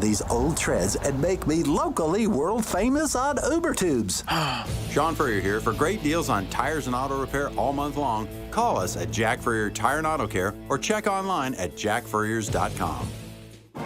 these old treads and make me locally world famous on Uber Tubes. Sean Furrier here. For great deals on tires and auto repair all month long, call us at Jack Furrier Tire and Auto Care or check online at jackfurriers.com.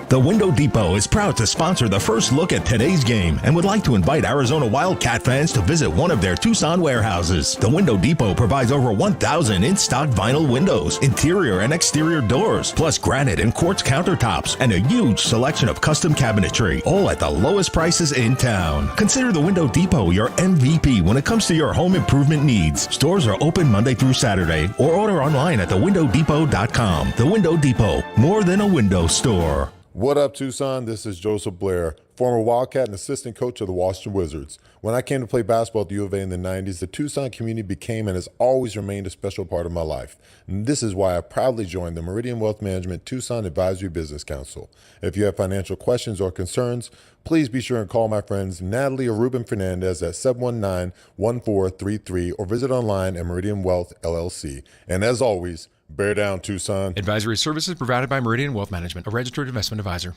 The Window Depot is proud to sponsor the first look at today's game and would like to invite Arizona Wildcat fans to visit one of their Tucson warehouses. The Window Depot provides over 1,000 in-stock vinyl windows, interior and exterior doors, plus granite and quartz countertops, and a huge selection of custom cabinetry, all at the lowest prices in town. Consider the Window Depot your MVP when it comes to your home improvement needs. Stores are open Monday through Saturday, or order online at thewindowdepot.com. The Window Depot, more than a window store. What up, Tucson? This is Joseph Blair, former Wildcat and assistant coach of the Washington Wizards. When I came to play basketball at the U of A in the 90s, the Tucson community became and has always remained a special part of my life. And this is why I proudly joined the Meridian Wealth Management Tucson Advisory Business Council. If you have financial questions or concerns, please be sure and call my friends Natalie or Ruben Fernandez at 719-1433 or visit online at Meridian Wealth LLC. And as always, bear down, Tucson. Advisory services provided by Meridian Wealth Management, a registered investment advisor.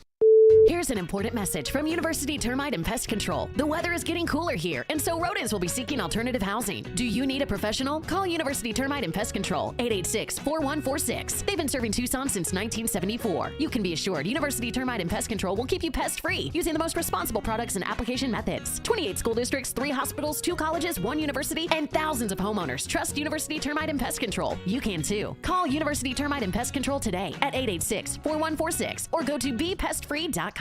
Here's an important message from University Termite and Pest Control. The weather is getting cooler here, and so rodents will be seeking alternative housing. Do you need a professional? Call University Termite and Pest Control, 886-4146. They've been serving Tucson since 1974. You can be assured University Termite and Pest Control will keep you pest-free using the most responsible products and application methods. 28 school districts, 3 hospitals, 2 colleges, 1 university, and thousands of homeowners trust University Termite and Pest Control. You can too. Call University Termite and Pest Control today at 886-4146 or go to bepestfree.com.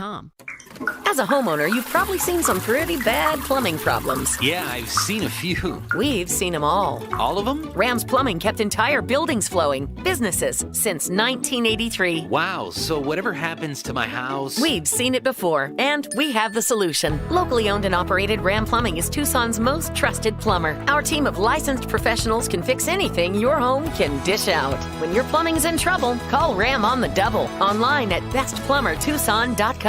As a homeowner, you've probably seen some pretty bad plumbing problems. Yeah, I've seen a few. We've seen them all. All of them? Ram's Plumbing kept entire buildings flowing, businesses, since 1983. Wow, so whatever happens to my house... We've seen it before, and we have the solution. Locally owned and operated, Ram Plumbing is Tucson's most trusted plumber. Our team of licensed professionals can fix anything your home can dish out. When your plumbing's in trouble, call Ram on the double. Online at bestplumbertucson.com.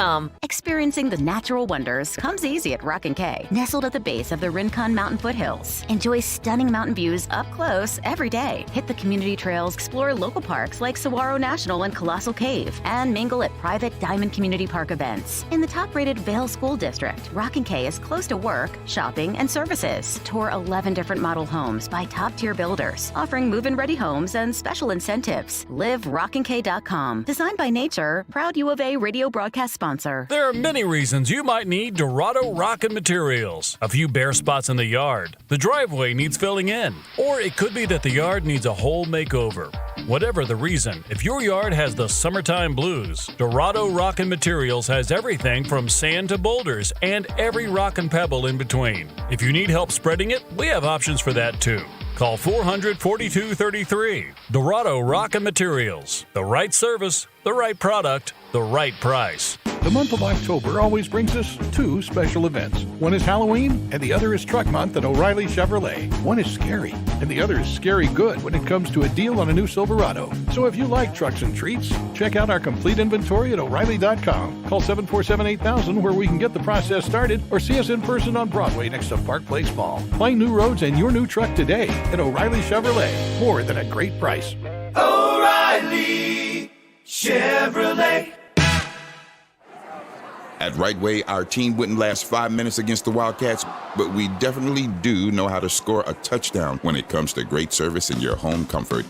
Experiencing the natural wonders comes easy at Rock & Kay. Nestled at the base of the Rincon Mountain foothills. Enjoy stunning mountain views up close every day. Hit the community trails, explore local parks like Saguaro National and Colossal Cave, and mingle at private Diamond Community Park events. In the top-rated Vail School District, Rock & Kay is close to work, shopping, and services. Tour 11 different model homes by top-tier builders, offering move-in-ready homes and special incentives. Live RockandK.com. Designed by Nature, proud U of A radio broadcast sponsor. There are many reasons you might need Dorado Rockin' Materials. A few bare spots in the yard, the driveway needs filling in, or it could be that the yard needs a whole makeover. Whatever the reason, if your yard has the summertime blues, Dorado Rockin' Materials has everything from sand to boulders and every rock and pebble in between. If you need help spreading it, we have options for that too. Call 400-4233. Dorado Rockin' Materials. The right service, the right product, the right price. The month of October always brings us 2 special events. One is Halloween, and the other is Truck Month at O'Reilly Chevrolet. One is scary, and the other is scary good when it comes to a deal on a new Silverado. So if you like trucks and treats, check out our complete inventory at O'Reilly.com. Call 747-8000 where we can get the process started, or see us in person on Broadway next to Park Place Mall. Find new roads and your new truck today at O'Reilly Chevrolet. More than a great price. O'Reilly Chevrolet. At Right Way, our team wouldn't last 5 minutes against the Wildcats, but we definitely do know how to score a touchdown when it comes to great service and your home comfort.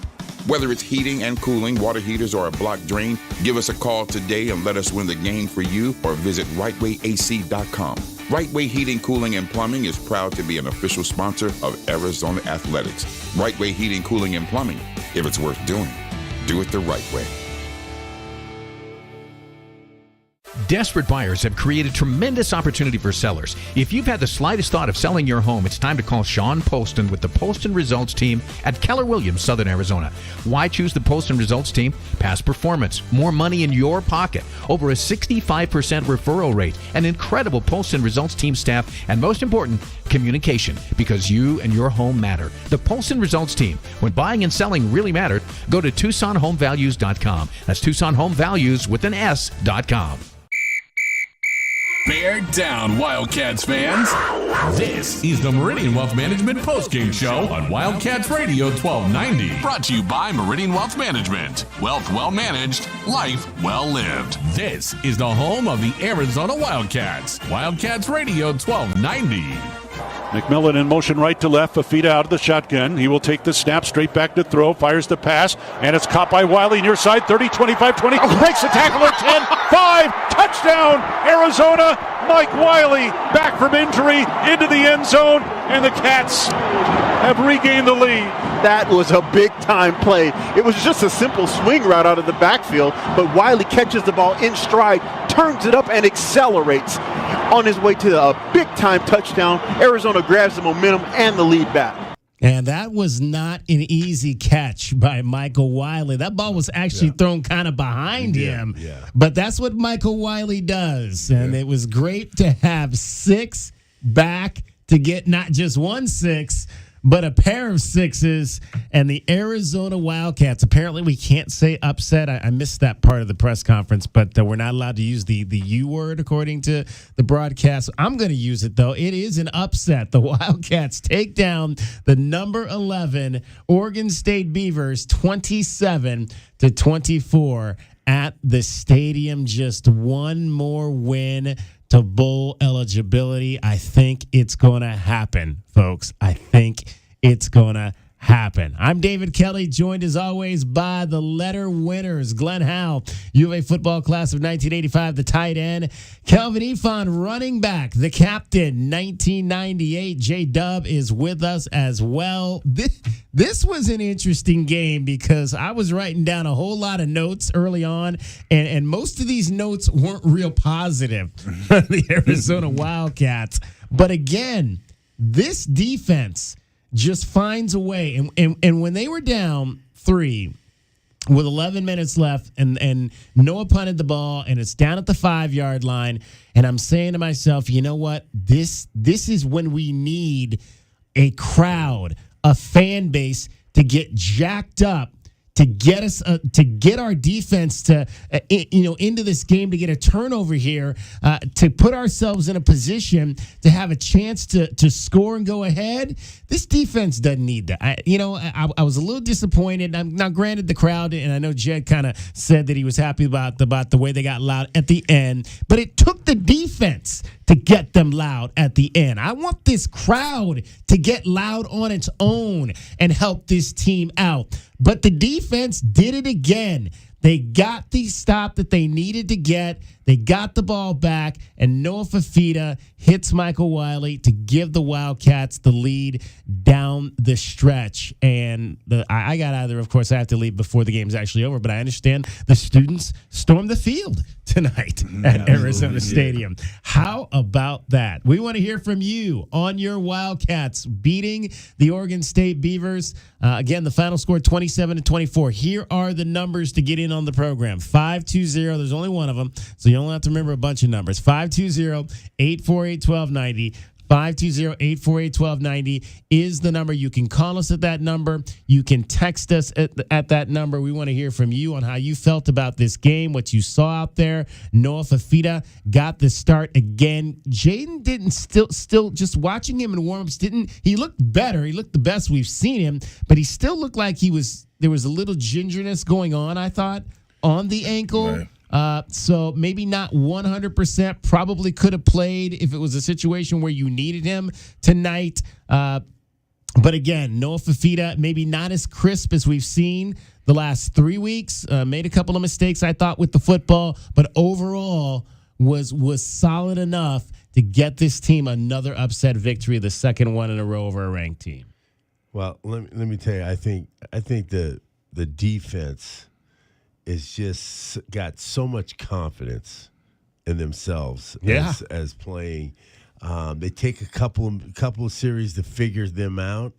Whether it's heating and cooling, water heaters, or a blocked drain, give us a call today and let us win the game for you, or visit rightwayac.com. Right Way Heating, Cooling, and Plumbing is proud to be an official sponsor of Arizona Athletics. Right Way Heating, Cooling, and Plumbing. If it's worth doing, do it the right way. Desperate buyers have created tremendous opportunity for sellers. If you've had the slightest thought of selling your home, it's time to call Sean Poston with the Poston Results Team at Keller Williams, Southern Arizona. Why choose the Poston Results Team? Past performance, more money in your pocket, over a 65% referral rate, an incredible Poston Results Team staff, and most important, communication, because you and your home matter. The Poston Results Team. When buying and selling really mattered, go to TucsonHomeValues.com. That's TucsonHomeValues with an S.com. Mary Bear down, Wildcats fans. This is the Meridian Wealth Management postgame show on Wildcats Radio 1290. Brought to you by Meridian Wealth Management. Wealth well managed, life well lived. This is the home of the Arizona Wildcats. Wildcats Radio 1290. McMillan in motion right to left. Fafita out of the shotgun. He will take the snap straight back to throw. Fires the pass. And it's caught by Wiley near side. 30, 25, 20. Makes the tackle at 10. 5. Touchdown, Arizona. Mike Wiley back from injury into the end zone. And the Cats have regained the lead. That was a big-time play. It was just a simple swing route out of the backfield, but Wiley catches the ball in stride, turns it up, and accelerates on his way to a big-time touchdown. Arizona grabs the momentum and the lead back. And that was not an easy catch by Michael Wiley. That ball was actually thrown kind of behind him. Yeah. But that's what Michael Wiley does. And it was great to have 6 back to get not just 1 6, but a pair of 6s. And the Arizona Wildcats, apparently we can't say upset. I missed that part of the press conference, but we're not allowed to use the U word according to the broadcast. I'm going to use it, though. It is an upset. The Wildcats take down the number 11 Oregon State Beavers 27-24 at the stadium. Just one more win to bowl eligibility. I think it's going to happen, folks. I think it's going to happen. I'm David Kelly, joined as always by the letter winners. Glenn Howe, U of A football class of 1985, the tight end. Kelvin Ifan, running back, the captain, 1998. J-Dub is with us as well. This was an interesting game because I was writing down a whole lot of notes early on, and most of these notes weren't real positive for the Arizona Wildcats. But again, this defense just finds a way. And when they were down 3 with 11 minutes left and Noah punted the ball and it's down at the 5-yard line, and I'm saying to myself, you know what? This is when we need a crowd, a fan base to get jacked up, to get us to get our defense to into this game, to get a turnover here, to put ourselves in a position to have a chance to score and go ahead. This defense doesn't need that. I was a little disappointed. Now, granted, the crowd, and I know Jed kind of said that he was happy about the way they got loud at the end, but it took the defense to get them loud at the end. I want this crowd to get loud on its own and help this team out. But the defense did it again. They got the stop that they needed to get. They got the ball back, and Noah Fafita hits Michael Wiley to give the Wildcats the lead down the stretch. And I got out of there. Of course, I have to leave before the game's actually over, but I understand the students stormed the field tonight at Arizona Stadium. How about that? We want to hear from you on your Wildcats beating the Oregon State Beavers. Again, the final score 27-24. Here are the numbers to get in on the program. 520, there's only one of them, so you don't have to remember a bunch of numbers. 520-848-1290. 520-848-1290 is the number. You can call us at that number. You can text us at that number. We want to hear from you on how you felt about this game, what you saw out there. Noah Fafita got the start again. Jaden didn't still just watching him in warm-ups, he looked better. He looked the best we've seen him, but he still looked like there was a little gingerness going on, I thought, on the ankle. Right. So maybe not 100%, probably could have played if it was a situation where you needed him tonight. But again, Noah Fafita, maybe not as crisp as we've seen the last 3 weeks. Made a couple of mistakes, I thought, with the football, but overall was solid enough to get this team another upset victory, the second one in a row over a ranked team. Well, let me tell you, I think the defense is just got so much confidence in themselves as playing. They take a couple of series to figure them out,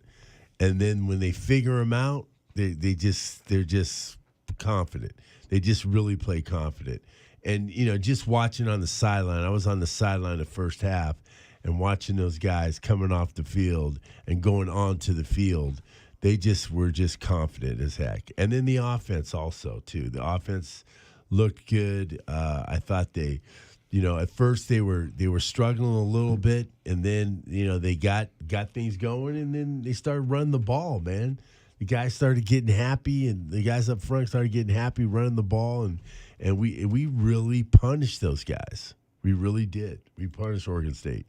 and then when they figure them out, they're just confident. They just really play confident. And just watching on the sideline, I was on the sideline the first half, and watching those guys coming off the field and going onto the field. They were just confident as heck. And then the offense also, too. The offense looked good. I thought they at first they were struggling a little bit, and then they got things going, and then they started running the ball, man. The guys started getting happy, and the guys up front started getting happy running the ball, and we really punished those guys. We really did. We punished Oregon State.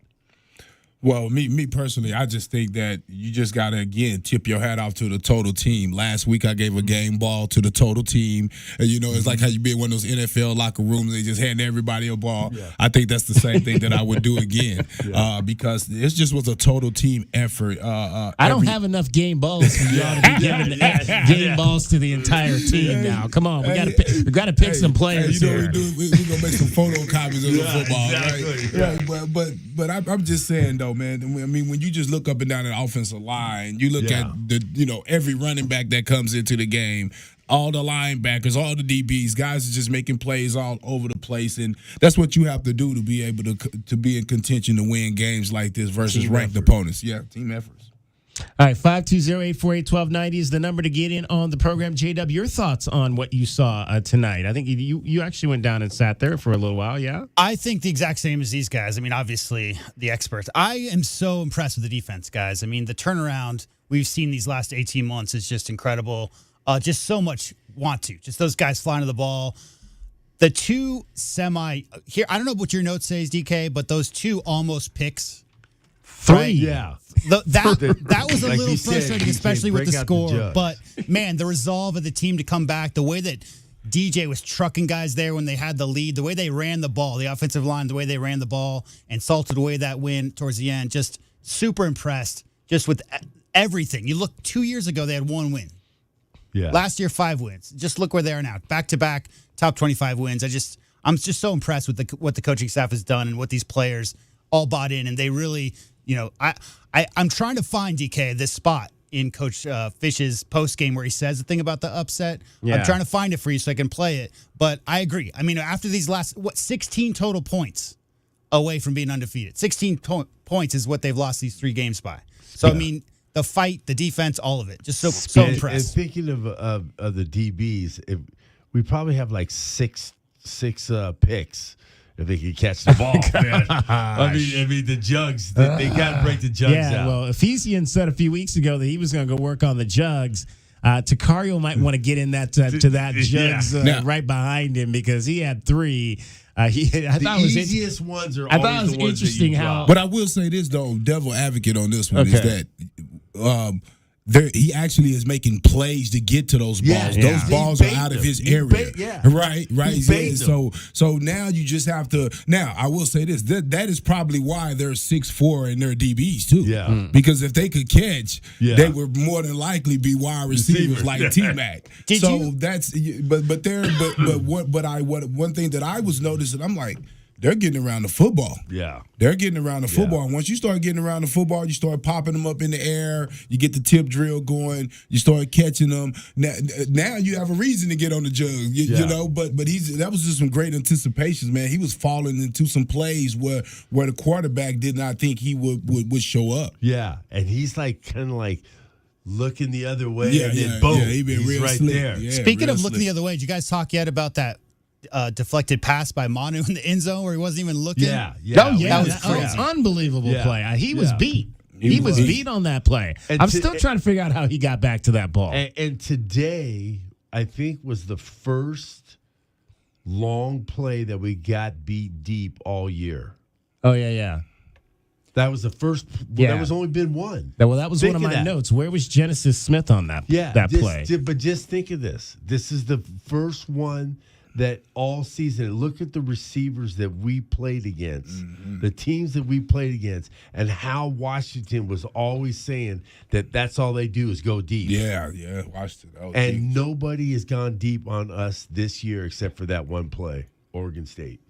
Well, me personally, I just think that you just got to, again, tip your hat off to the total team. Last week, I gave a game ball to the total team. And, it's like how you be in one of those NFL locker rooms, they just hand everybody a ball. Yeah. I think that's the same thing that I would do again because it just was a total team effort. I don't have enough game balls for y'all to be giving game balls to the entire team now. Come on, we got to pick some players here. We're going to make some photocopies of the football, exactly. Right? Yeah. But I'm just saying, though, man, I mean, when you just look up and down the offensive line, you look at every running back that comes into the game, all the linebackers, all the DBs, guys are just making plays all over the place, and that's what you have to do to be able to be in contention to win games like this versus team ranked opponents. Yeah, team efforts. All right, 520-848-1290 is the number to get in on the program. J-Dub, your thoughts on what you saw tonight? I think you actually went down and sat there for a little while, yeah? I think the exact same as these guys. I mean, obviously, the experts. I am so impressed with the defense, guys. I mean, the turnaround we've seen these last 18 months is just incredible. Just so much just those guys flying to the ball. The two here, I don't know what your note says, DK, but those two almost picks. Three, yeah. That was a little frustrating, especially with the score. But, man, the resolve of the team to come back, the way that DJ was trucking guys there when they had the lead, the way they ran the ball, the offensive line, the way they ran the ball and salted away that win towards the end, just super impressed just with everything. You look 2 years ago, they had one win. Yeah. Last year, 5 wins. Just look where they are now. Back-to-back top 25 wins. I'm just so impressed with what the coaching staff has done and what these players all bought in, and they really – I'm trying to find, DK, this spot in Coach Fish's postgame where he says the thing about the upset. Yeah. I'm trying to find it for you so I can play it. But I agree. I mean, after these last, 16 total points away from being undefeated. 16 points is what they've lost these 3 games by. So, I mean, the fight, the defense, all of it. Just so impressed. And thinking of the DBs, we probably have like six picks. If they could catch the ball, man. I mean, the jugs, they got to break the jugs out. Yeah, well, Ephesian said a few weeks ago that he was going to go work on the jugs. Takario might want to get in that to that jugs right behind him because he had 3. The easiest ones are always the ones interesting that you drop. But I will say this, though, devil advocate on this one is that he actually is making plays to get to those balls. Those balls are out of his area. Right. So now you just have to. Now I will say this: that is probably why they're 6'4" and they're DBs too. Yeah. Because if they could catch, they would more than likely be wide receivers like T-Mac. That's. But one thing that I was noticing, I'm like, they're getting around the football. Yeah. They're getting around the football. And once you start getting around the football, you start popping them up in the air. You get the tip drill going. You start catching them. Now you have a reason to get on the jug, you know. But that was just some great anticipations, man. He was falling into some plays where the quarterback did not think he would show up. Yeah, and he's like kind of like looking the other way. And then boom, he's right slick. there. Yeah, speaking of looking the other way, did you guys talk yet about that deflected pass by Manu in the end zone where he wasn't even looking? That was unbelievable play. He was beat. He was beat on that play. And I'm still trying to figure out how he got back to that ball. And today, I think, was the first long play that we got beat deep all year. Oh, yeah. That was the first. Well, there was only been one. Well, that was one of my notes. Where was Genesis Smith on that play? But just think of this. This is the first one that all season, look at the receivers that we played against, the teams that we played against, and how Washington was always saying that that's all they do is go deep. Yeah, Washington. And nobody has gone deep on us this year except for that one play, Oregon State.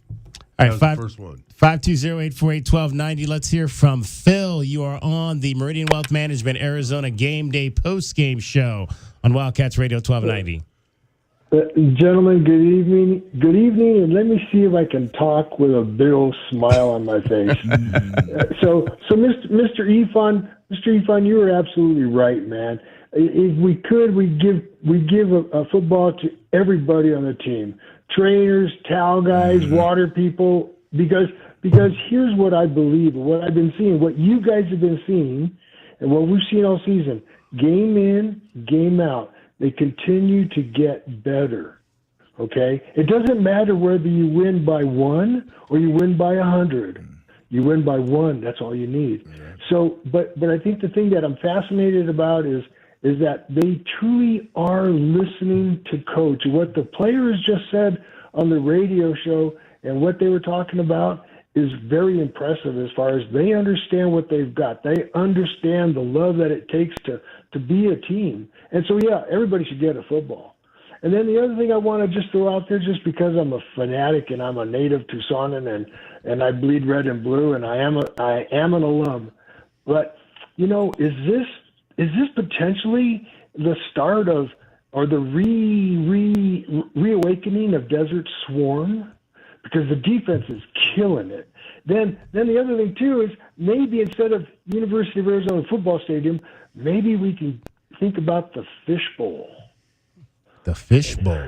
All right, the first one. 520-848-1290. Let's hear from Phil. You are on the Meridian Wealth Management Arizona Game Day Postgame Show on Wildcats Radio 1290. Gentlemen, good evening. Good evening, and let me see if I can talk with a big old smile on my face. So, Mr. Ifan, you were absolutely right, man. If we could, we'd give a football to everybody on the team: trainers, towel guys, water people, because here's what I believe, what I've been seeing, what you guys have been seeing, and what we've seen all season. Game in, game out. They continue to get better. Okay? It doesn't matter whether you win by 1 or you win by 100. You win by 1, that's all you need. So, but I think the thing that I'm fascinated about is that they truly are listening to coach. What the players just said on the radio show and what they were talking about is very impressive as far as they understand what they've got. They understand the love that it takes to be a team. And so, yeah, everybody should get a football. And then the other thing I want to just throw out there, just because I'm a fanatic and I'm a native Tucsonan and I bleed red and blue and I am an alum, but, you know, is this potentially the start of or the reawakening of Desert Swarm? Because the defense is killing it. Then the other thing, too, is maybe instead of University of Arizona Football Stadium, maybe we can think about the Fish Bowl. The Fish Bowl.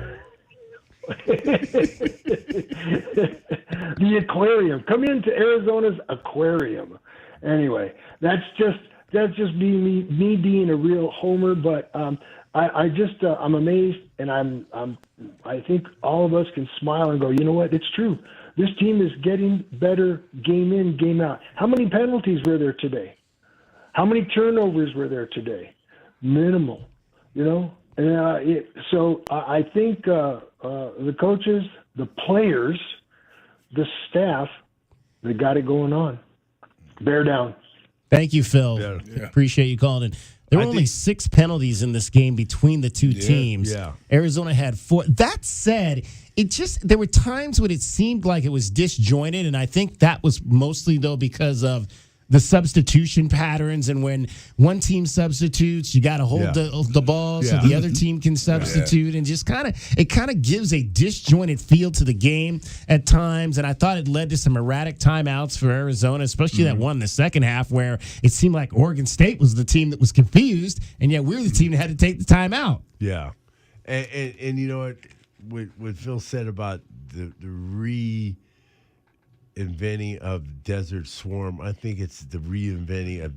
The aquarium. Come into Arizona's aquarium. Anyway, that's just me being a real homer, but I'm amazed, and I think all of us can smile and go, you know what? It's true. This team is getting better game in, game out. How many penalties were there today? How many turnovers were there today? Minimal, you know. And so I think the coaches, the players, the staff, they got it going on. Bear down. Thank you, Phil. Yeah. Appreciate you calling in. There were only 6 penalties in this game between the two teams. Yeah. Arizona had 4. That said, there were times when it seemed like it was disjointed, and I think that was mostly, though, because of the substitution patterns, and when one team substitutes, you got to hold the ball so the other team can substitute, and just kind of gives a disjointed feel to the game at times. And I thought it led to some erratic timeouts for Arizona, especially that one in the second half where it seemed like Oregon State was the team that was confused, and yet we're the team that had to take the timeout. Yeah, and you know what Phil said about the reinventing of Desert Swarm, I think it's the reinventing of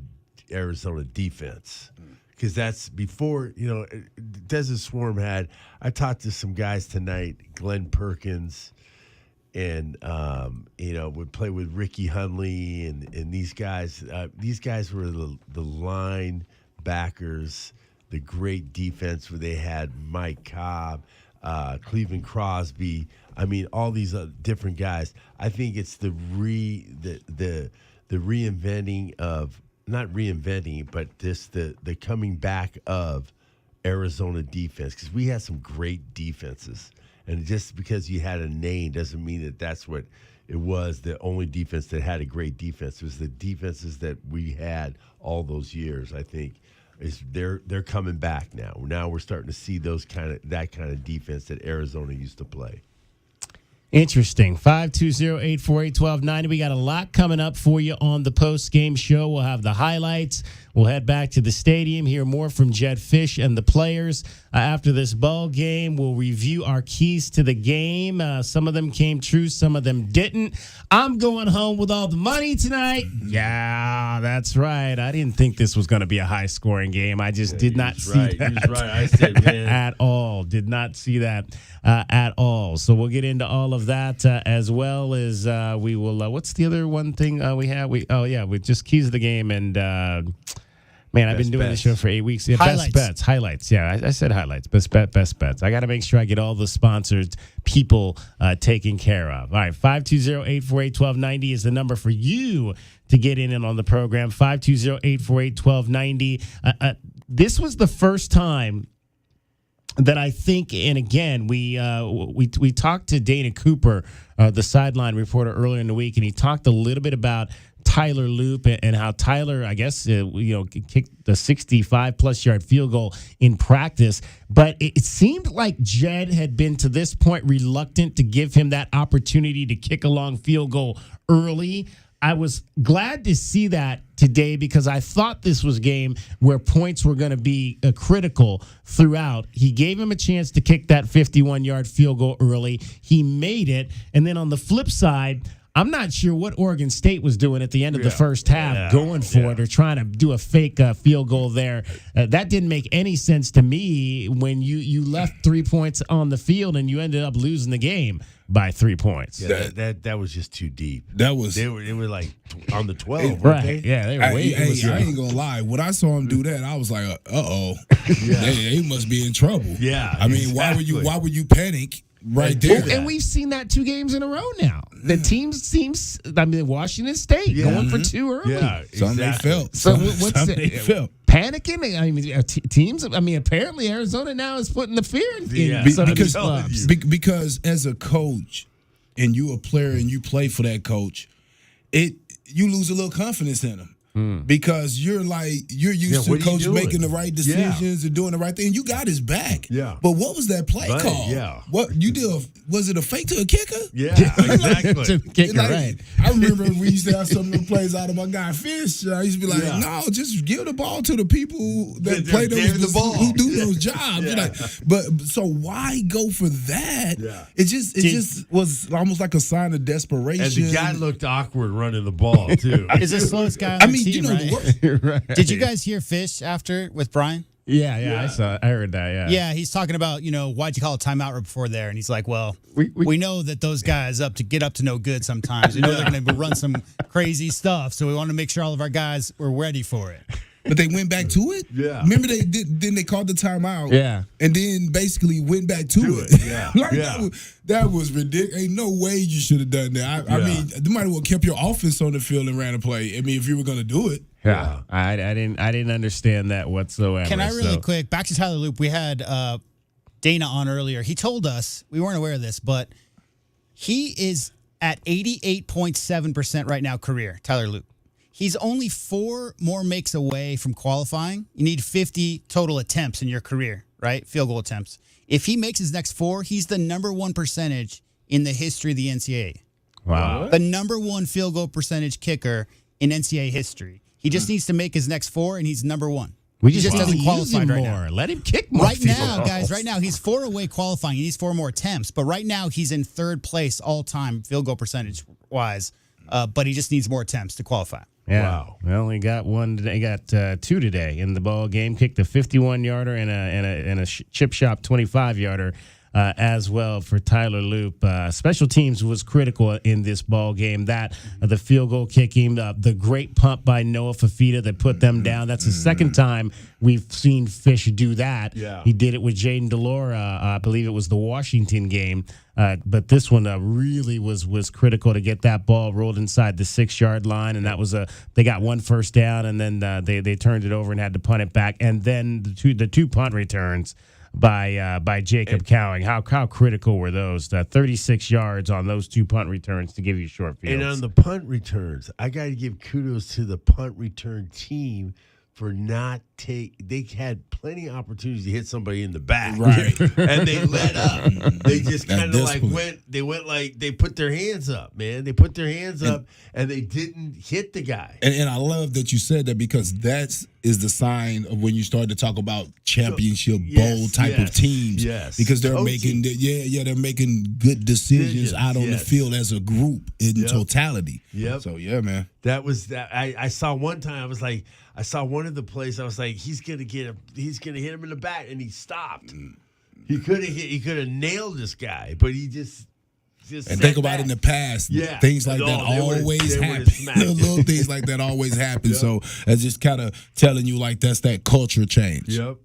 Arizona defense. Because that's before, you know, Desert Swarm I talked to some guys tonight, Glenn Perkins, and, you know, would play with Ricky Hunley and these guys. These guys were the line backers, the great defense where they had Mike Cobb, Cleveland Crosby. I mean, all these different guys. I think it's the reinventing of, not reinventing, but just the coming back of Arizona defense, because we had some great defenses, and just because you had a name doesn't mean that that's what it was. The only defense that had a great defense. It was the defenses that we had all those years. I think they're coming back now. Now we're starting to see that kind of defense that Arizona used to play. Interesting. 520-848-1290. We got a lot coming up for you on the post-game show. We'll have the highlights. We'll head back to the stadium, hear more from Jed Fish and the players. After this ball game, we'll review our keys to the game. Some of them came true, some of them didn't. I'm going home with all the money tonight. Yeah, that's right. I didn't think this was going to be a high-scoring game. I just did not see that. He was right. I said, man. At all. Did not see that at all. So we'll get into all of that as well as we will. What's the other one thing we have? We just keys of the game and. Man, I've been doing this show for 8 weeks. Yeah, highlights. Best bets, highlights. Yeah, I said highlights. Best bets. I got to make sure I get all the sponsored people taken care of. All right, 520-848-1290 is the number for you to get in and on the program. 520-848-1290. This was the first time that I think, and again, we talked to Dana Cooper, the sideline reporter, earlier in the week, and he talked a little bit about Tyler Loop and how Tyler, I guess, kicked the 65-plus yard field goal in practice. But it seemed like Jed had been to this point reluctant to give him that opportunity to kick a long field goal early. I was glad to see that today because I thought this was a game where points were going to be critical throughout. He gave him a chance to kick that 51-yard field goal early. He made it. And then on the flip side, I'm not sure what Oregon State was doing at the end of the first half, going for it or trying to do a fake field goal there. That didn't make any sense to me when you left 3 points on the field and you ended up losing the game by 3 points. Yeah, that was just too deep. That was they were like on the 12, right? They? Yeah, they were way. I ain't gonna lie. When I saw him do that, I was like, they must be in trouble. Yeah, I mean, why would you panic? Right there. And we've seen that 2 games in a row now. The team seems, Washington State going for 2 early. Yeah, Something they felt. So what's they felt. Panicking? I mean, teams, apparently Arizona now is putting the fear in some of these clubs. Because as a coach and you a player and you play for that coach, you lose a little confidence in them. Because you're used to coach making the right decisions and doing the right thing. You got his back. Yeah. But what was that play call? Yeah. What you did? Was it a fake to a kicker? Yeah, exactly. To a kicker, right. I remember we used to have some of the plays out of my guy Fish. I used to be like, no, just give the ball to the people that play who do those jobs. Yeah. But so why go for that? Yeah. It just was almost like a sign of desperation. And the guy looked awkward running the ball too. Is the slowest guy on the team, right? Did you guys hear Fish after with Brian? Yeah. I heard that. Yeah. Yeah, he's talking about why'd you call a timeout right before there, and he's like, well, we know that those guys get up to no good sometimes. They're going to run some crazy stuff, so we want to make sure all of our guys were ready for it. But they went back to it? Yeah. Remember then they called the timeout. Yeah. And then basically went back to it. Yeah. That was ridiculous. Ain't no way you should have done that. I mean, you might as well kept your offense on the field and ran a play. I mean, if you were going to do it. Yeah. I didn't understand that whatsoever. Can I really quick, back to Tyler Loop, we had Dana on earlier. He told us, we weren't aware of this, but he is at 88.7% right now career, Tyler Loop. He's only 4 more makes away from qualifying. You need 50 total attempts in your career, right? Field goal attempts. If he makes his next 4, he's the number 1 percentage in the history of the NCAA. Wow. The number 1 field goal percentage kicker in NCAA history. He just needs to make his next 4, and he's number 1. We he just doesn't qualify right now. Let him kick more. Right now, guys, he's 4 away qualifying. He needs 4 more attempts. But right now, he's in 3rd place all-time field goal percentage-wise. But he just needs more attempts to qualify. Yeah. Wow. Well, he got 1 today. He got 2 today in the ball game. Kicked a 51-yarder and a chip shop 25-yarder as well for Tyler Loop. Special teams was critical in this ball game. That the field goal kicking, the great punt by Noah Fafita that put them down. That's the second time we've seen Fish do that. Yeah. He did it with Jaden Delora. I believe it was the Washington game. But this one really was critical to get that ball rolled inside the 6-yard line, and that was they got 1 first down, and then they turned it over and had to punt it back, and then the two punt returns by Jacob Cowing. How critical were those? 36 yards on those 2 punt returns to give you short fields. And on the punt returns, I got to give kudos to the punt return team for not they had plenty of opportunities to hit somebody in the back. Right. And they let up. They just kind of they put their hands up, man. They put their hands up and they didn't hit the guy. And I love that you said that, because that is the sign of when you start to talk about championship bowl type of teams. Yes. Because they're making they're making good decisions out on the field as a group in totality. Yep. So yeah, man. That was that. I saw one time. I saw one of the plays. I was like, he's gonna hit him in the back, and he stopped. He could have nailed this guy, but he just and think about it in the past. Yeah. Things like that always happen. Little things like that always happen. Yep. So it's just kind of telling you that's that culture change. Yep.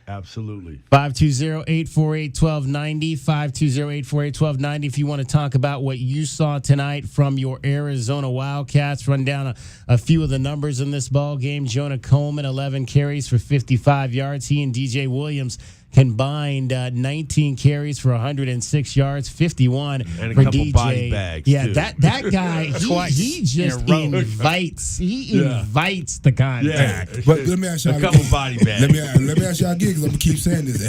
Absolutely. 520-848-1290, 520-848-1290. If you want to talk about what you saw tonight from your Arizona Wildcats, run down a few of the numbers in this ball game. Jonah Coleman, 11 carries for 55 yards. He and DJ Williams combined 19 carries for 106 yards, 51 and a for couple DJ. Body bags, yeah, too. that guy, he just invites the contact. Yeah. But let me ask y'all a couple body bags. Let me ask y'all again, because I'm gonna keep saying this.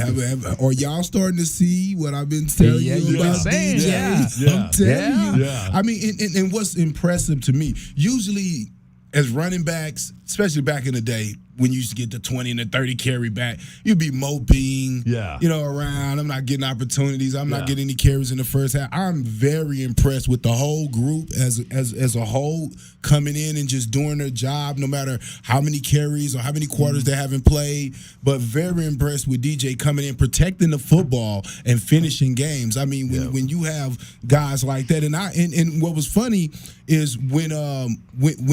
Are y'all starting to see what I've been telling you about DJ? Yeah. I'm telling you. Yeah. I mean, and what's impressive to me, usually as running backs, especially back in the day, when you used to get the 20 and the 30 carry back, you'd be moping, around. I'm not getting opportunities. I'm not getting any carries in the first half. I'm very impressed with the whole group as a whole coming in and just doing their job, no matter how many carries or how many quarters they haven't played. But very impressed with DJ coming in, protecting the football and finishing games. I mean, when you have guys like that, and what was funny is when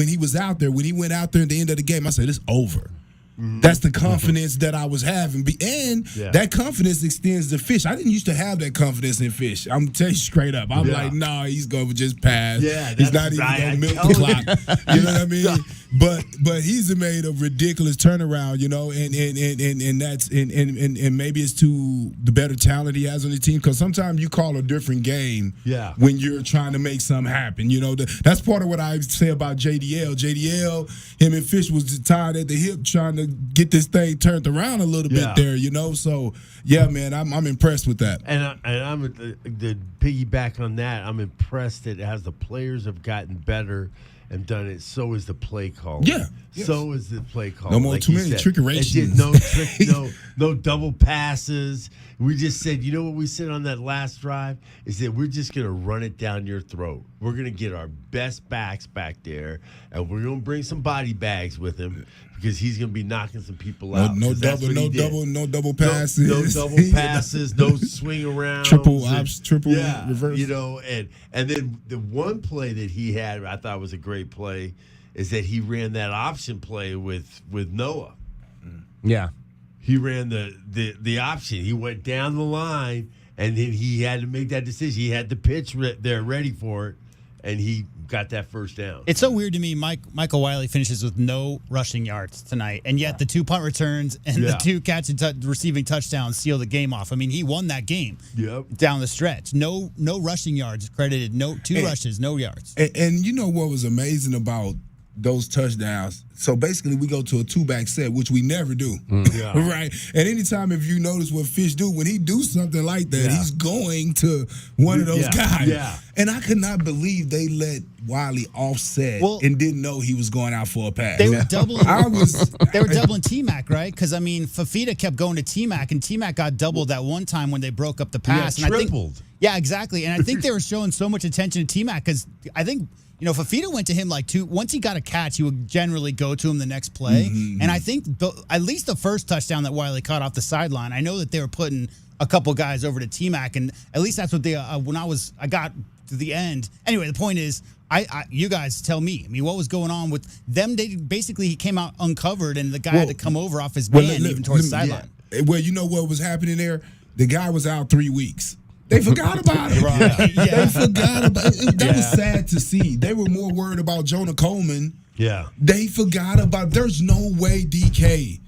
he was out there, when he went out there at the end of the game, I said, it's over. That's the confidence that I was having. And that confidence extends to Fish. I didn't used to have that confidence in Fish. I'm telling you straight up. I'm like, no, he's going to just pass. He's not even going to milk the clock. You know what I mean? But he's made a ridiculous turnaround, and that's and maybe it's to the better talent he has on the team, because sometimes you call a different game when you're trying to make something happen. That's part of what I say about JDL. JDL, him and Fish was tied at the hip trying to get this thing turned around a little bit there, So man, I'm impressed with that. And I'm the piggyback on that. I'm impressed that as the players have gotten better and done it, so is the play call. So is the play call. No more too many trickerations. No double passes. We just said, you know what we said on that last drive is that we're just going to run it down your throat. We're going to get our best backs back there, and we're going to bring some body bags with him, because he's going to be knocking some people out. No double passes. No double passes. No swing around. Triple reverse. And then the one play that he had, I thought was a great play, is that he ran that option play with Noah. Yeah. He ran the option. He went down the line, and then he had to make that decision. He had the pitch there ready for it, and he got that first down. It's so weird to me. Michael Wiley finishes with no rushing yards tonight, and yet the 2 punt returns and the 2 catch and receiving touchdowns seal the game off. I mean, he won that game down the stretch. No rushing yards credited. No 2 rushes, no yards. And you know what was amazing about those touchdowns? So basically, we go to a 2-back set, which we never do, right? And anytime, if you notice what Fish do, when he do something like that, he's going to one of those guys. And I could not believe they let Wiley offset and didn't know he was going out for a pass. They were doubling. They were doubling T-Mac, right? Because I mean, Fafita kept going to T-Mac, and T-Mac got doubled that one time when they broke up the pass. And tripled. Exactly. And I think they were showing so much attention to T-Mac because I think, Fafita went to him once he got a catch, he would generally go to him the next play. And I think at least the first touchdown that Wiley caught off the sideline, I know that they were putting a couple guys over to T-Mac, and at least that's what they, when I got to the end. Anyway, the point is, you guys tell me. I mean, what was going on with them? Basically, he came out uncovered, and the guy had to come over off his band even towards the sideline. Well, you know what was happening there? The guy was out 3 weeks. They forgot about it. They forgot about it. That was sad to see. They were more worried about Jonah Coleman. They forgot about. There's no way, DK,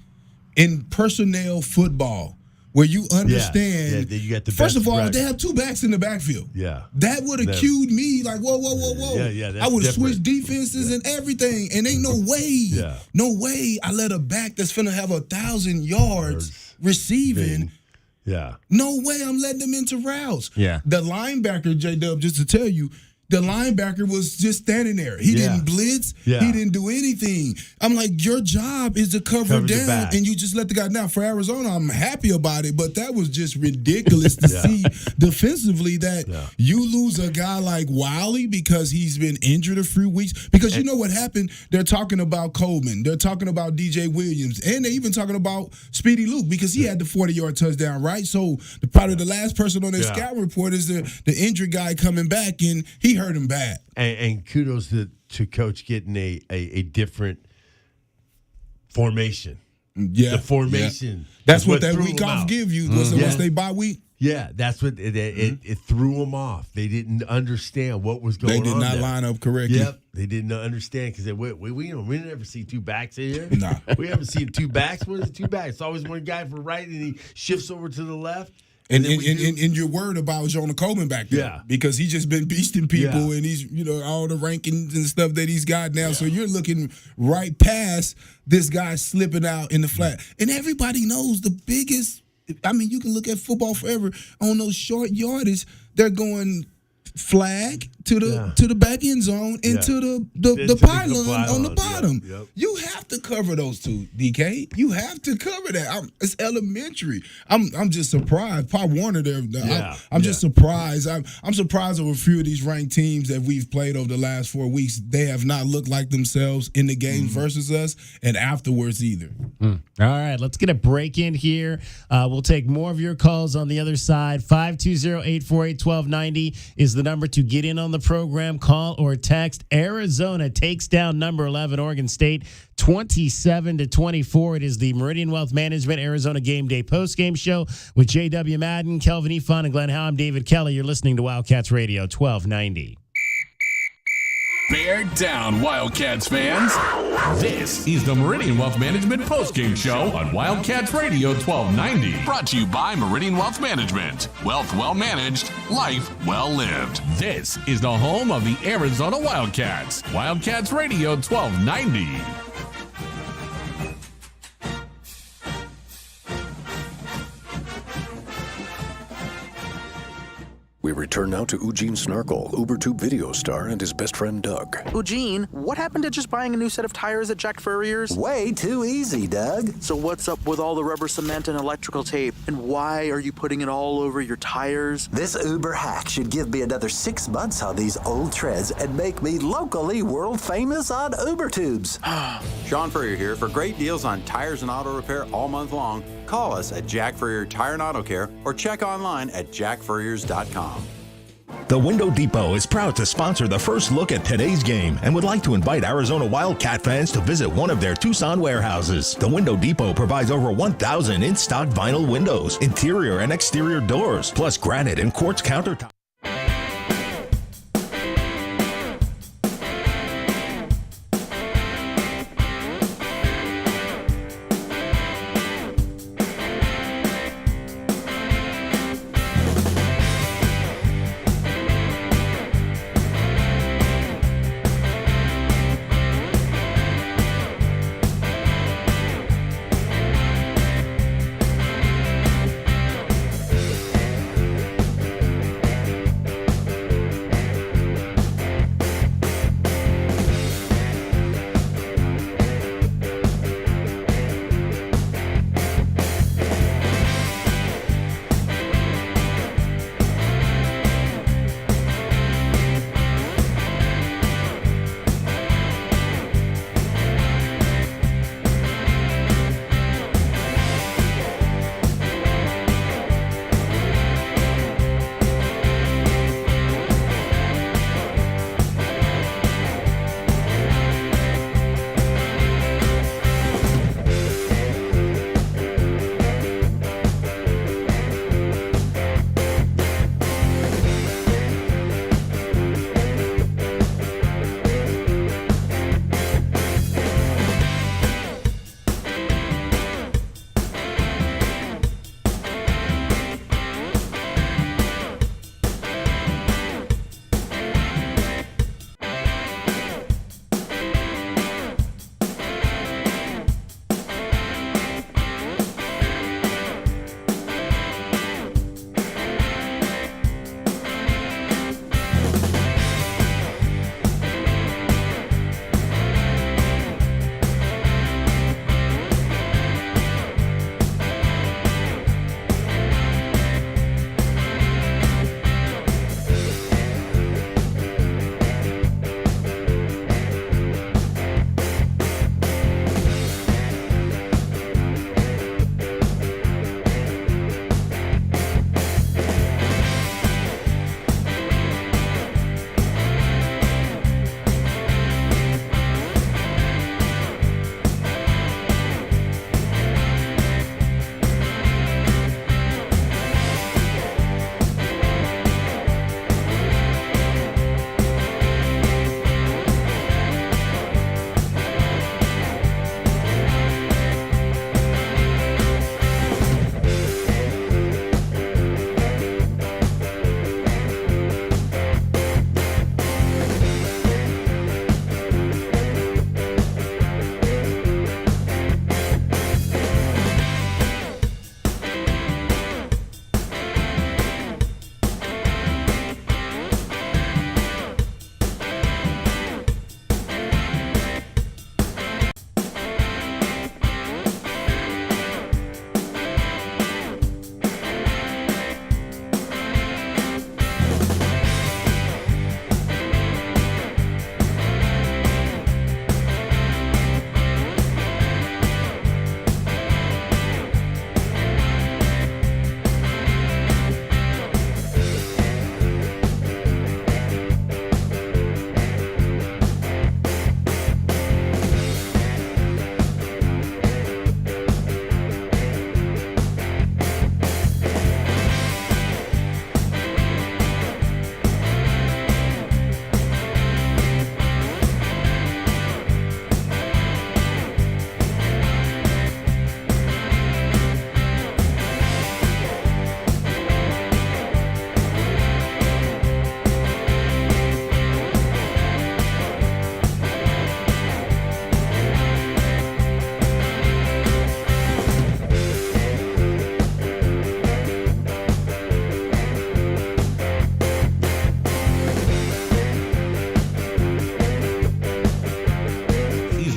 in personnel football where you understand. You got the first of all, they have 2 backs in the backfield. That would have cued me like, whoa. I would have switched defenses and everything. And ain't no way I let a back that's finna have 1,000 yards receiving. No way I'm letting them into routes. The linebacker, J-Dub, just to tell you, the linebacker was just standing there. He didn't blitz. He didn't do anything. I'm like, your job is to cover down, and you just let the guy. Now, for Arizona, I'm happy about it, but that was just ridiculous to see defensively that you lose a guy like Wiley because he's been injured a few weeks. Because you know what happened? They're talking about Coleman. They're talking about DJ Williams. And they're even talking about Speedy Luke because he had the 40-yard touchdown, right? So probably the last person on their scout report is the injured guy coming back, and he hurt him bad. And kudos to Coach getting a different formation. The formation. That's what that week off give you. Once they bye week. That's what it threw them off. They didn't understand what was going on. They did not line up correctly. They didn't understand because we never see 2 backs here. Nah. We haven't seen 2 backs. What is 2 backs? It's always one guy for right and he shifts over to the left. And you're worried about Jonah Coleman back there because he's just been beasting people and he's, all the rankings and stuff that he's got now. So you're looking right past this guy slipping out in the flat. And everybody knows the biggest, you can look at football forever on those short yardage, they're going flag to the back end zone and to the pylon on the bottom. Yep. You have to cover those two, DK. You have to cover that. It's elementary. I'm just surprised. Pop Warner there. I'm just surprised. I'm surprised over a few of these ranked teams that we've played over the last 4 weeks. They have not looked like themselves in the games versus us and afterwards either. All right, let's get a break in here. We'll take more of your calls on the other side. 520-848-1290 is the number to get in on the program. Call or text. Arizona takes down number 11 Oregon State 27-24. It is the Meridian Wealth Management Arizona Game Day postgame show with J.W. Madden, Kelvin Efon, and Glenn Howe. I'm David Kelly. You're listening to Wildcats Radio 1290. Bear down, Wildcats fans. This is the Meridian Wealth Management postgame show on Wildcats Radio 1290. Brought to you by Meridian Wealth Management. Wealth well managed, life well lived. This is the home of the Arizona Wildcats. Wildcats Radio 1290. We return now to Eugene Snarkle, UberTube video star, and his best friend Doug. Eugene, what happened to just buying a new set of tires at Jack Furrier's? Way too easy, Doug. So what's up with all the rubber cement and electrical tape? And why are you putting it all over your tires? This Uber hack should give me another 6 months on these old treads and make me locally world famous on UberTubes. Sean Furrier here for great deals on tires and auto repair all month long. Call us at Jack Furrier Tire and Auto Care or check online at jackfurriers.com. The Window Depot is proud to sponsor the first look at today's game and would like to invite Arizona Wildcat fans to visit one of their Tucson warehouses. The Window Depot provides over 1,000 in-stock vinyl windows, interior and exterior doors, plus granite and quartz countertops.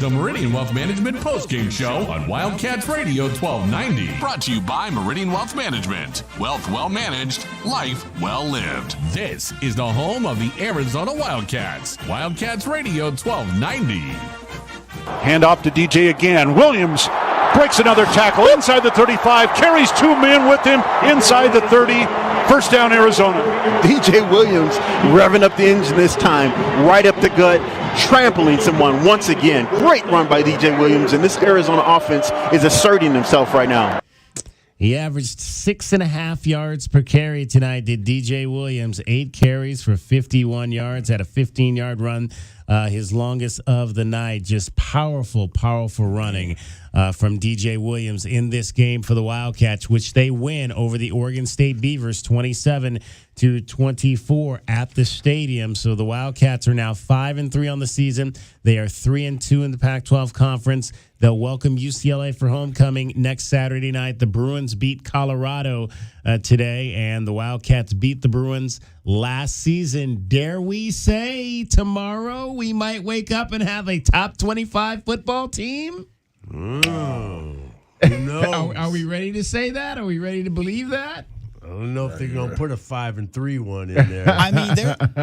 the Meridian Wealth Management Postgame Show on Wildcats Radio 1290. Brought to you by Meridian Wealth Management. Wealth well managed, life well lived. This is the home of the Arizona Wildcats. Wildcats Radio 1290. Hand off to DJ again. Williams breaks another tackle inside the 35, carries 2 men with him inside the 30. First down, Arizona. DJ Williams revving up the engine this time, right up the gut, trampling someone once again. Great run by DJ Williams, and this Arizona offense is asserting himself right now. He averaged 6.5 yards per carry tonight, did DJ Williams. 8 carries for 51 yards, had a 15-yard run, his longest of the night. Just powerful, powerful running from DJ Williams in this game for the Wildcats, which they win over the Oregon State Beavers 27-24 at the stadium. So the Wildcats are now 5-3 on the season. They are 3-2 in the Pac-12 conference. They'll welcome UCLA for homecoming next Saturday night. The Bruins beat Colorado today, and the Wildcats beat the Bruins last season. Dare we say tomorrow we might wake up and have a top 25 football team? Oh, who knows? Are we ready to say that? Are we ready to believe that? I don't know if they're going to put a 5-3 one in there. I mean,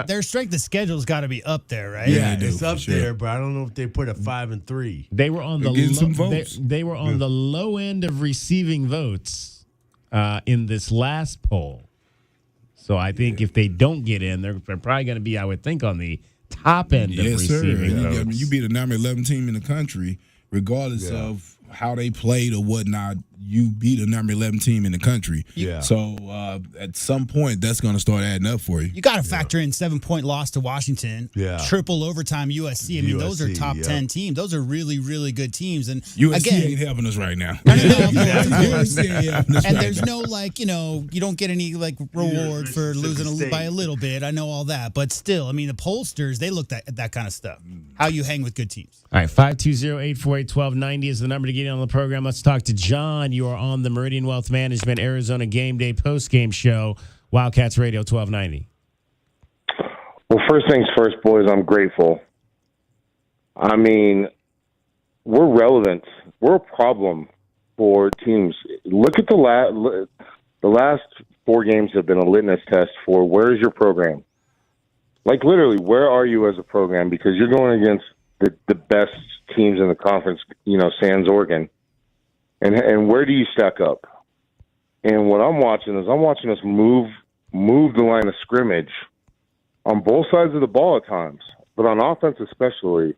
their strength of schedule's got to be up there, right? Yeah, it's up there, but I don't know if they put a 5-3. They were on they were on the low end of receiving votes in this last poll. So I think if they don't get in, they're probably going to be, I would think, on the top end of receiving votes. I mean, you beat a number 11 team in the country, regardless of how they played or whatnot. You beat a number 11 team in the country. Yeah. So at some point, that's going to start adding up for you. You got to factor in 7-point loss to Washington. Yeah. Triple overtime USC. I mean, those are top 10 teams. Those are really, really good teams. And USC again, ain't helping us right now. And there's no you don't get any reward for losing by a little bit. I know all that, but still, I mean, the pollsters, they looked at that kind of stuff. How you hang with good teams. All right, 520-848-1290 is the number to get in on the program. Let's talk to John. You are on the Meridian Wealth Management Arizona Game Day postgame show, Wildcats Radio 1290. Well, first things first, boys, I'm grateful. I mean, we're relevant. We're a problem for teams. Look at the last 4 games have been a litmus test for where is your program. Like, literally, where are you as a program? Because you're going against the best teams in the conference, sans Oregon. And where do you stack up? And what I'm watching is us move the line of scrimmage on both sides of the ball at times, but on offense especially.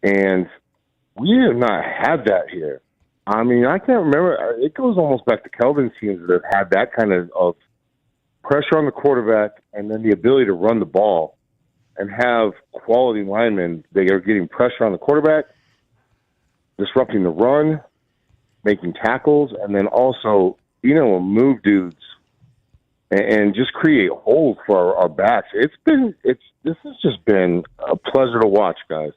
And we have not had that here. I mean, I can't remember. It goes almost back to Kelvin's teams that have had that kind of pressure on the quarterback and then the ability to run the ball and have quality linemen. They are getting pressure on the quarterback, disrupting the run, making tackles, and then also, move dudes and just create holes for our backs. This has just been a pleasure to watch, guys.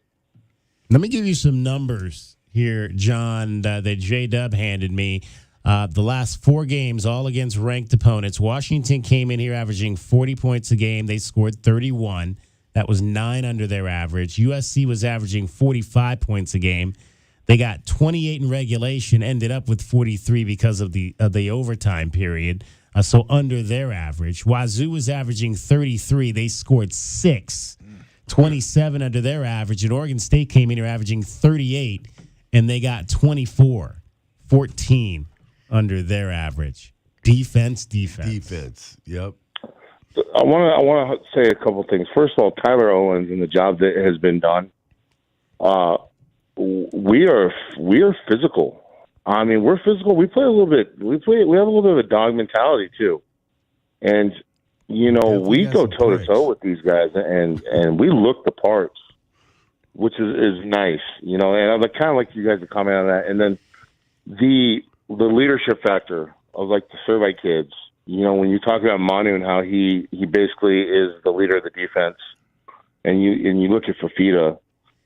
Let me give you some numbers here, John, that J-Dub handed me. The last 4 games, all against ranked opponents. Washington came in here averaging 40 points a game. They scored 31. That was 9 under their average. USC was averaging 45 points a game. They got 28 in regulation, ended up with 43 because of the overtime period, so under their average. Wazoo was averaging 33. They scored 6, 27 under their average. And Oregon State came in here averaging 38, and they got 24, 14 under their average. Defense. Yep. I want to say a couple things. First of all, Tyler Owens and the job that has been done. We are physical. I mean, we're physical. We play a little bit. We have a little bit of a dog mentality too, and we go toe to toe with these guys, and we look the parts, which is nice. And I kind of like you guys to comment on that. And then the leadership factor of the Survey kids. When you talk about Manu and how he basically is the leader of the defense, and you look at Fafita.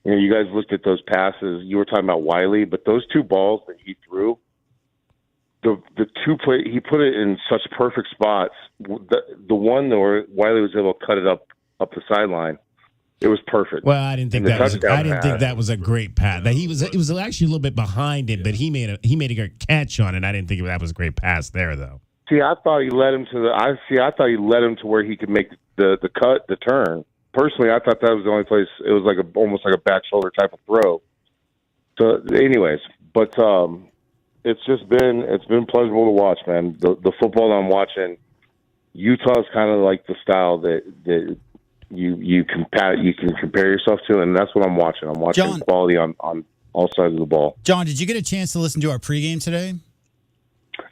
You guys looked at those passes. You were talking about Wiley, but those 2 balls that he threw, the 2 play, he put it in such perfect spots. The one where Wiley was able to cut it up the sideline, It was perfect. Well, I didn't think that was a great pass. That it was actually a little bit behind it, but he made a good catch on it. I didn't think that was a great pass there, though. See, I thought he led him to where he could make the turn. Personally, I thought that was the only place. It was almost like a back shoulder type of throw. So, anyways, but it's been pleasurable to watch, man. The football that I'm watching, Utah's kind of like the style that you can compare yourself to, and that's what I'm watching. I'm watching John, quality on all sides of the ball. John, did you get a chance to listen to our pregame today?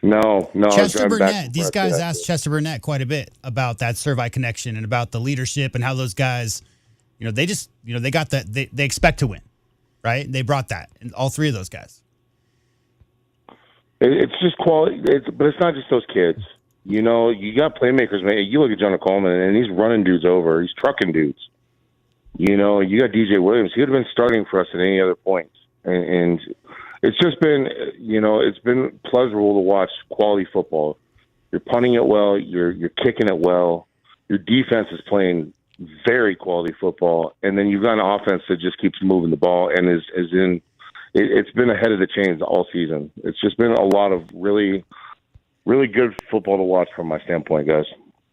No. Chester Burnett. These guys asked Chester Burnett quite a bit about that Servite connection and about the leadership and how those guys, they got that. They expect to win, right? They brought that, and all three of those guys. It's just quality, but it's not just those kids. You got playmakers, man. You look at Jonah Coleman, and he's running dudes over. He's trucking dudes. You got DJ Williams. He would have been starting for us at any other point. And it's just been, it's been pleasurable to watch quality football. You're punting it well. You're kicking it well. Your defense is playing very quality football. And then you've got an offense that just keeps moving the ball and is in – it's been ahead of the chains all season. It's just been a lot of really – really good football to watch from my standpoint, guys.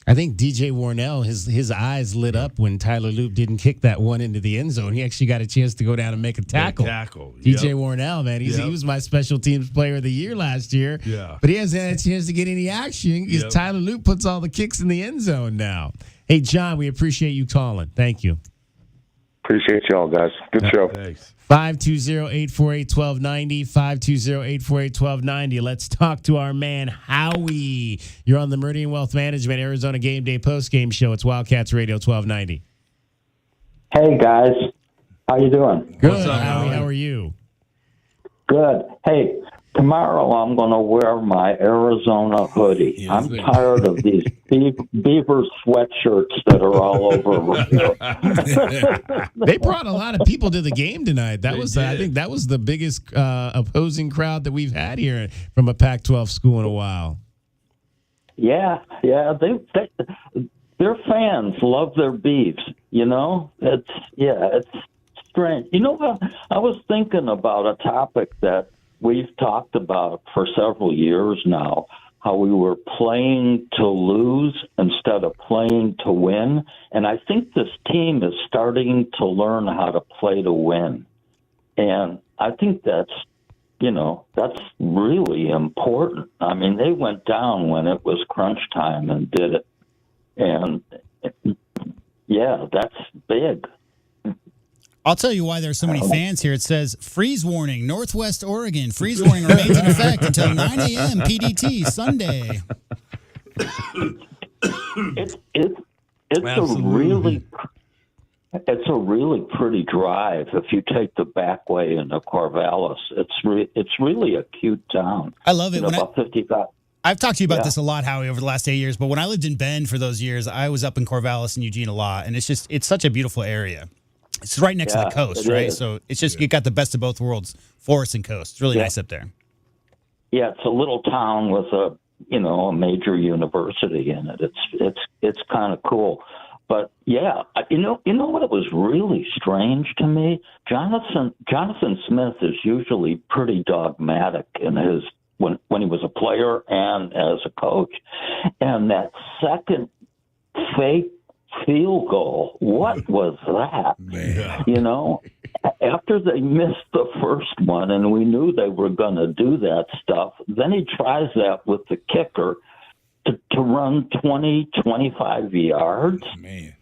I think DJ Warnell, his eyes lit up when Tyler Loop didn't kick that one into the end zone. He actually got a chance to go down and make a tackle. DJ Warnell, man, he was my special teams player of the year last year. Yeah. But he hasn't had a chance to get any action because Tyler Loop puts all the kicks in the end zone now. Hey, John, we appreciate you calling. Thank you. Appreciate y'all, guys. Good show. Thanks. 520-848-1290, 520-848-1290. Let's talk to our man, Howie. You're on the Meridian Wealth Management Arizona Game Day postgame show. It's Wildcats Radio 1290. Hey, guys. How you doing? Good, Howie. How are you? Good. Hey, tomorrow I'm going to wear my Arizona hoodie. I'm tired of these beaver sweatshirts that are all over. They brought a lot of people to the game tonight. I think that was the biggest opposing crowd that we've had here from a Pac-12 school in a while. Yeah. Their fans love their beefs. It's strange. What? I was thinking about a topic that we've talked about for several years now, how we were playing to lose instead of playing to win. And I think this team is starting to learn how to play to win. And I think that's really important. I mean, they went down when it was crunch time and did it. And, that's big. I'll tell you why there's so many fans here. It says, freeze warning, Northwest Oregon. Freeze warning remains in effect until 9 a.m. PDT Sunday. It's a really pretty drive if you take the back way into Corvallis. It's really a cute town. I love it. About 55. I've talked to you about this a lot, Howie, over the last 8 years. But when I lived in Bend for those years, I was up in Corvallis and Eugene a lot. And it's such a beautiful area. It's right next to the coast, right? Is. So it's just you got the best of both worlds, forest and coast. It's really nice up there. Yeah, it's a little town with a major university in it. It's kind of cool. But you know what? It was really strange to me. Jonathan Smith is usually pretty dogmatic in his when he was a player and as a coach, and that second fake field goal. What was that? Man. After they missed the first one and we knew they were going to do that stuff, then he tries that with the kicker to run 20, 25 yards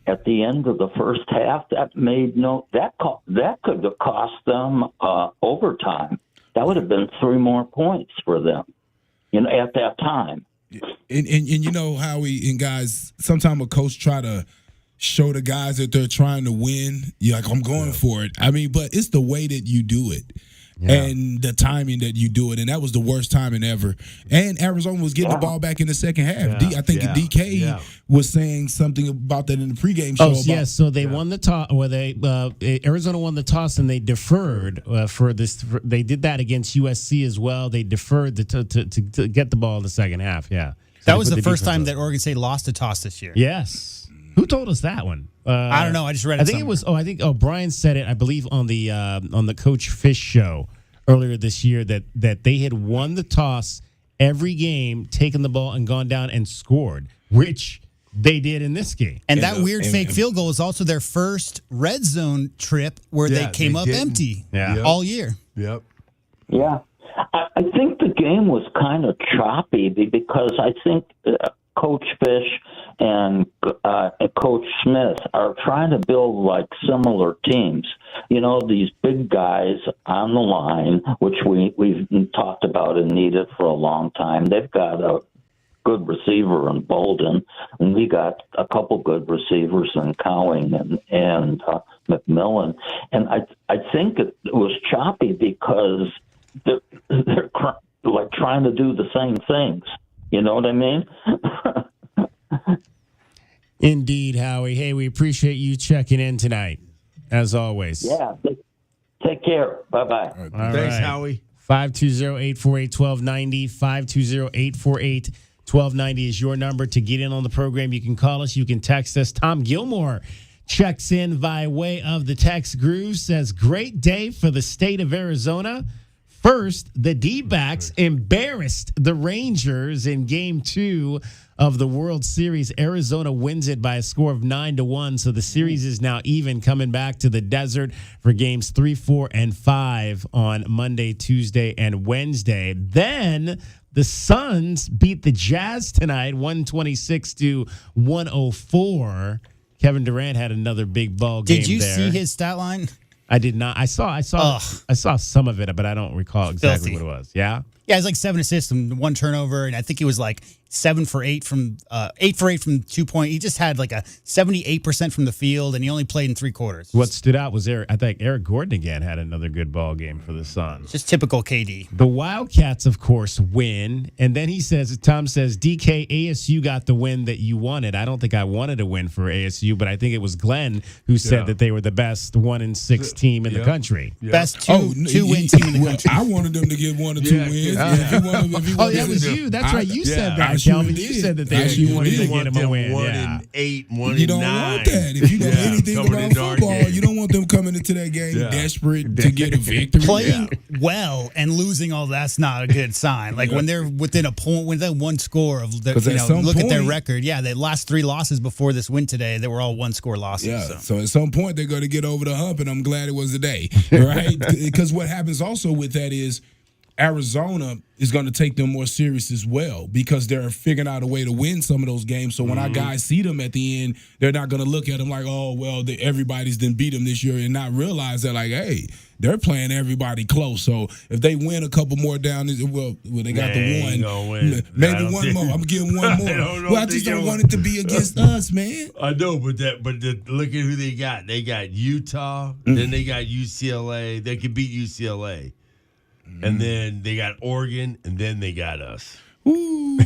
at the end of the first half. That made that could have cost them overtime. That would have been 3 more points for them, at that time. And Howie and guys, sometimes a coach try to show the guys that they're trying to win. You're like, I'm going for it. I mean, but it's the way that you do it and the timing that you do it. And that was the worst timing ever. And Arizona was getting the ball back in the second half. I think DK was saying something about that in the pregame show. So they won the toss. Arizona won the toss and they deferred for this. They did that against USC as well. They deferred to get the ball in the second half. Yeah. That was the first time that Oregon State lost a toss this year. Yes. Who told us that one? I don't know. I just read it. I think somewhere. I think Brian said it. I believe on the Coach Fish show earlier this year that they had won the toss every game, taken the ball and gone down and scored, which they did in this game. And that weird fake field goal was also their first red zone trip where they came up empty all year. Yep. Yeah. I think the game was kind of choppy because I think Coach Fish and Coach Smith are trying to build like similar teams. You know, these big guys on the line, which we've talked about and needed for a long time. They've got a good receiver in Bolden, and we got a couple good receivers in Cowing and McMillan. And I think it was choppy because they're like trying to do the same things. You know what I mean? Indeed, Howie. Hey, we appreciate you checking in tonight, as always. Yeah. Take care. Bye-bye. All right. Thanks, Howie. 520-848-1290. 520-848-1290 is your number to get in on the program. You can call us. You can text us. Tom Gilmore checks in by way of the text groove, says, great day for the state of Arizona. First, the D-backs embarrassed the Rangers in Game 2 of the World Series. Arizona wins it by a score of 9-1, so the series is now even, coming back to the desert for Games 3, 4, and 5 on Monday, Tuesday, and Wednesday. Then the Suns beat the Jazz tonight, 126-104. Kevin Durant had another big ball game there. Did you see his stat line? I did not. I saw some of it, but I don't recall exactly what it was. Yeah? Yeah, it's like 7 assists and 1 turnover, and I think he was like 8 for 8 from 2-point. He just had like a 78% from the field, and he only played in 3 quarters. What stood out was I think Eric Gordon again had another good ball game for the Suns. Just typical KD. The Wildcats, of course, win, and then Tom says, DK, ASU got the win that you wanted. I don't think I wanted a win for ASU, but I think it was Glenn who said that they were the best 1-6 team in the country. Yeah. Best two-win team in the country. I wanted them to get 1 or 2 wins. That was you. That's right. You said that, Calvin. You said that you wanted to get them a win. 1-8, 1-9. You don't want that. If you know anything about football, you don't want them coming into that game desperate to get a victory. Playing well and losing all that's not a good sign. Like when they're within a point, within 1 score of look at their record. Yeah, the last 3 losses before this win today, they were all 1-score losses. Yeah. So at some point they're going to get over the hump, and I'm glad it was today, right? Because what happens also with that is Arizona is going to take them more serious as well because they're figuring out a way to win some of those games. So when our guys see them at the end, they're not going to look at them like, oh, well, everybody's done beat them this year and not realize that, like, hey, they're playing everybody close. So if they win a couple more down, well they got the one. Maybe one more. I'm getting one more. I just don't want it to be against us, man. I know, but look at who they got. They got Utah, then they got UCLA. They can beat UCLA. And then they got Oregon, and then they got us. Ooh.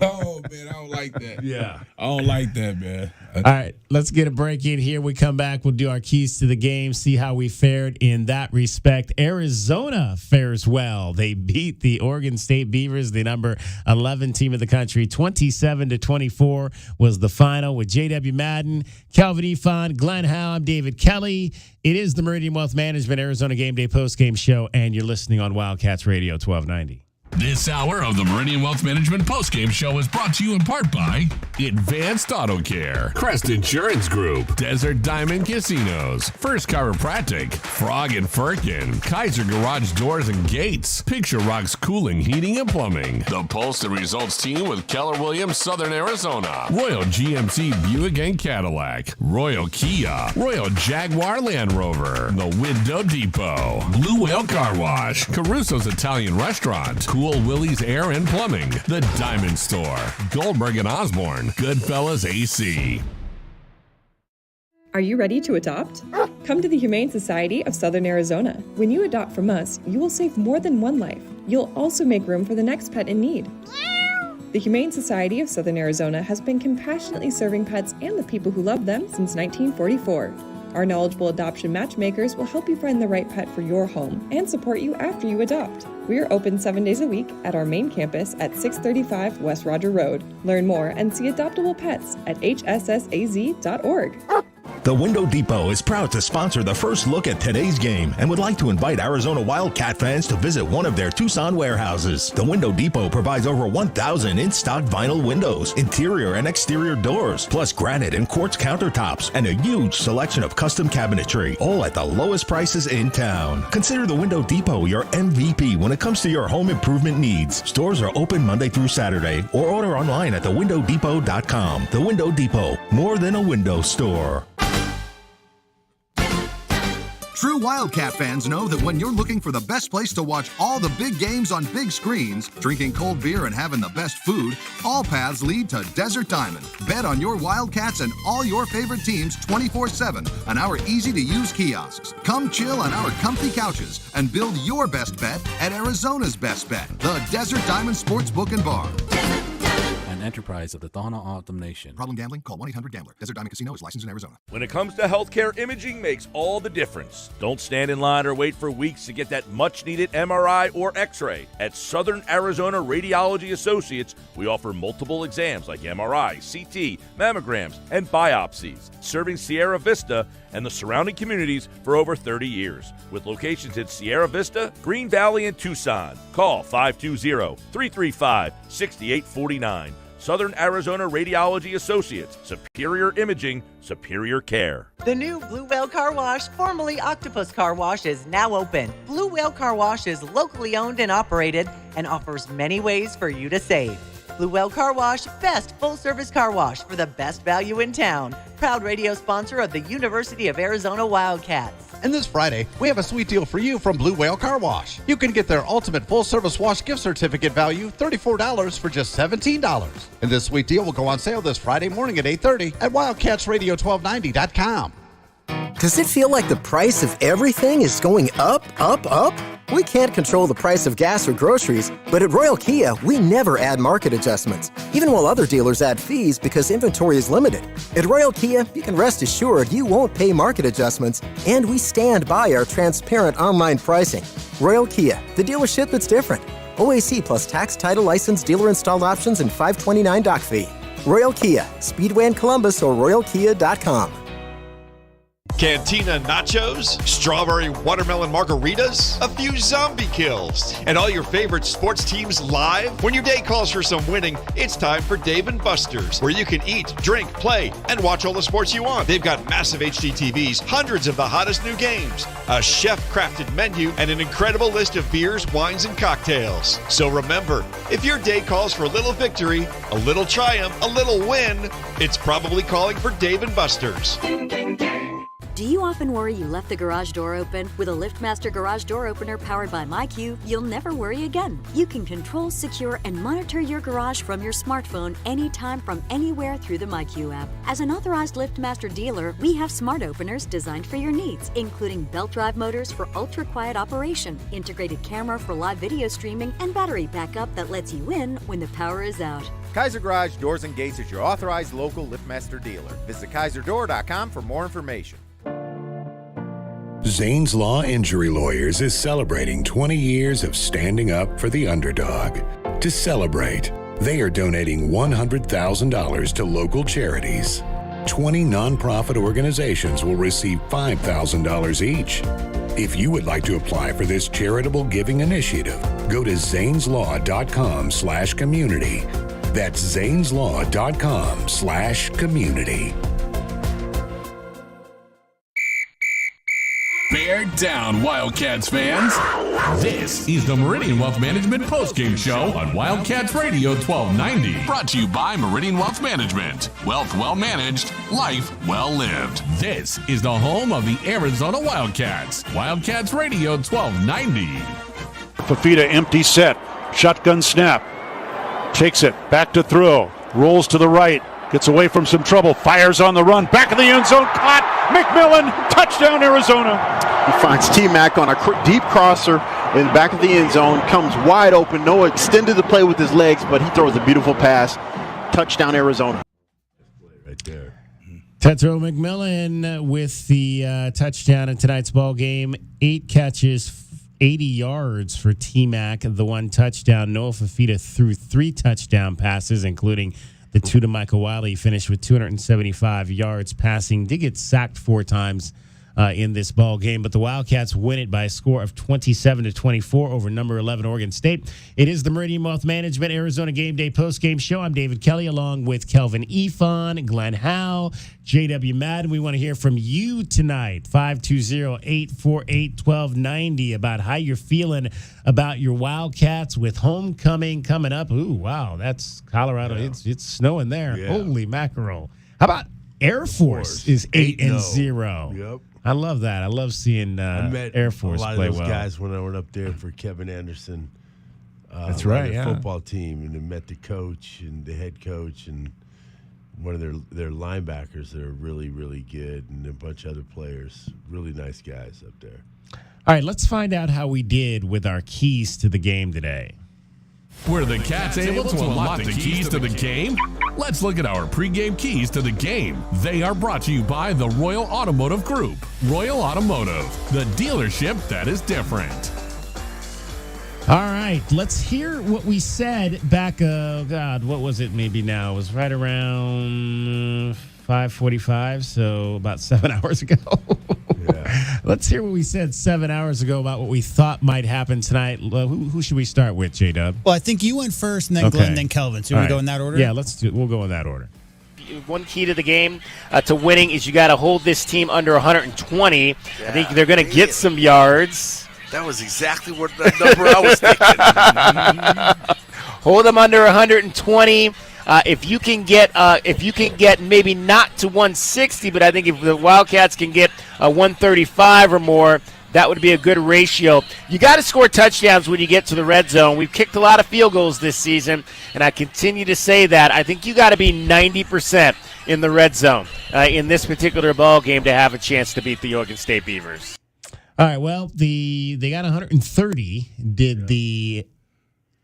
Oh, man, I don't like that. Yeah. I don't like that, man. All right, let's get a break in here. We come back, we'll do our keys to the game, see how we fared in that respect. Arizona fares well. They beat the Oregon State Beavers, the number 11 team of the country. 27-24 was the final with J.W. Madden, Calvin Ifan, Glenn Howe. I'm David Kelly. It is the Meridian Wealth Management Arizona Game Day postgame show, and you're listening on Wildcats Radio 1290. This hour of the Meridian Wealth Management postgame show is brought to you in part by Advanced Auto Care, Crest Insurance Group, Desert Diamond Casinos, First Chiropractic, Frog and Firkin, Kaiser Garage Doors and Gates, Picture Rocks Cooling, Heating and Plumbing, the Pulse the Results team with Keller Williams, Southern Arizona, Royal GMC Buick and Cadillac, Royal Kia, Royal Jaguar Land Rover, the Window Depot, Blue Whale Car Wash, Caruso's Italian Restaurant, Cool Willie's Air and Plumbing, The Diamond Store, Goldberg and Osborne, Goodfellas AC. Are you ready to adopt? Come to the Humane Society of Southern Arizona. When you adopt from us, you will save more than one life. You'll also make room for the next pet in need. The Humane Society of Southern Arizona has been compassionately serving pets and the people who love them since 1944. Our knowledgeable adoption matchmakers will help you find the right pet for your home and support you after you adopt. We are open 7 days a week at our main campus at 635 West Roger Road. Learn more and see adoptable pets at hssaz.org. The Window Depot is proud to sponsor the first look at today's game and would like to invite Arizona Wildcat fans to visit one of their Tucson warehouses. The Window Depot provides over 1,000 in-stock vinyl windows, interior and exterior doors, plus granite and quartz countertops, and a huge selection of custom cabinetry, all at the lowest prices in town. Consider the Window Depot your MVP when it comes to your home improvement needs. Stores are open Monday through Saturday, or order online at thewindowdepot.com. The Window Depot, more than a window store. True Wildcat fans know that when you're looking for the best place to watch all the big games on big screens, drinking cold beer and having the best food, all paths lead to Desert Diamond. Bet on your Wildcats and all your favorite teams 24/7 on our easy-to-use kiosks. Come chill on our comfy couches and build your best bet at Arizona's best bet, the Desert Diamond Sportsbook and Bar. An enterprise of the Thana Autumn Nation. Problem gambling? Call 1-800-GAMBLER. Desert Diamond Casino is licensed in Arizona. When it comes to healthcare, imaging makes all the difference. Don't stand in line or wait for weeks to get that much-needed MRI or X-ray. At Southern Arizona Radiology Associates, we offer multiple exams like MRI, CT, mammograms, and biopsies, serving Sierra Vista and the surrounding communities for over 30 years, with locations in Sierra Vista, Green Valley, and Tucson. Call 520-335-6849. Southern Arizona Radiology Associates. Superior imaging, superior care. The new Blue Whale Car Wash, formerly Octopus Car Wash, is now open. Blue Whale Car Wash is locally owned and operated and offers many ways for you to save. Blue Whale Car Wash, best full-service car wash for the best value in town. Proud radio sponsor of the University of Arizona Wildcats. And this Friday, we have a sweet deal for you from Blue Whale Car Wash. You can get their ultimate full-service wash gift certificate value, $34 for just $17. And this sweet deal will go on sale this Friday morning at 8:30 at wildcatsradio1290.com. Does it feel like the price of everything is going up, up, up? We can't control the price of gas or groceries, but at Royal Kia, we never add market adjustments, even while other dealers add fees because inventory is limited. At Royal Kia, you can rest assured you won't pay market adjustments, and we stand by our transparent online pricing. Royal Kia, the dealership that's different. OAC plus tax, title, license, dealer installed options, and $529 doc fee. Royal Kia, Speedway in Columbus or royalkia.com. Cantina nachos, strawberry watermelon margaritas, a few zombie kills, and all your favorite sports teams live? When your day calls for some winning, it's time for Dave & Buster's, where you can eat, drink, play, and watch all the sports you want. They've got massive HD TVs, hundreds of the hottest new games, a chef-crafted menu, and an incredible list of beers, wines, and cocktails. So remember, if your day calls for a little victory, a little triumph, a little win, it's probably calling for Dave & Buster's. Do you often worry you left the garage door open? With a LiftMaster garage door opener powered by MyQ, you'll never worry again. You can control, secure, and monitor your garage from your smartphone anytime from anywhere through the MyQ app. As an authorized LiftMaster dealer, we have smart openers designed for your needs, including belt drive motors for ultra-quiet operation, integrated camera for live video streaming, and battery backup that lets you in when the power is out. Kaiser Garage Doors and Gates is your authorized local LiftMaster dealer. Visit KaiserDoor.com for more information. Zane's Law Injury Lawyers is celebrating 20 years of standing up for the underdog. To celebrate, they are donating $100,000 to local charities. 20 nonprofit organizations will receive $5,000 each. If you would like to apply for this charitable giving initiative, go to zaneslaw.com/community. That's zaneslaw.com/community. Bear down, Wildcats fans. This is the Meridian Wealth Management Postgame Show on Wildcats Radio 1290. Brought to you by Meridian Wealth Management. Wealth well managed, life well lived. This is the home of the Arizona Wildcats. Wildcats Radio 1290. Fafita empty set. Shotgun snap. Takes it. Back to throw. Rolls to the right. Gets away from some trouble. Fires on the run. Back of the end zone. Caught. McMillan. Touchdown, Arizona. He finds T-Mac on a deep crosser in the back of the end zone. Comes wide open. Noah extended the play with his legs, but he throws a beautiful pass. Touchdown, Arizona. Right there. Tetro McMillan with the touchdown in tonight's ball game. 8 catches, 80 yards for T-Mac, the 1 touchdown. Noah Fafita threw 3 touchdown passes, including the 2 to Michael Wiley. He finished with 275 yards passing. Did get sacked 4 times in this ball game, but the Wildcats win it by a score of 27-24 over number 11 Oregon State. It is the Meridian Wealth Management Arizona Game Day postgame show. I'm David Kelly along with Kelvin Efon, Glenn Howe, J.W. Madden. We want to hear from you tonight, 520-848-1290, about how you're feeling about your Wildcats with homecoming coming up. Ooh, wow, that's Colorado. Yeah. It's snowing there. Yeah. Holy mackerel. How about Air Force is 8-0. Yep. I love that. I love seeing Air Force play well. A lot of those guys when I went up there for Kevin Anderson. That's right, yeah. Football team, and I met the coach and the head coach and one of their linebackers that are really, really good, and a bunch of other players. Really nice guys up there. All right, let's find out how we did with our keys to the game today. Were the Cats able to unlock the keys to the game? Let's look at our pregame keys to the game. They are brought to you by the Royal Automotive Group. Royal Automotive, the dealership that is different. All right, let's hear what we said back, what was it maybe now? It was right around 5:45, so about 7 hours ago. Yeah. Let's hear what we said 7 hours ago about what we thought might happen tonight. Who should we start with, J-Dub? Well, I think you went first, and then Glenn, and then Kelvin. So we go in that order? Yeah, we'll go in that order. One key to the game to winning is you got to hold this team under 120. Yeah. I think they're going to get some yards. That was exactly what the number I was thinking. Hold them under 120. If you can get maybe not to 160, but I think if the Wildcats can get 135 or more, that would be a good ratio. You got to score touchdowns when you get to the red zone. We've kicked a lot of field goals this season, and I continue to say that. I think you got to be 90% in the red zone in this particular ball game to have a chance to beat the Oregon State Beavers. All right, well, they got 130, the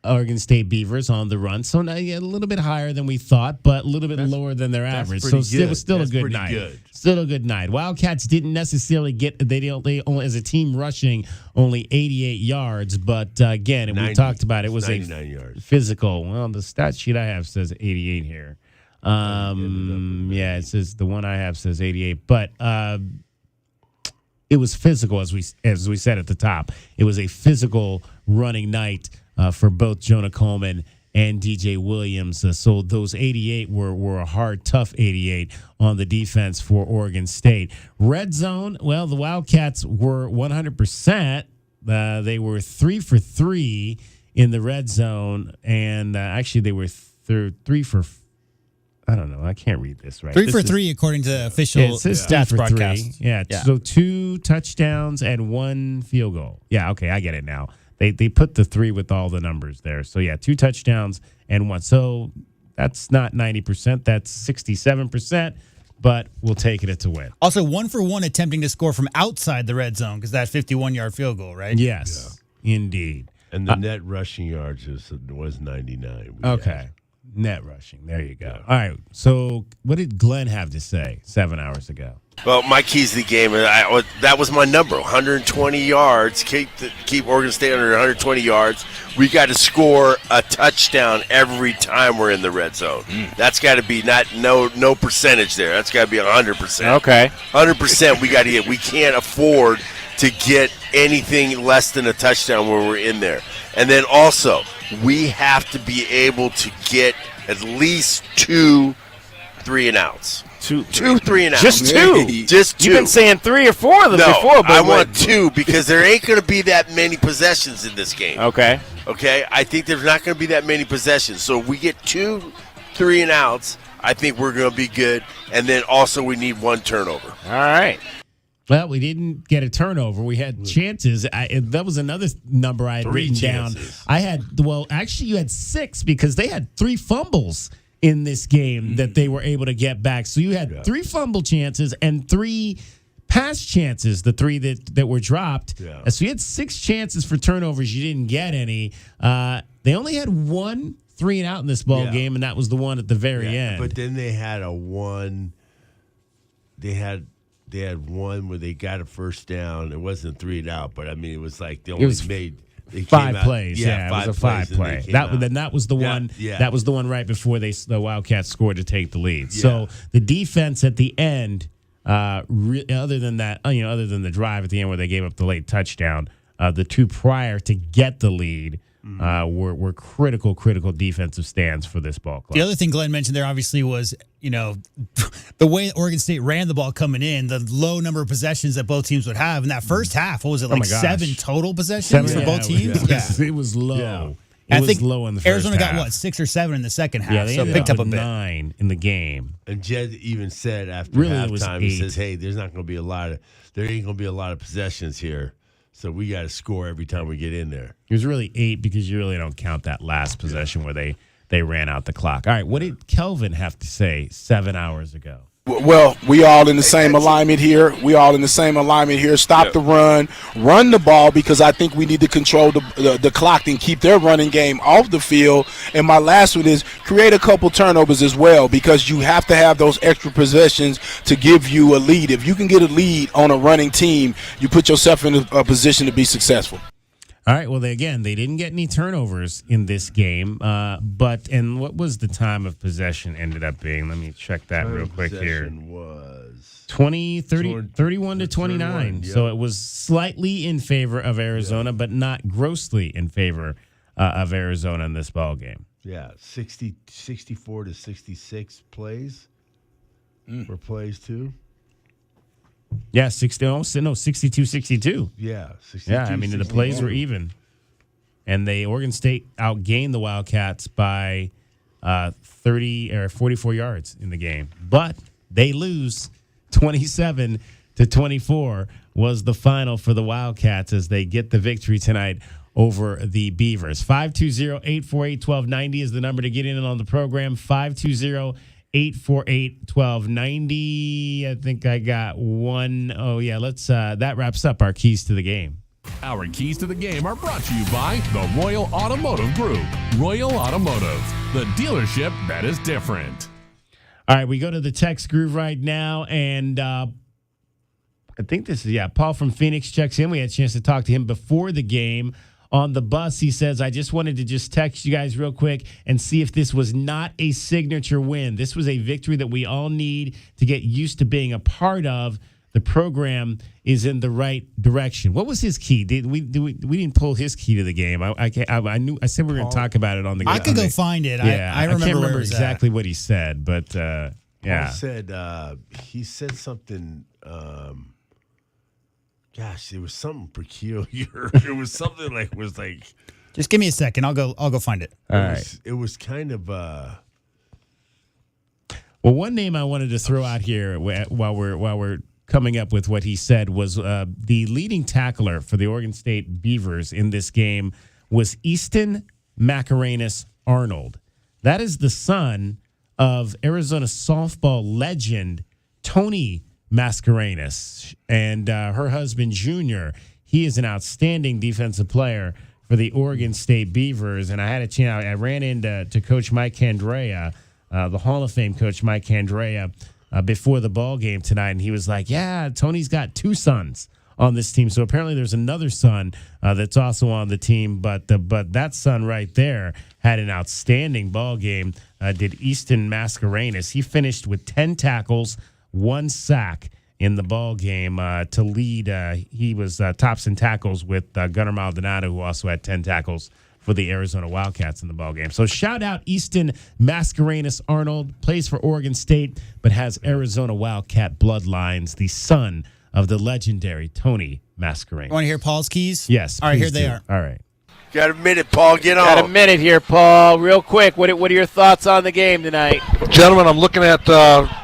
Oregon State Beavers on the run. So now, a little bit higher than we thought, but a little bit lower than their average. So still a good night. Still a good night. Wildcats didn't necessarily they only, as a team, rushing only 88 yards, but again, and we talked about it was 99 yards. Physical. Well, the stat sheet I have says 88 here. It says the one I have says 88, but it was physical, as we said at the top. It was a physical running night for both Jonah Coleman and DJ Williams. So those 88 were a hard, tough 88 on the defense for Oregon State. Red zone, well, the Wildcats were 100%. They were 3 for 3 in the red zone, and actually they were 3 for. I don't know. I can't read this right. 3 for 3 according to official stats broadcast. Yeah. So 2 touchdowns and 1 field goal. Yeah. Okay, I get it now. They put the 3 with all the numbers there. So, 2 touchdowns and 1. So that's not 90%. That's 67%, but we'll take it to win. Also, 1 for 1 attempting to score from outside the red zone because that 51-yard field goal, right? Yes, indeed. And the net rushing yards was 99. Okay. Net rushing. There you go. Yeah. All right. So what did Glenn have to say 7 hours ago? Well, my keys to the game, that was my number, 120 yards. Keep Oregon State under 120 yards. We got to score a touchdown every time we're in the red zone. That's got to be no percentage there. That's got to be 100%. Okay. 100% we got to get. We can't afford to get anything less than a touchdown when we're in there. And then also, we have to be able to get at least 2 3-and-outs. 2 3-and-outs. Just 2. Just 2. You've been saying 3 or 4 of them before. But I want 2 because there ain't going to be that many possessions in this game. Okay. I think there's not going to be that many possessions. So if we get 2 3-and-outs, I think we're going to be good. And then also we need 1 turnover. All right. Well, we didn't get a turnover. We had chances. That was another number I had written down. You had 6 because they had 3 fumbles in this game that they were able to get back. So you had 3 fumble chances and 3 pass chances, the 3 that were dropped. Yeah. So you had 6 chances for turnovers. You didn't get any. They only had 1 3-and-out in this ball game, and that was the one at the very end. But then they had a 1 they had one where they got a first down. It wasn't 3 and out, but I mean, it was like they only made. They 5 plays. Yeah, it was a 5 play. That was the one. Yeah. That was the one right before the Wildcats scored to take the lead. Yeah. So the defense at the end, other than that, other than the drive at the end where they gave up the late touchdown, the two prior to get the lead were critical defensive stands for this ball club. The other thing Glenn mentioned there obviously was, the way Oregon State ran the ball coming in, the low number of possessions that both teams would have. In that first half, what was it, 7 total possessions for both teams? It was low. Yeah. It was low in the first Arizona half. got, 6 or 7 in the second half? Yeah, they picked up a bit. 9 in the game. And Jed even said after halftime, he says, "Hey, there ain't going to be a lot of possessions here. So we got to score every time we get in there." It was really 8 because you really don't count that last possession where they ran out the clock. All right, what did Kelvin have to say 7 hours ago? Well, we all in the same alignment here. Stop the run the ball, because I think we need to control the clock and keep their running game off the field. And my last one is create a couple turnovers as well, because you have to have those extra possessions to give you a lead. If you can get a lead on a running team, you put yourself in a position to be successful. All right, well, they didn't get any turnovers in this game, and what was the time of possession ended up being? Let me check that real quick here. Was 31 to 29. Yeah. So it was slightly in favor of Arizona, but not grossly in favor of Arizona in this ball game. Yeah, 64 to 66 plays for plays too. Yeah, 62-62. Yeah, 62, yeah. I mean, the plays were even, and Oregon State outgained the Wildcats by 30 or 44 yards in the game, but they lose 27-24 was the final for the Wildcats as they get the victory tonight over the Beavers. 520-848-1290 is the number to get in on the program. 520-848-1290. I think I got one. Oh, yeah. That wraps up our keys to the game. Our keys to the game are brought to you by the Royal Automotive Group. Royal Automotive, the dealership that is different. All right, we go to the text groove right now, and I think this is, Paul from Phoenix checks in. We had a chance to talk to him before the game. On the bus, he says, I just wanted to text you guys real quick and see if this was not a signature win. This was a victory that we all need to get used to being a part of. The program is in the right direction. What was his key? We didn't pull his key to the game. I said we were going to talk about it on the game. I could go find it. Yeah, I can't remember exactly what he said, but yeah. He said something. Gosh, it was something peculiar. It was something like Just give me a second. I'll go find it. All right. It was kind of Well, one name I wanted to throw out here while we're coming up with what he said was the leading tackler for the Oregon State Beavers in this game was Easton Mascarenas Arnold. That is the son of Arizona softball legend Tony Mascarenas and her husband Junior. He is an outstanding defensive player for the Oregon State Beavers, and I had a chance. I ran into Coach Mike Candrea, the Hall of Fame coach Mike Candrea, before the ball game tonight, and he was like, "Yeah, Tony's got 2 sons on this team, so apparently there's another son that's also on the team, but that son right there had an outstanding ball game. Did Easton Mascarenas? He finished with 10 tackles." 1 sack in the ball game to lead. He was tops in tackles with Gunnar Maldonado, who also had 10 tackles for the Arizona Wildcats in the ball game. So shout out Easton Mascarenas Arnold, plays for Oregon State, but has Arizona Wildcat bloodlines, the son of the legendary Tony Mascarenas. Want to hear Paul's keys? Yes. All right, here do. they are. All right. Got a minute, Paul. Get on. Got a minute here, Paul. Real quick, what are your thoughts on the game tonight? Gentlemen, I'm looking at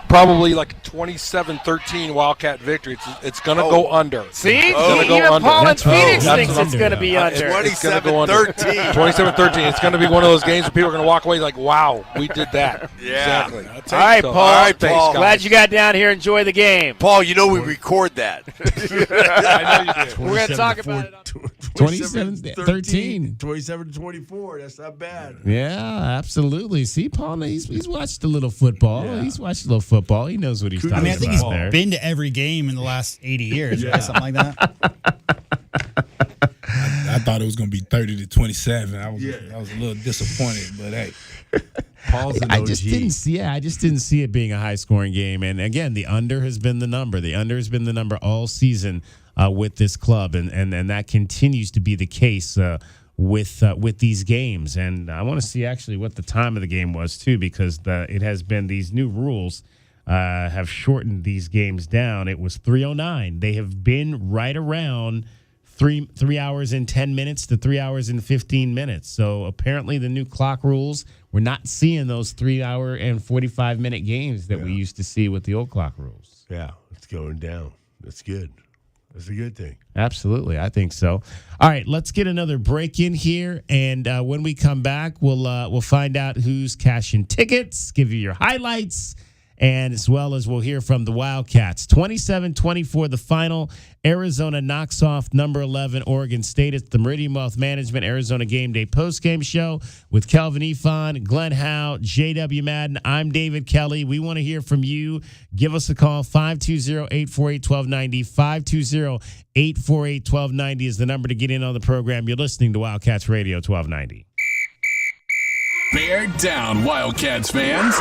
probably like a 27-13 Wildcat victory. It's going to go under. See? It's gonna go Even under. Paul in Phoenix thinks under. it's going to be under. 27-13. 27-13. It's going to be one of those games where people are going to walk away like, wow, we did that. Yeah. Exactly. All right, Paul. All right, Paul. Glad you got down here. Enjoy the game. Paul, you know we record that. I know you did. We're going to talk about it. 27-13. 27-24. That's not bad. Yeah, absolutely. See, Paul, he's watched a little football. Yeah. He's watched a little football. He knows what he's talking about. I think he's been to every game in the last 80 years, right? Something like that. I thought it was going to be 30-27. I was a little disappointed, but hey. Paul's an OG. I just didn't see it being a high-scoring game. And again, the under has been the number. The under has been the number all season with this club, and that continues to be the case with these games. And I want to see actually what the time of the game was too, because it has been these new rules have shortened these games down. It was 3:09. They have been right around 3 hours and 10 minutes to 3 hours and 15 minutes. So apparently the new clock rules, we're not seeing those 3 hour and 45-minute games that we used to see with the old clock rules. Yeah, it's going down. That's good. That's a good thing. Absolutely. I think so. All right, let's get another break in here. And when we come back, we'll find out who's cashing tickets, give you your highlights, and as well as we'll hear from the Wildcats. 27-24, the final. Arizona knocks off number 11, Oregon State. It's the Meridian Wealth Management Arizona Game Day postgame show with Kelvin Ifan, Glenn Howe, J.W. Madden. I'm David Kelly. We want to hear from you. Give us a call, 520-848-1290. 520-848-1290 is the number to get in on the program. You're listening to Wildcats Radio 1290. Bear down, Wildcats fans.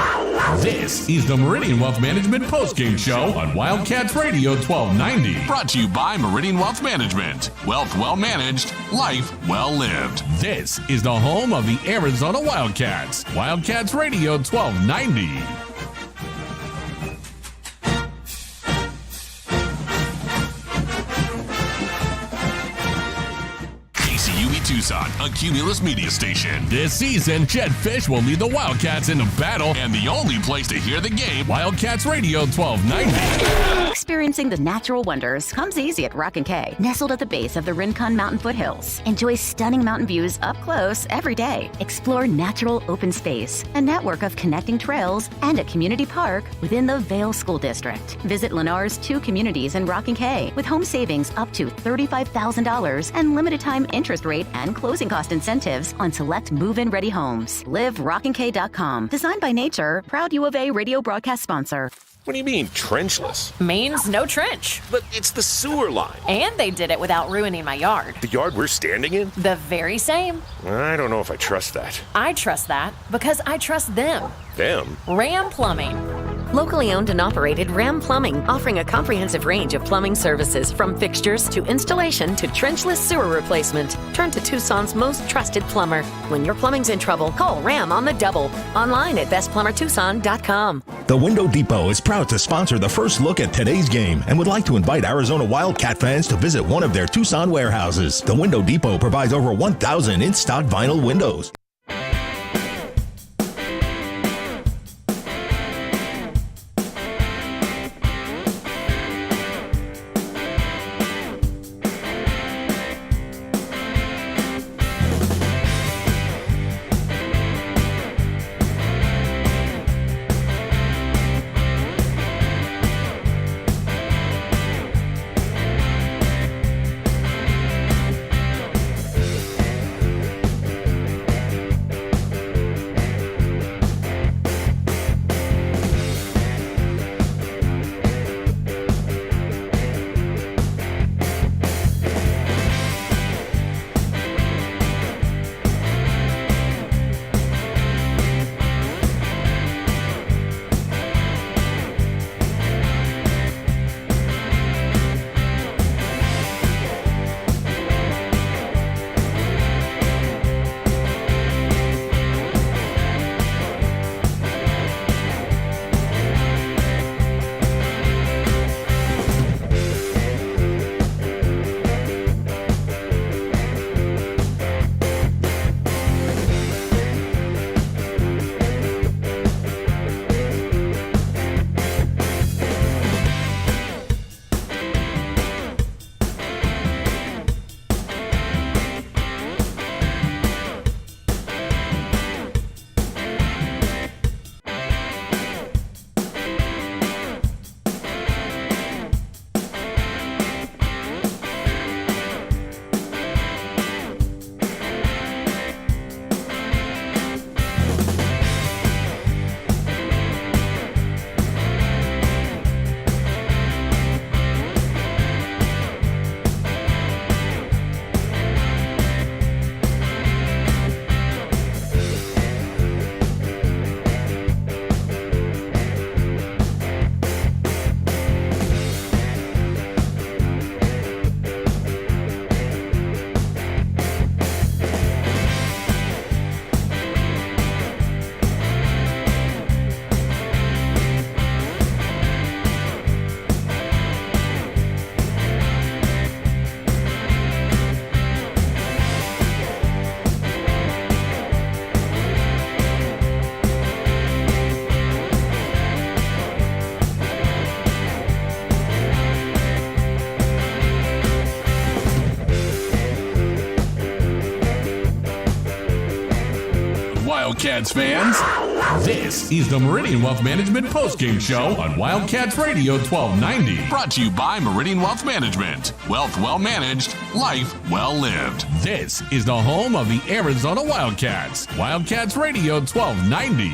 This is the Meridian Wealth Management postgame show on Wildcats Radio 1290. Brought to you by Meridian Wealth Management. Wealth well managed, life well lived. This is the home of the Arizona Wildcats. Wildcats Radio 1290. Tucson, a Cumulus media station. This season, Jed Fish will lead the Wildcats into battle, and the only place to hear the game, Wildcats Radio 1290. Experiencing the natural wonders comes easy at Rock & K. Nestled at the base of the Rincon Mountain foothills. Enjoy stunning mountain views up close every day. Explore natural open space, a network of connecting trails, and a community park within the Vail School District. Visit Lennar's 2 communities in Rock & K with home savings up to $35,000 and limited time interest rate and closing cost incentives on select move-in ready homes. Live RockandK.com. Designed by Nature, proud U of A radio broadcast sponsor. What do you mean, trenchless? Means no trench. But it's the sewer line. And they did it without ruining my yard. The yard we're standing in? The very same. I don't know if I trust that. I trust that because I trust them. Them? Ram Plumbing. Locally owned and operated Ram Plumbing, offering a comprehensive range of plumbing services from fixtures to installation to trenchless sewer replacement. Turn to Tucson's most trusted plumber. When your plumbing's in trouble, call Ram on the double. Online at bestplumbertucson.com. The Window Depot is proud to sponsor the first look at today's game and would like to invite Arizona Wildcat fans to visit one of their Tucson warehouses. The Window Depot provides over 1,000 in-stock vinyl windows. Wildcats fans. This is the Meridian Wealth Management Postgame Show on Wildcats Radio 1290. Brought to you by Meridian Wealth Management. Wealth well managed, life well lived. This is the home of the Arizona Wildcats. Wildcats Radio 1290.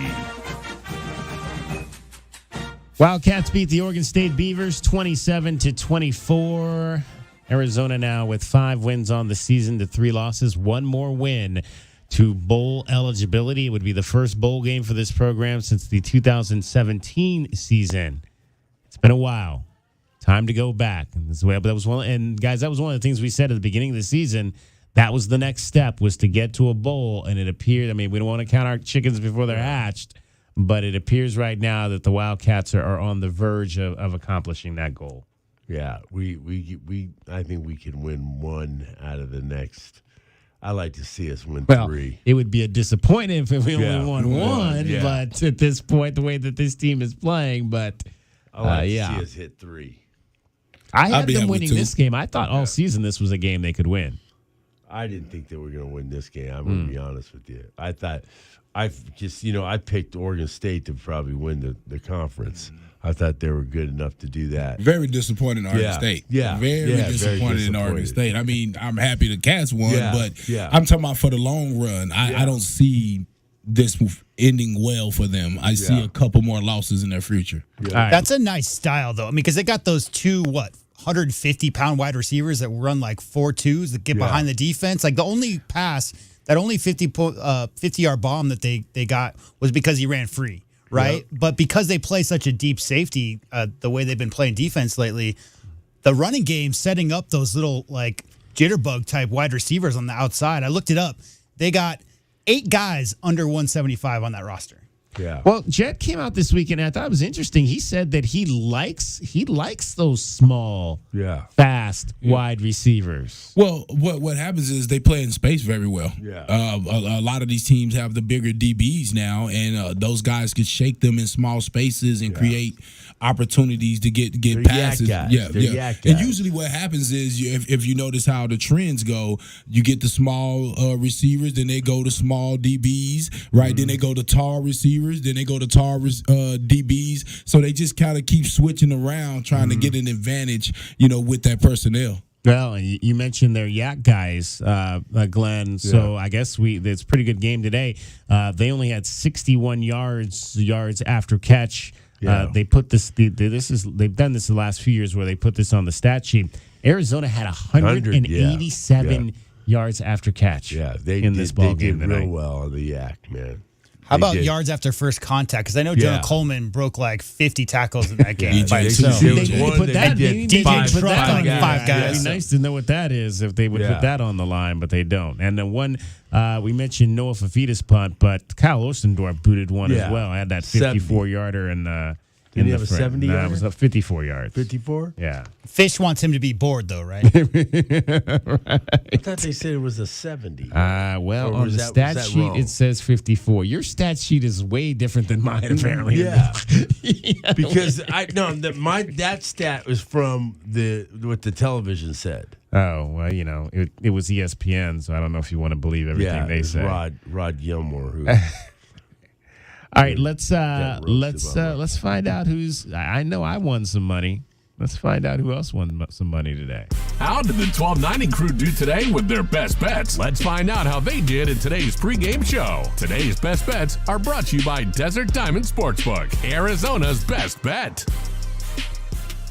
Wildcats beat the Oregon State Beavers 27-24. Arizona now with 5 wins on the season to 3 losses. One more win to bowl eligibility. It would be the first bowl game for this program since the 2017 season. It's been a while. Time to go back. And guys, that was one of the things we said at the beginning of the season. That was the next step, was to get to a bowl, and it appeared, I mean, we don't want to count our chickens before they're hatched, but it appears right now that the Wildcats are on the verge of accomplishing that goal. Yeah, I think we can win one out of the next. I like to see us win 3. It would be a disappointment if we only won one, but at this point, the way that this team is playing, but I like to see us hit 3. I had them winning this game. I thought all season this was a game they could win. I didn't think they were going to win this game. I'm going to be honest with you. I thought I picked Oregon State to probably win the conference. I thought they were good enough to do that. Very disappointed in Oregon State. Yeah. Very disappointed in Oregon State. I mean, I'm happy the Cats won, but I'm talking about for the long run. I don't see this ending well for them. I see a couple more losses in their future. Yeah. That's a nice style, though. I mean, because they got those 2, 150-pound wide receivers that run like 4.2s that get behind the defense. Like the only pass, that only 50-yard bomb that they got was because he ran free. Right. Yep. But because they play such a deep safety, the way they've been playing defense lately, the running game setting up those little like jitterbug type wide receivers on the outside. I looked it up. They got 8 guys under 175 on that roster. Yeah. Well, Jet came out this weekend, and I thought it was interesting. He said that he likes those small, fast, wide receivers. Well, what happens is they play in space very well. Yeah. A lot of these teams have the bigger DBs now, and those guys can shake them in small spaces and create opportunities to get passes. Yeah. And usually what happens is if you notice how the trends go, you get the small receivers, then they go to small DBs, right? Then they go to tall receivers. Then they go to tall DBs. So they just kind of keep switching around, trying to get an advantage, with that personnel. Well, you mentioned their yak guys, Glenn. So I guess it's a pretty good game today. They only had 61 yards after catch. They put they've done this the last few years where they put this on the stat sheet. Arizona had 187 yards after catch. Yeah, in this ball game did tonight. real well on the yak, man. How about yards after first contact? Because I know Jonah Coleman broke like 50 tackles in that game by himself. They put that DJ Truck on 5 guys. It'd be nice to know what that is if they would put that on the line, but they don't. And the one we mentioned Noah Fafita's punt, but Kyle Ostendorf booted one as well. I had that 54-yarder and. Did he have a 70 yarder? No, it was a 54 yards. 54? Yeah. Fish wants him to be bored, though, right? I thought they said it was a 70. Well, on the stat sheet, it says 54. Your stat sheet is way different than mine, apparently. Yeah. Because that stat was from what the television said. Oh, well, it was ESPN, so I don't know if you want to believe everything they say. Rod Gilmore, who... All right, let's find out who's. I know I won some money. Let's find out who else won some money today. How did the 1290 crew do today with their best bets? Let's find out how they did in today's pregame show. Today's best bets are brought to you by Desert Diamond Sportsbook, Arizona's best bet.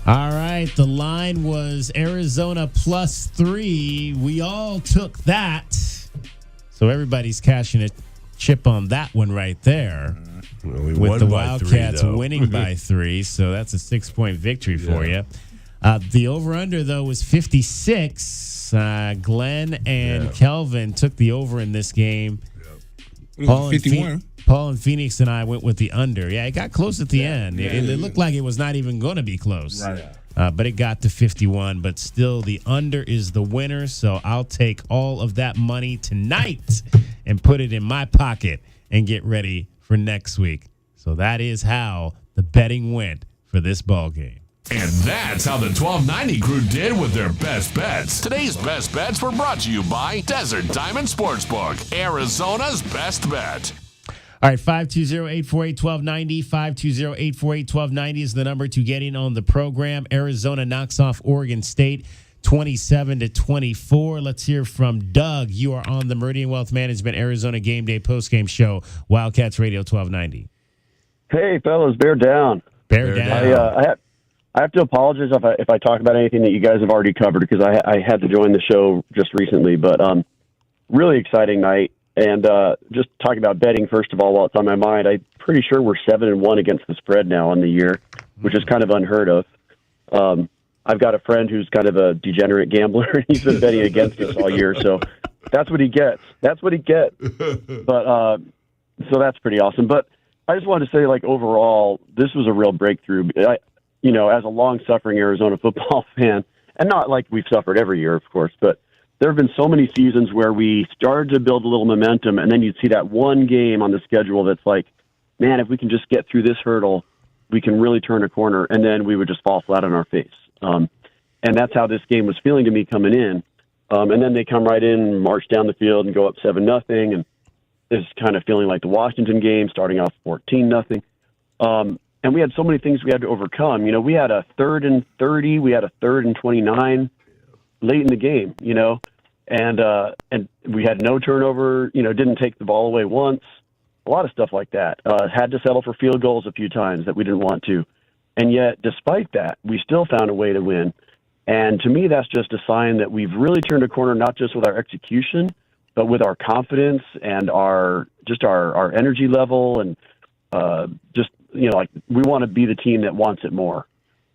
All right, the line was Arizona +3. We all took that, so everybody's cashing a chip on that one right there. With the Wildcats winning by 3, so that's a 6-point victory for you. The over-under, though, was 56. Glenn and Kelvin took the over in this game. Paul and Phoenix and I went with the under. Yeah, it got close at the end. It looked like it was not even going to be close. Right. But it got to 51. But still, the under is the winner, so I'll take all of that money tonight and put it in my pocket and get ready for next week. So that is how the betting went for this ball game. And that's how the 1290 crew did with their best bets. Today's best bets were brought to you by Desert Diamond Sportsbook, Arizona's best bet. All right, 520-848-1290. 520-848-1290 is the number to get in on the program. Arizona knocks off Oregon State 27-24. Let's hear from Doug. You are on the Meridian Wealth Management Arizona Game Day postgame show, Wildcats Radio 1290. Hey, fellas, bear down. Bear down. I have to apologize if I talk about anything that you guys have already covered because I had to join the show just recently. But really exciting night. And just talking about betting, first of all, while it's on my mind, I'm pretty sure we're 7-1 against the spread now on the year, which is kind of unheard of. I've got a friend who's kind of a degenerate gambler, and he's been betting against us all year. So that's what he gets. That's what he gets. But so that's pretty awesome. But I just wanted to say, like, overall, this was a real breakthrough. As a long-suffering Arizona football fan, and not like we've suffered every year, of course, but there have been so many seasons where we started to build a little momentum, and then you'd see that one game on the schedule that's like, man, if we can just get through this hurdle, we can really turn a corner, and then we would just fall flat on our face. And that's how this game was feeling to me coming in. And then they come right in, march down the field, and go up 7-0, and it's kind of feeling like the Washington game, starting off 14-0. And we had so many things we had to overcome. We had a 3rd and 30, we had a 3rd and 29 late in the game, and we had no turnover, didn't take the ball away once, a lot of stuff like that. Had to settle for field goals a few times that we didn't want to. And yet, despite that, we still found a way to win. And to me, that's just a sign that we've really turned a corner, not just with our execution, but with our confidence and our energy level and we want to be the team that wants it more.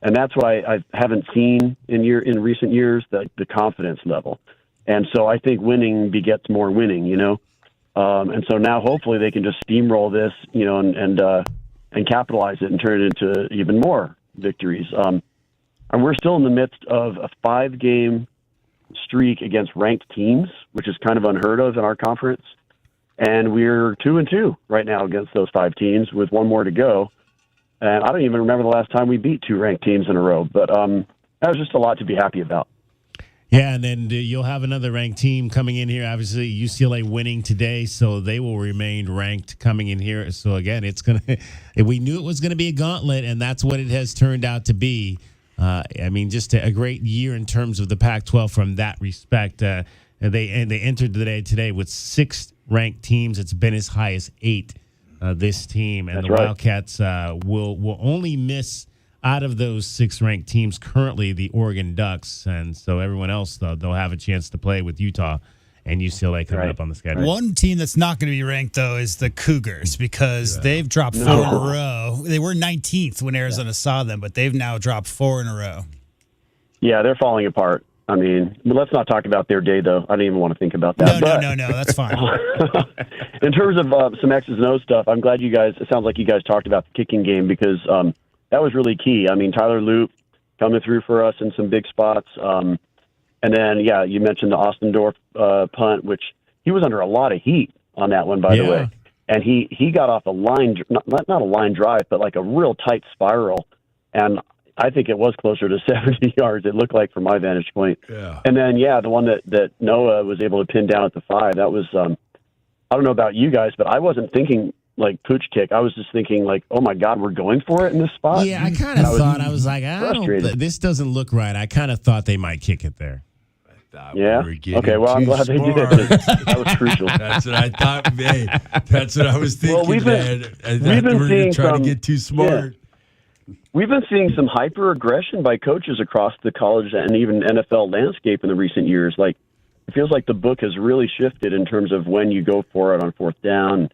And that's why I haven't seen in recent years the confidence level. And so I think winning begets more winning, and so now hopefully they can just steamroll this, and capitalize it and turn it into even more victories. And we're still in the midst of a 5-game streak against ranked teams, which is kind of unheard of in our conference. And we're 2-2 right now against those 5 teams with one more to go. And I don't even remember the last time we beat 2 ranked teams in a row. But that was just a lot to be happy about. Yeah, and then you'll have another ranked team coming in here. Obviously, UCLA winning today, so they will remain ranked coming in here. So, again, we knew it was going to be a gauntlet, and that's what it has turned out to be. Just a great year in terms of the Pac-12 from that respect. They entered the day today with 6 ranked teams. It's been as high as 8. This team and That's the right. Wildcats will only miss out of those 6 ranked teams currently the Oregon Ducks, and so everyone else they'll have a chance to play with Utah and UCLA coming up on the schedule. One team that's not going to be ranked though is the Cougars because they've dropped 4 in a row. They were 19th when Arizona saw them, but they've now dropped 4 in a row. Yeah, they're falling apart. But let's not talk about their day, though. I don't even want to think about that. No, that's fine. In terms of some X's and O's stuff, I'm glad it sounds like you guys talked about the kicking game because that was really key. Tyler Loop coming through for us in some big spots. And then, you mentioned the Austin Dorff punt, which he was under a lot of heat on that one, by the way. And he got off a line, not a line drive, but like a real tight spiral. And I think it was closer to 70 yards, it looked like, from my vantage point. Yeah. And then, the one that Noah was able to pin down at the 5, that was, I don't know about you guys, but I wasn't thinking like pooch kick. I was just thinking like, oh my God, we're going for it in this spot. Yeah, I kind of thought, I was like, this doesn't look right. I kind of thought they might kick it there. Yeah. Okay. Well, I'm glad they did it. That was crucial. That's what I thought. Hey, that's what I was thinking. Well, we've been seeing trying to get too smart. Yeah. We've been seeing some hyper aggression by coaches across the college and even NFL landscape in the recent years. Like, it feels like the book has really shifted in terms of when you go for it on 4th down.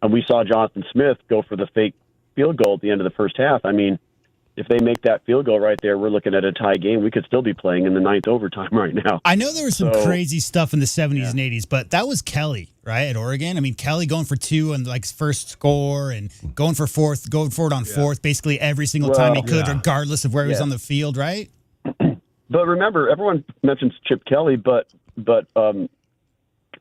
And we saw Jonathan Smith go for the fake field goal at the end of the first half. If they make that field goal right there, we're looking at a tie game. We could still be playing in the 9th overtime right now. I know there was some crazy stuff in the 70s and 80s, but that was Kelly, right, at Oregon? Kelly going for 2 on first score and going for it on 4th, basically every single time he could, regardless of where he was on the field, right? But remember, everyone mentions Chip Kelly, but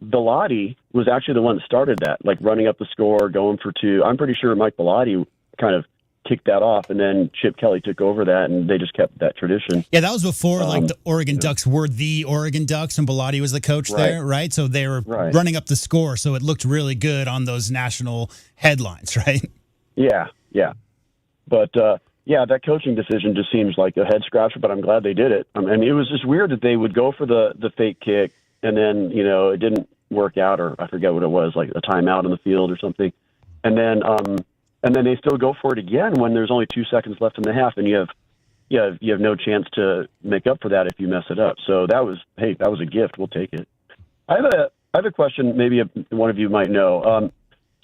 Bellotti was actually the one that started that, like running up the score, going for 2. I'm pretty sure Mike Bellotti kind of kicked that off, and then Chip Kelly took over that, and they just kept that tradition. Yeah, that was before the Oregon Ducks were the Oregon Ducks, and Bellotti was the coach there, right? So they were running up the score, so it looked really good on those national headlines, right? Yeah. But, that coaching decision just seems like a head-scratcher, but I'm glad they did it. I mean, it was just weird that they would go for the fake kick, and then, it didn't work out, or I forget what it was, like a timeout on the field or something. And then they still go for it again when there's only 2 seconds left in the half, and you have no chance to make up for that if you mess it up. So that was a gift. We'll take it. I have a question. Maybe one of you might know.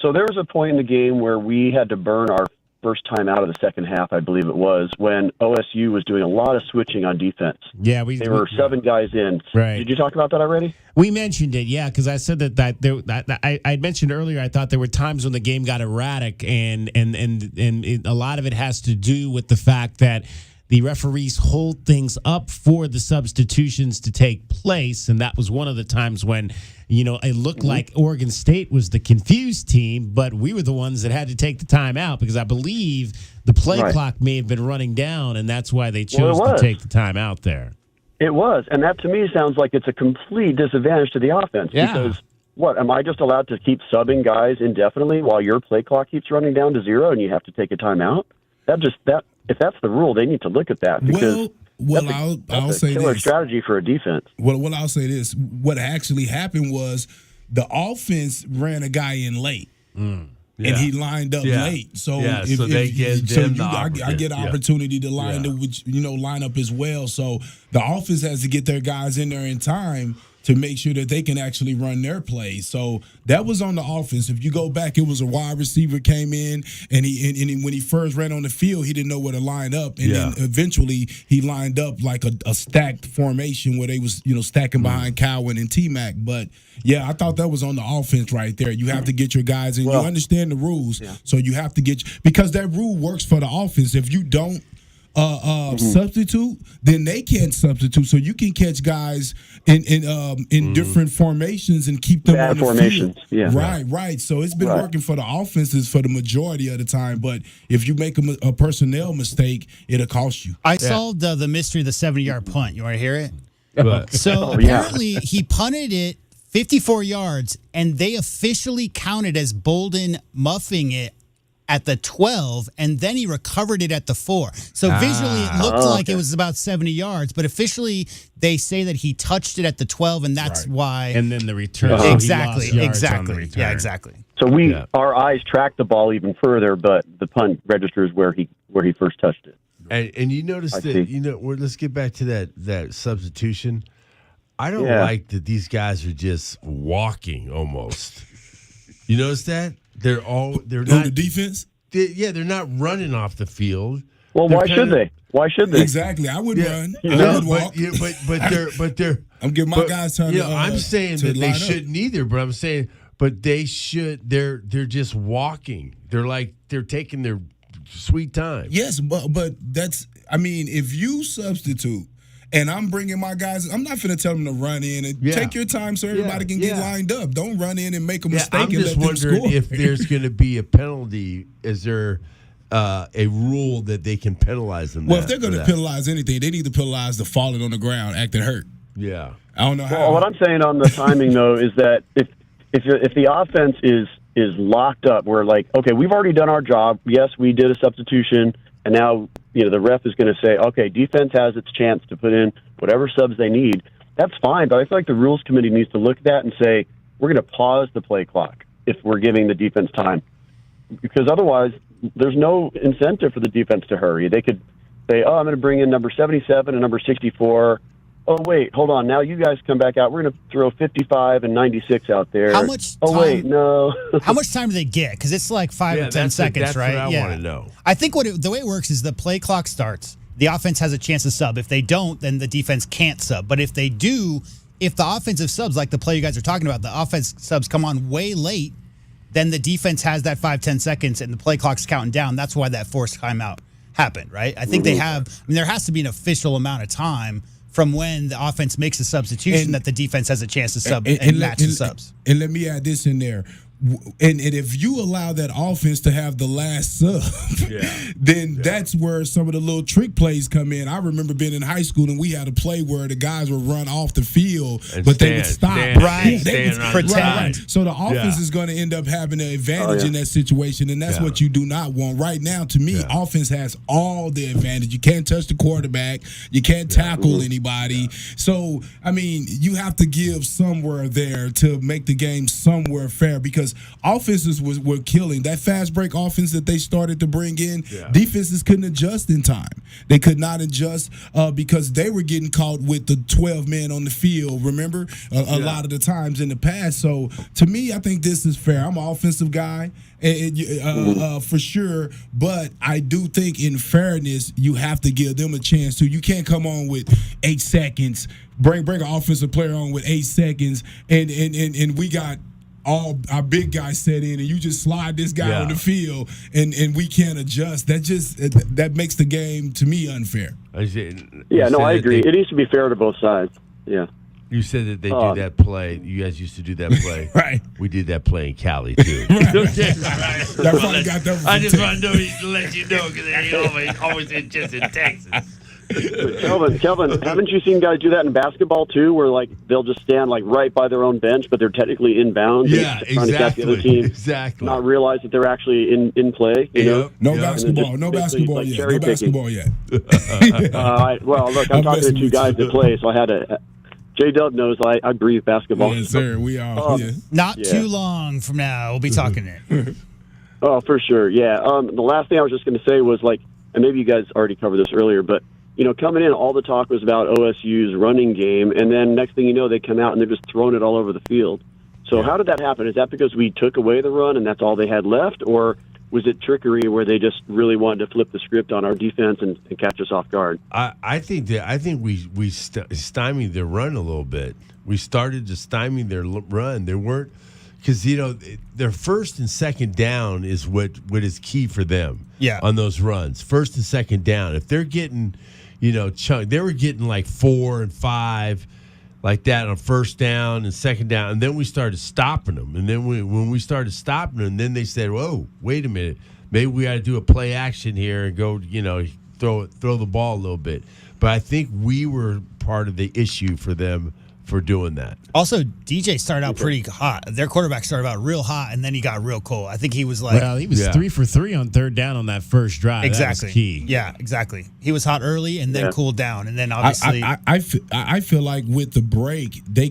So there was a point in the game where we had to burn our first time out of the second half, I believe it was, when OSU was doing a lot of switching on defense. Yeah, they were 7 guys in. Right. Did you talk about that already? We mentioned it, yeah, because I said that I mentioned earlier. I thought there were times when the game got erratic, and a lot of it has to do with the fact that the referees hold things up for the substitutions to take place, and that was one of the times when, it looked like Oregon State was the confused team, but we were the ones that had to take the time out because I believe the play clock may have been running down, and that's why they chose to take the time out there. It was, and that to me sounds like it's a complete disadvantage to the offense. Yeah. Because am I just allowed to keep subbing guys indefinitely while your play clock keeps running down to 0 and you have to take a timeout? If that's the rule, they need to look at that because that's a killer strategy for a defense. Well, I'll say this: what actually happened was the offense ran a guy in late. And he lined up late. So I get an opportunity to line up as well. So the offense has to get their guys in there in time to make sure that they can actually run their plays. So that was on the offense. If you go back, it was a wide receiver came in, and when he first ran on the field, he didn't know where to line up. And then eventually he lined up like a stacked formation where they was, stacking behind Cowan and T-Mac. But, yeah, I thought that was on the offense right there. You have to get your guys in. You understand the rules, so you have to because that rule works for the offense. If you don't substitute, then they can't substitute. So you can catch guys in different formations and keep them on the formations. field. Right. So it's been working for the offenses for the majority of the time. But if you make a personnel mistake, it'll cost you. I solved the mystery of the 70-yard punt. You want to hear it? So apparently he punted it 54 yards, and they officially counted as Bolden muffing it at the 12, and then he recovered it at the 4. So visually it looked like it was about 70 yards, but officially they say that he touched it at the 12, and that's why. And then the return. Exactly. Yeah, exactly. So our eyes track the ball even further, but the punt registers where he first touched it. And you notice that let's get back to that substitution. I don't like that these guys are just walking almost. You notice that? They're not the defense. They're not running off the field. Well, why should they? Why should they? Exactly. I would run. I would walk. But they're. I'm giving my guys time. I'm saying that they shouldn't either. But I'm saying, but they should. They're just walking. They're taking their sweet time. Yes, but that's. I mean, if you substitute. And I'm bringing my guys. I'm not going to tell them to run in and take your time so everybody can get lined up. Don't run in and make a mistake. I'm just wondering if there's going to be a penalty. Is there a rule that they can penalize them? Well, if they're going to penalize anything, they need to penalize the falling on the ground, acting hurt. Yeah, I don't know how. Well, what I'm saying on the timing though is that if the offense is locked up, we're like, okay, we've already done our job. Yes, we did a substitution. And now, the ref is going to say, okay, defense has its chance to put in whatever subs they need. That's fine, but I feel like the rules committee needs to look at that and say, we're going to pause the play clock if we're giving the defense time. Because otherwise, there's no incentive for the defense to hurry. They could say, I'm going to bring in number 77 and number 64. Oh, wait, hold on. Now you guys come back out. We're going to throw 55 and 96 out there. How much time? Oh, wait, no. How much time do they get? Because it's like 5 or 10 seconds, that's right? What I want to know. I think the way it works is the play clock starts. The offense has a chance to sub. If they don't, then the defense can't sub. But if they do, if the offensive subs, like the play you guys are talking about, the offense subs come on way late, then the defense has that 5-10 seconds and the play clock's counting down. That's why that forced timeout happened, right? I think they have. I mean, there has to be an official amount of time from when the offense makes a substitution that the defense has a chance to sub and match the subs. And let me add this in there. And if you allow that offense to have the last sub, then that's where some of the little trick plays come in. I remember being in high school and we had a play where the guys would run off the field, but they would stop. They would pretend. So the offense is going to end up having an advantage in that situation, and that's what you do not want. Right now, to me, offense has all the advantage. You can't touch the quarterback. You can't tackle anybody. So, I mean, you have to give somewhere there to make the game somewhere fair, because offenses were killing. That fast break offense that they started to bring in, defenses couldn't adjust in time. They could not adjust because they were getting caught with the 12 men on the field, remember? A lot of the times in the past. So, to me, I think this is fair. I'm an offensive guy, for sure, but I do think in fairness, you have to give them a chance too. You can't come on with 8 seconds, bring an offensive player on with 8 seconds, and we got all our big guys set in, and you just slide this guy on the field, and we can't adjust. That makes the game, to me, unfair. I agree. It needs to be fair to both sides. Yeah. You said that they do that play. You guys used to do that play. Right. We did that play in Cali, too. Right. I just want to let you know, because they always just in Texas. Kelvin, haven't you seen guys do that in basketball too, where like they'll just stand like right by their own bench, but they're technically inbounds, trying to catch the other team, not realize that they're actually in play. You know? No basketball yet. Well, look, I'm talking to two guys that play, so I had to. J-Dub knows I breathe basketball. Yes, sir. We are. Not too long from now, we'll be talking it. Oh, for sure. Yeah. The last thing I was just going to say was like, and maybe you guys already covered this earlier, but coming in, all the talk was about OSU's running game, and then next thing you know, they come out and they're just throwing it all over the field. So how did that happen? Is that because we took away the run and that's all they had left, or was it trickery where they just really wanted to flip the script on our defense and catch us off guard? I think we stymied their run a little bit. We started to stymie their run. There weren't, because their first and second down is what is key for them. Yeah. On those runs, first and second down. If they're getting, they were getting like 4 and 5. Like that on first down and second down, and then we started stopping them. And then when we started stopping them, then they said, "Whoa, wait a minute, maybe we got to do a play action here and go, throw the ball a little bit." But I think we were part of the issue for them for doing that. Also, DJ started out pretty hot. Their quarterback started out real hot, and then he got real cold. I think he was like... Well, he was 3 for 3 on third down on that first drive. Exactly. That was key. Yeah, exactly. He was hot early and then cooled down, and then obviously... I feel like with the break, they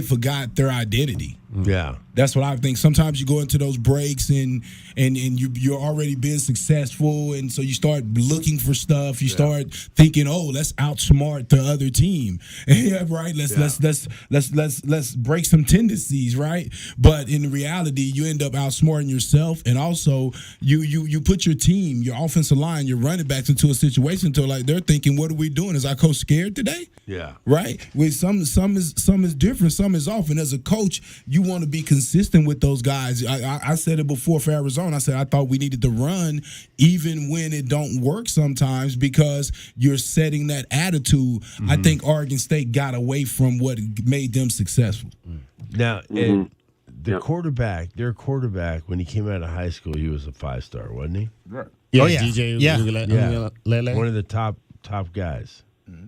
forgot their identity. Yeah. That's what I think. Sometimes you go into those breaks and you're already being successful, and so you start looking for stuff. You start thinking, "Oh, let's outsmart the other team." Right? Let's break some tendencies, right? But in reality, you end up outsmarting yourself, and also you put your team, your offensive line, your running backs into a situation to like they're thinking, "What are we doing? Is our coach scared today?" Yeah. Right? With some is different, some is off, and as a coach, you want to be consistent with those guys. I said it before for Arizona. I said I thought we needed to run even when it don't work sometimes because you're setting that attitude. Mm-hmm. I think Oregon State got away from what made them successful. Now, and their quarterback, when he came out of high school, he was a 5-star, wasn't he? Right. Yeah, DJ. Yeah. One of the top guys. Mm-hmm.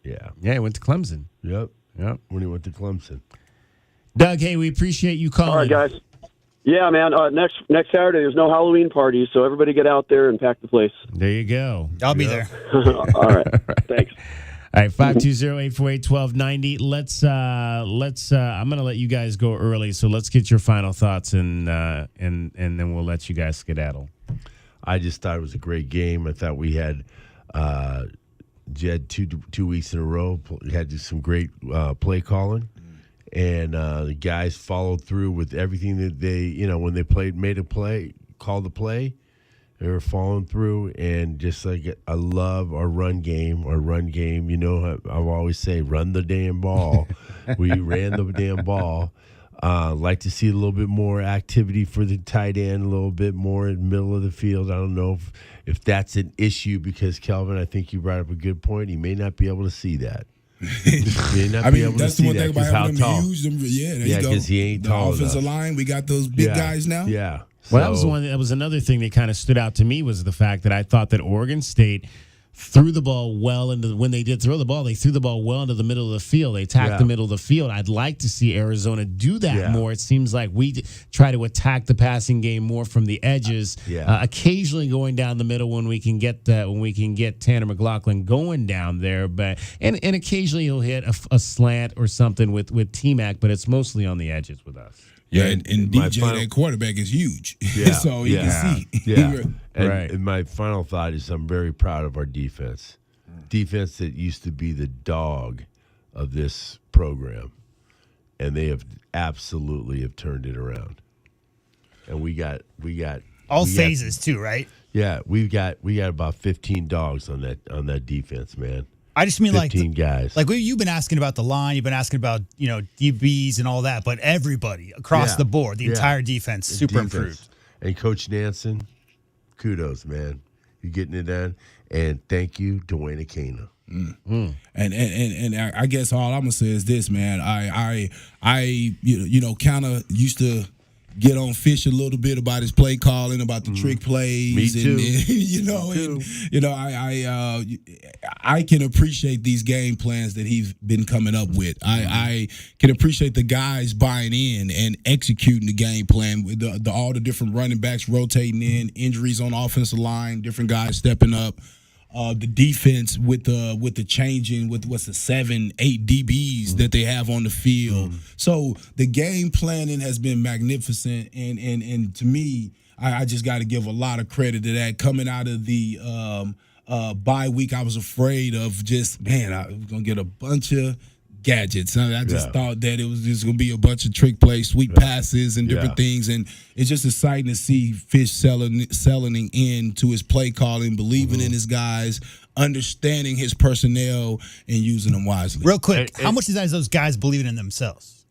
Yeah, he went to Clemson. Yep. When he went to Clemson. Doug, hey, we appreciate you calling. All right, guys. Yeah, man. Next Saturday, there's no Halloween parties, so everybody get out there and pack the place. There you go. I'll be there. All right. Thanks. All right, 520-848-1290. Let's. I'm gonna let you guys go early, so let's get your final thoughts and then we'll let you guys skedaddle. I just thought it was a great game. I thought we had. Jed 2 weeks in a row. Had some great play calling. And the guys followed through with everything that they, when they called the play, they were following through. And just like I love our run game. I always say, run the damn ball. We ran the damn ball. Like to see a little bit more activity for the tight end, a little bit more in the middle of the field. I don't know if that's an issue because, Kelvin, I think you brought up a good point. He may not be able to see that. I mean, that's the one thing about having them tall. huge. There you go. Because he ain't tall offensive enough. line, we got those big guys now. Yeah. Well, that was another thing that kind of stood out to me was the fact that I thought that Oregon State threw the ball well into when they did throw the ball, they threw the ball well into the middle of the field. They attacked the middle of the field. I'd like to see Arizona do that more. It seems like we try to attack the passing game more from the edges, occasionally going down the middle when we can get Tanner McLaughlin going down there, but and occasionally he'll hit a slant or something with T-Mac, but it's mostly on the edges with us. Yeah, and DJ, that quarterback is huge. Yeah, so you can see. Yeah. And my final thought is I'm very proud of our defense. Defense that used to be the dog of this program. And they have absolutely have turned it around. And we got all phases too, right? Yeah, we got about 15 dogs on that defense, man. I just mean 15 guys. Like you've been asking about the line, you've been asking about DBs and all that, but everybody across the board, the entire defense, super improved. And Coach Nansen, kudos, man. You're getting it done. And thank you, Dwayne Akina. And I guess all I'm gonna say is this, man. I kind of used to get on Fish a little bit about his play calling, about the trick plays. Me too. I can appreciate these game plans that he's been coming up with. I can appreciate the guys buying in and executing the game plan with all the different running backs rotating in, injuries on the offensive line, different guys stepping up. The defense with the changing with what's the 7-8 DBs that they have on the field. So the game planning has been magnificent, and to me, I just got to give a lot of credit to that. Coming out of the bye week, I was afraid of I was gonna get a bunch of gadgets. I just thought that it was just going to be a bunch of trick plays, sweet passes, and different things. And it's just exciting to see Fish selling into his play calling, believing in his guys, understanding his personnel, and using them wisely. Real quick, how much is that those guys believing in themselves?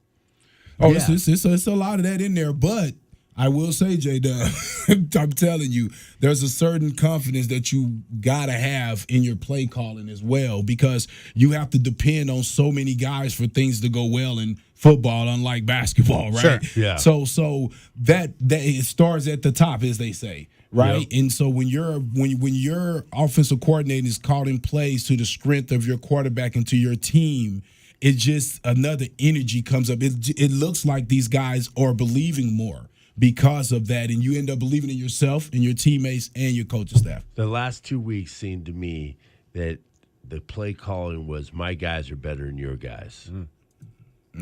It's a lot of that in there, but I will say, J-Dub, I'm telling you, there's a certain confidence that you got to have in your play calling as well, because you have to depend on so many guys for things to go well in football, unlike basketball, right? Sure. Yeah. So that it starts at the top, as they say, right? Yep. And so when your offensive coordinator is calling plays to the strength of your quarterback and to your team, it just another energy comes up. It looks like these guys are believing more because of that, and you end up believing in yourself and your teammates and your coaching staff. The last 2 weeks seemed to me that the play calling was my guys are better than your guys. And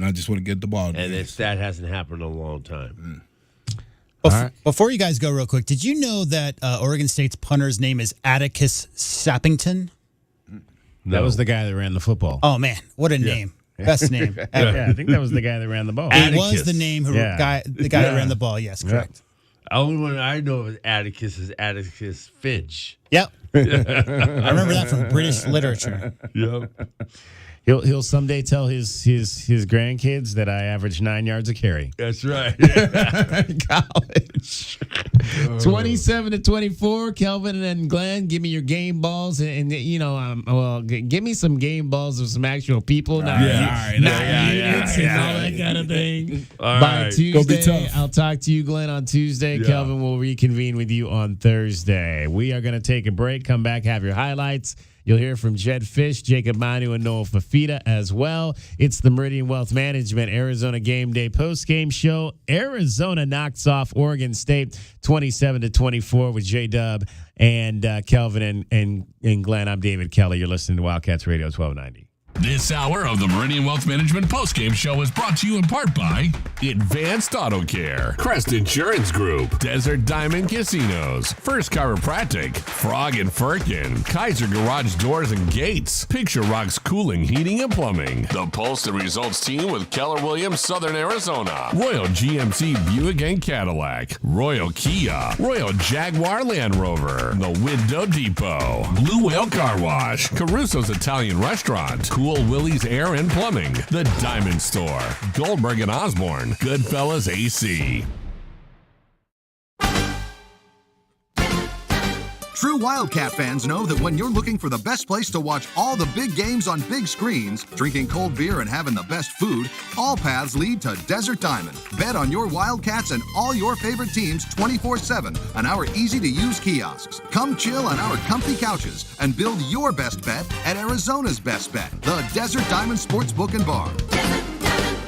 I just want to get the ball. And that hasn't happened in a long time. Before you guys go real quick, did you know that Oregon State's punter's name is Atticus Sappington? That was the guy that ran the football. Oh, man. What a name. Best name ever. Yeah, I think that was the guy that ran the ball. It was the name the guy that ran the ball. Yes, correct. The only one I know of Atticus is Atticus Finch. Yep. I remember that from British literature. Yep. He'll someday tell his grandkids that I averaged 9 yards a carry. That's right. College. 27-24. Kelvin and Glenn, give me your game balls, and give me some game balls of some actual people, not units and all that kind of thing. By Tuesday, go be tough. I'll talk to you, Glenn, on Tuesday. Yeah. Kelvin will reconvene with you on Thursday. We are going to take a break. Come back, have your highlights. You'll hear from Jed Fish, Jacob Manu, and Noah Fafita as well. It's the Meridian Wealth Management Arizona Game Day postgame show. Arizona knocks off Oregon State 27-24 with J-Dub and Kelvin and Glenn. I'm David Kelly. You're listening to Wildcats Radio 1290. This hour of the Meridian Wealth Management postgame show is brought to you in part by Advanced Auto Care, Crest Insurance Group, Desert Diamond Casinos, First Chiropractic, Frog and Firkin, Kaiser Garage Doors and Gates, Picture Rocks Cooling, Heating and Plumbing, the Pulse the Results team with Keller Williams, Southern Arizona, Royal GMC Buick and Cadillac, Royal Kia, Royal Jaguar Land Rover, the Window Depot, Blue Whale Car Wash, Caruso's Italian Restaurant, Cool Willie's Air and Plumbing, The Diamond Store, Goldberg and Osborne, Goodfellas AC. True Wildcat fans know that when you're looking for the best place to watch all the big games on big screens, drinking cold beer and having the best food, all paths lead to Desert Diamond. Bet on your Wildcats and all your favorite teams 24/7 on our easy-to-use kiosks. Come chill on our comfy couches and build your best bet at Arizona's best bet, the Desert Diamond Sportsbook and Bar.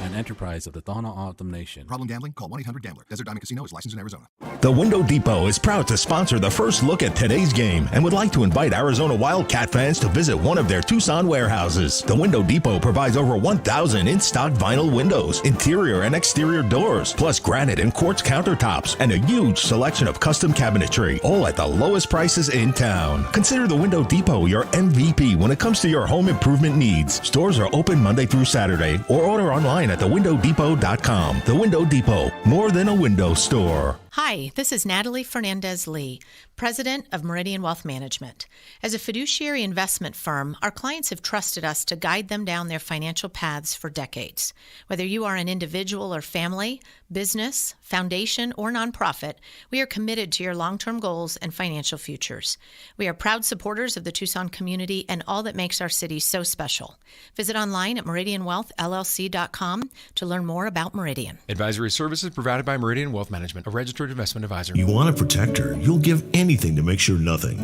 An enterprise of the Thana Autumn Nation. Problem gambling? Call 1-800-GAMBLER. Desert Diamond Casino is licensed in Arizona. The Window Depot is proud to sponsor the first look at today's game and would like to invite Arizona Wildcat fans to visit one of their Tucson warehouses. The Window Depot provides over 1,000 in-stock vinyl windows, interior and exterior doors, plus granite and quartz countertops, and a huge selection of custom cabinetry, all at the lowest prices in town. Consider the Window Depot your MVP when it comes to your home improvement needs. Stores are open Monday through Saturday, or order online at thewindowdepot.com. The Window Depot, more than a window store. Hi, this is Natalie Fernandez-Lee, President of Meridian Wealth Management. As a fiduciary investment firm, our clients have trusted us to guide them down their financial paths for decades. Whether you are an individual or family, business, foundation, or nonprofit, we are committed to your long-term goals and financial futures. We are proud supporters of the Tucson community and all that makes our city so special. Visit online at meridianwealthllc.com to learn more about Meridian. Advisory services provided by Meridian Wealth Management, a registered investment advisor. You want to protect her. You'll give anything to make sure nothing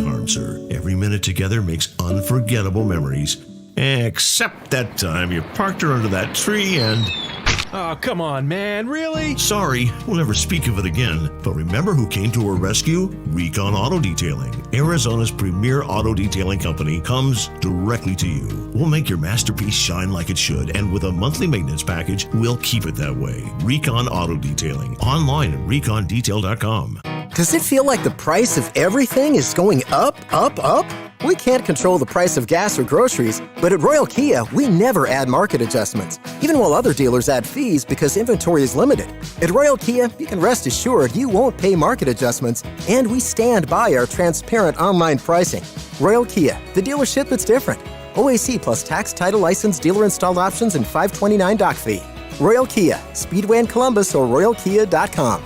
harms her. Every minute together makes unforgettable memories. Except that time you parked her under that tree and... Oh, come on, man. Really? Sorry, we'll never speak of it again. But remember who came to her rescue? Recon Auto Detailing. Arizona's premier auto detailing company comes directly to you. We'll make your masterpiece shine like it should, and with a monthly maintenance package, we'll keep it that way. Recon Auto Detailing. Online at recondetail.com. Does it feel like the price of everything is going up, up, up? We can't control the price of gas or groceries, but at Royal Kia, we never add market adjustments, even while other dealers add fees because inventory is limited. At Royal Kia, you can rest assured you won't pay market adjustments, and we stand by our transparent online pricing. Royal Kia, the dealership that's different. OAC plus tax, title, license, dealer installed options, and $529 doc fee. Royal Kia, Speedway in Columbus or royalkia.com.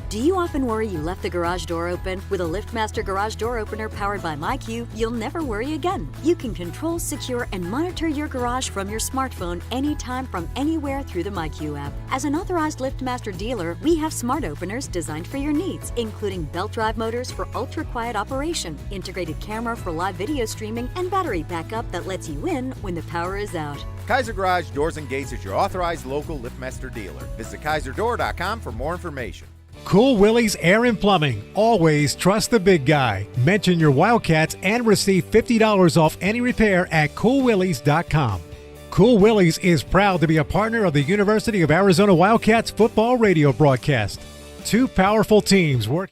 Do you often worry you left the garage door open? With a LiftMaster garage door opener powered by MyQ, you'll never worry again. You can control, secure, and monitor your garage from your smartphone anytime from anywhere through the MyQ app. As an authorized LiftMaster dealer, we have smart openers designed for your needs, including belt drive motors for ultra-quiet operation, integrated camera for live video streaming, and battery backup that lets you in when the power is out. Kaiser Garage Doors and Gates is your authorized local LiftMaster dealer. Visit KaiserDoor.com for more information. Cool Willie's Air and Plumbing. Always trust the big guy. Mention your Wildcats and receive $50 off any repair at coolwillies.com. Cool Willie's is proud to be a partner of the University of Arizona Wildcats football radio broadcast. Two powerful teams work.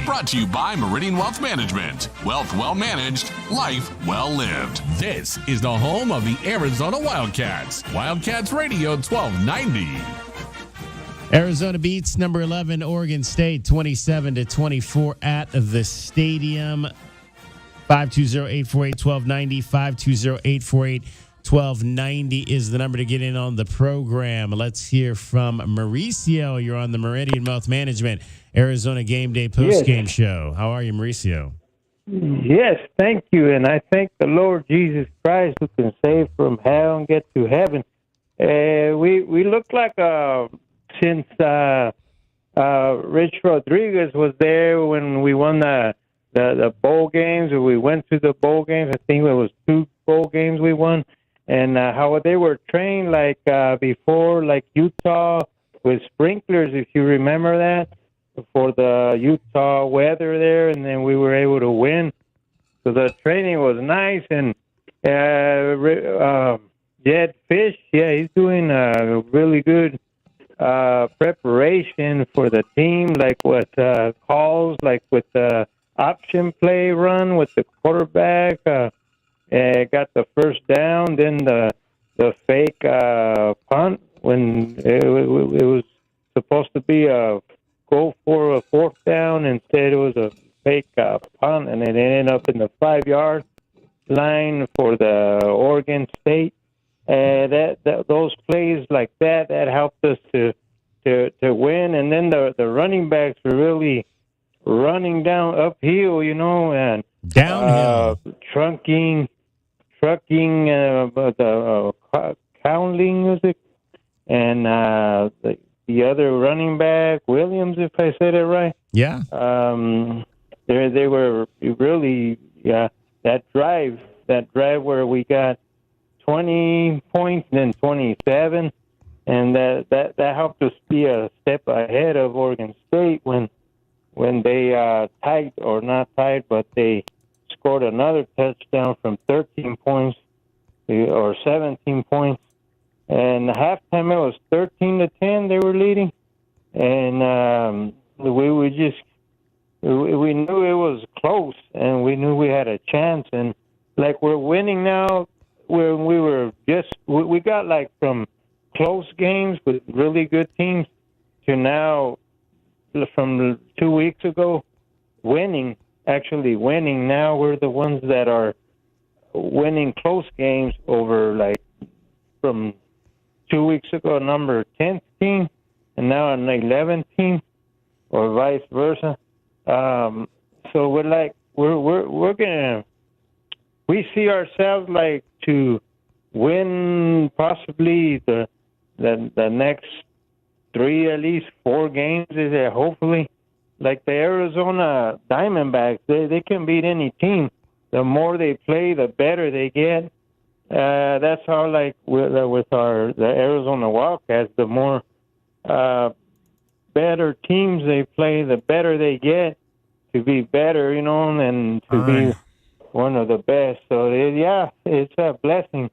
Brought to you by Meridian Wealth Management. Wealth well managed, life well lived. This is the home of the Arizona Wildcats. Wildcats Radio 1290. Arizona beats number 11 Oregon State 27-24 at the stadium. 520-848-1290. 520-848-1290 is the number to get in on the program. Let's hear from Mauricio. You're on the Meridian Wealth Management Arizona Game Day Postgame Show. How are you, Mauricio? Yes, thank you. And I thank the Lord Jesus Christ who can save from hell and get to heaven. We look like since Rich Rodriguez was there when we won the bowl games, or we went to the bowl games. I think it was 2 bowl games we won. and how they were trained like before, like Utah with sprinklers, if you remember that, for the Utah weather there, and then we were able to win. So the training was nice, and Jed Fish, he's doing a really good preparation for the team, like with calls, like with the option play run with the quarterback. Got the first down, then the fake punt when it was supposed to be a go for a fourth down. Instead, it was a fake punt, and it ended up in the 5-yard line for the Oregon State. Those plays like that helped us to win. And then the running backs were really running down uphill, and downhill, trucking, Cowling music, and the other running back Williams, if I said it right. Yeah. They were really that drive where we got 20 points, then 27, and that helped us be a step ahead of Oregon State when they tied, or not tied, but they scored another touchdown from 13 points or 17 points. And halftime it was 13-10. They were leading, and we knew it was close, and we knew we had a chance. And like we're winning now. When we got like from close games with really good teams to now, from 2 weeks ago, actually winning. Now we're the ones that are winning close games over, like, from 2 weeks ago, number 10th team, and now an 11th team, or vice versa. So we see ourselves like to win possibly the next 3, at least 4 games. Is it hopefully like the Arizona Diamondbacks? They can beat any team. The more they play, the better they get. That's how like with the Arizona Wildcats, the more better teams they play, the better they get to be better, and to be one of the best. So, it's a blessing.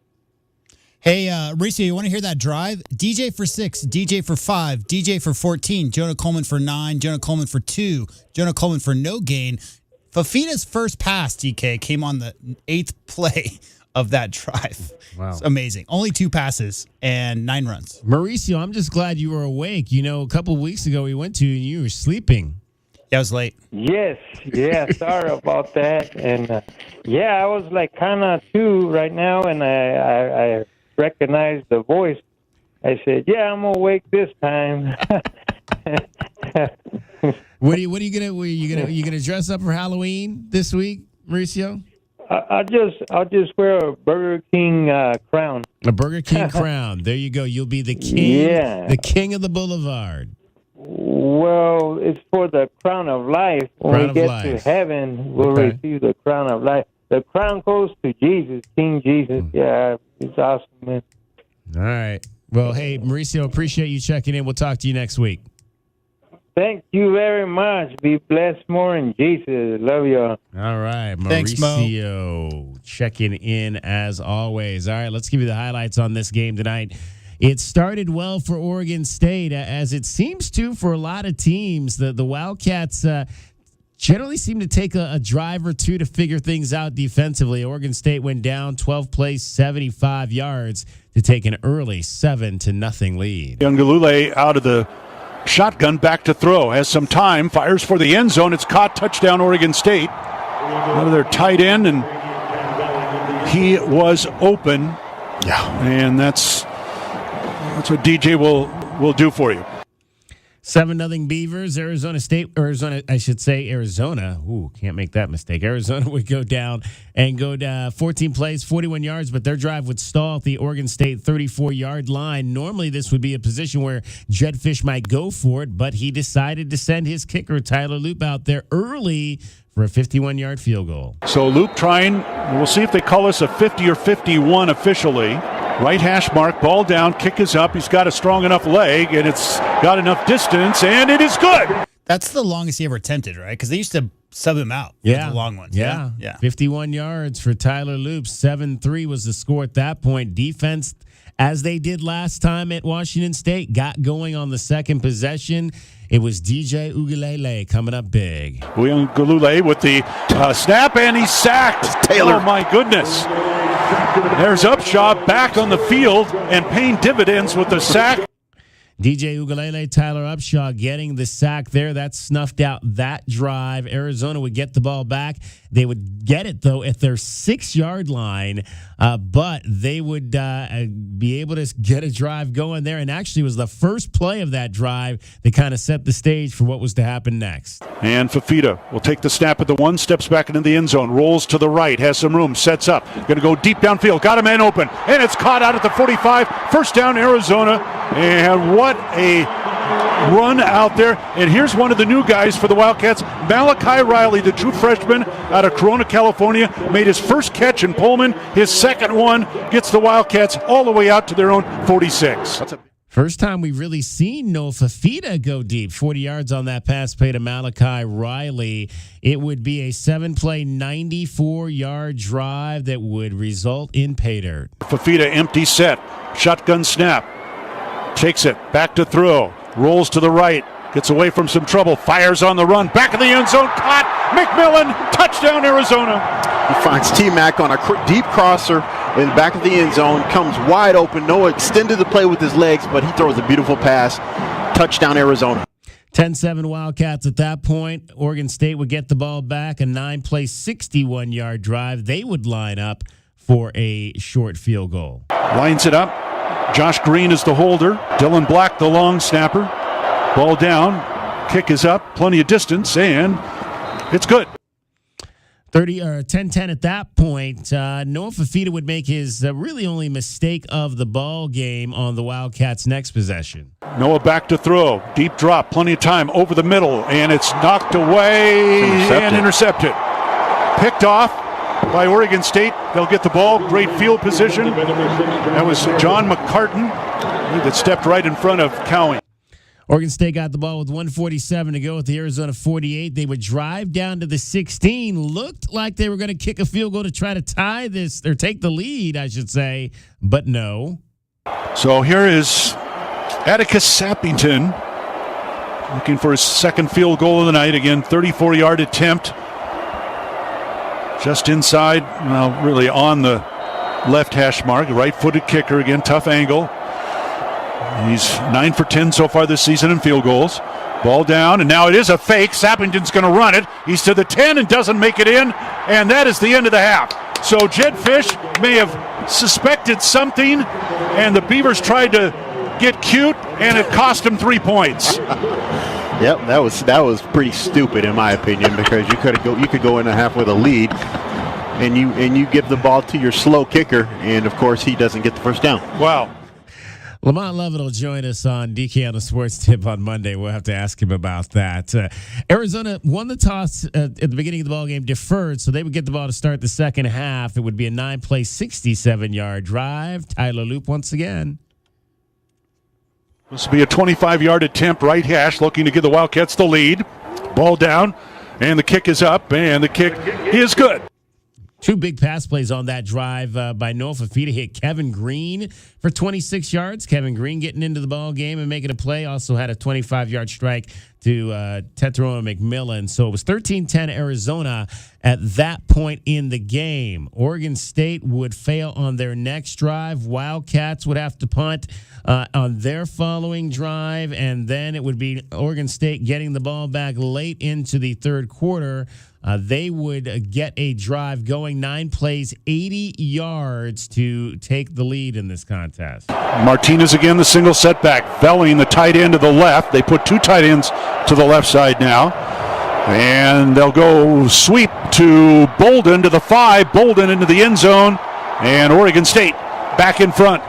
Hey, Mauricio, you want to hear that drive? DJ for 6, DJ for 5, DJ for 14, Jonah Coleman for 9, Jonah Coleman for 2, Jonah Coleman for no gain. Fafita's first pass, DK, came on the 8th play of that drive. Wow. It's amazing. Only 2 passes and 9 runs. Mauricio, I'm just glad you were awake. A couple of weeks ago we went to and you were sleeping. Yeah, I was late. Yes, sorry about that. And I was like kind of too right now, and I recognized the voice. I said, I'm awake this time. What are you gonna dress up for Halloween this week, Mauricio? I'll just wear a Burger King crown. A Burger King crown. There you go. You'll be the king, the king of the boulevard. Well, it's for the crown of life. When we get to heaven, we'll receive the crown of life. The crown goes to Jesus, King Jesus. Yeah, it's awesome, man. All right. Well, hey, Mauricio, appreciate you checking in. We'll talk to you next week. Thank you very much. Be blessed more in Jesus. Love you. All right. Thanks, Mauricio, checking in as always. All right, let's give you the highlights on this game tonight. It started well for Oregon State, as it seems to for a lot of teams. The Wildcats generally seem to take a drive or two to figure things out defensively. Oregon State went down 12 plays, 75 yards to take an early 7-0 lead. Youngulule out of the shotgun, back to throw. Has some time, fires for the end zone. It's caught, touchdown Oregon State. Another tight end, and he was open. Yeah. And that's what DJ will do for you. 7-0 Beavers. Arizona. Ooh, can't make that mistake. Arizona would go down 14 plays, 41 yards, but their drive would stall at the Oregon State 34-yard line. Normally, this would be a position where Jed Fish might go for it, but he decided to send his kicker, Tyler Loop, out there early for a 51-yard field goal. So Loop trying, we'll see if they call us a 50 or 51 officially. Right hash mark, ball down, kick is up. He's got a strong enough leg, and it's got enough distance, and it is good. That's the longest he ever attempted, right? Because they used to sub him out. Yeah. The long ones. Yeah. 51 yards for Tyler Loop. 7-3 was the score at that point. Defense, as they did last time at Washington State, got going on the second possession. It was DJ Ugalele coming up big. Ugalele with the snap, and he's sacked. Taylor. Oh, my goodness. There's Upshaw back on the field and paying dividends with the sack. DJ Ugalele, Tyler Upshaw getting the sack there. That snuffed out that drive. Arizona would get the ball back. They would get it, though, at their 6-yard line, but they would be able to get a drive going there. And actually was the first play of that drive that kind of set the stage for what was to happen next. And Fafita will take the snap at the 1, steps back into the end zone, rolls to the right, has some room, sets up. Going to go deep downfield, got a man open, and it's caught out at the 45. First down, Arizona. And what a run out there. And here's one of the new guys for the Wildcats, Malachi Riley, the true freshman out of Corona, California, made his first catch in Pullman. His second one gets the Wildcats all the way out to their own 46. First time we've really seen Noah Fafita go deep. 40 yards on that pass play to Malachi Riley. It would be a 7-play, 94-yard drive that would result in pay dirt. Fafita empty set, shotgun snap. Takes it, back to throw, rolls to the right, gets away from some trouble, fires on the run, back of the end zone, caught, McMillan, touchdown Arizona. He finds T-Mac on a deep crosser in the back of the end zone, comes wide open. Noah extended the play with his legs, but he throws a beautiful pass. Touchdown Arizona. 10-7 Wildcats at that point. Oregon State would get the ball back, a 9-play, 61-yard drive. They would line up for a short field goal. Lines it up. Josh Green is the holder. Dylan Black, the long snapper. Ball down. Kick is up. Plenty of distance, and it's good. 10-10 at that point. Noah Fafita would make his really only mistake of the ball game on the Wildcats' next possession. Noah back to throw. Deep drop. Plenty of time over the middle, and it's knocked away and intercepted. Picked off by Oregon State. They'll get the ball. Great field position. That was John McCartan that stepped right in front of Cowie. Oregon State got the ball with 1:47 to go at the Arizona 48. They would drive down to the 16. Looked like they were going to kick a field goal to try to tie this, or take the lead, I should say, but no. So here is Atticus Sappington looking for his second field goal of the night. Again, 34-yard attempt. Just inside, well, really on the left hash mark. Right-footed kicker again, tough angle. He's 9 for 10 so far this season in field goals. Ball down, and now it is a fake. Sappington's going to run it. He's to the 10 and doesn't make it in, and that is the end of the half. So Jed Fish may have suspected something, and the Beavers tried to get cute, and it cost him 3 points. Yep, that was pretty stupid in my opinion, because you could go in a half with a lead, and you give the ball to your slow kicker, and of course he doesn't get the first down. Wow. Lamont Lovett will join us on DK on the Sports Tip on Monday. We'll have to ask him about that. Arizona won the toss at the beginning of the ballgame, deferred, so they would get the ball to start the second half. It would be a 9-play, 67-yard drive. Tyler Loop once again. This will be a 25-yard attempt, right hash, looking to give the Wildcats the lead. Ball down, and the kick is up, and the kick is good. 2 big pass plays on that drive by Noah Fafita. Hit Kevin Green for 26 yards. Kevin Green getting into the ball game and making a play. Also had a 25-yard strike to Tetron McMillan. So it was 13-10 Arizona at that point in the game. Oregon State would fail on their next drive. Wildcats would have to punt on their following drive, and then it would be Oregon State getting the ball back late into the third quarter. They would get a drive going, 9 plays, 80 yards to take the lead in this contest. Martinez again, the single setback. Belling, the tight end to the left. They put 2 tight ends to the left side now. And they'll go sweep to Bolden to the 5. Bolden into the end zone. And Oregon State back in front.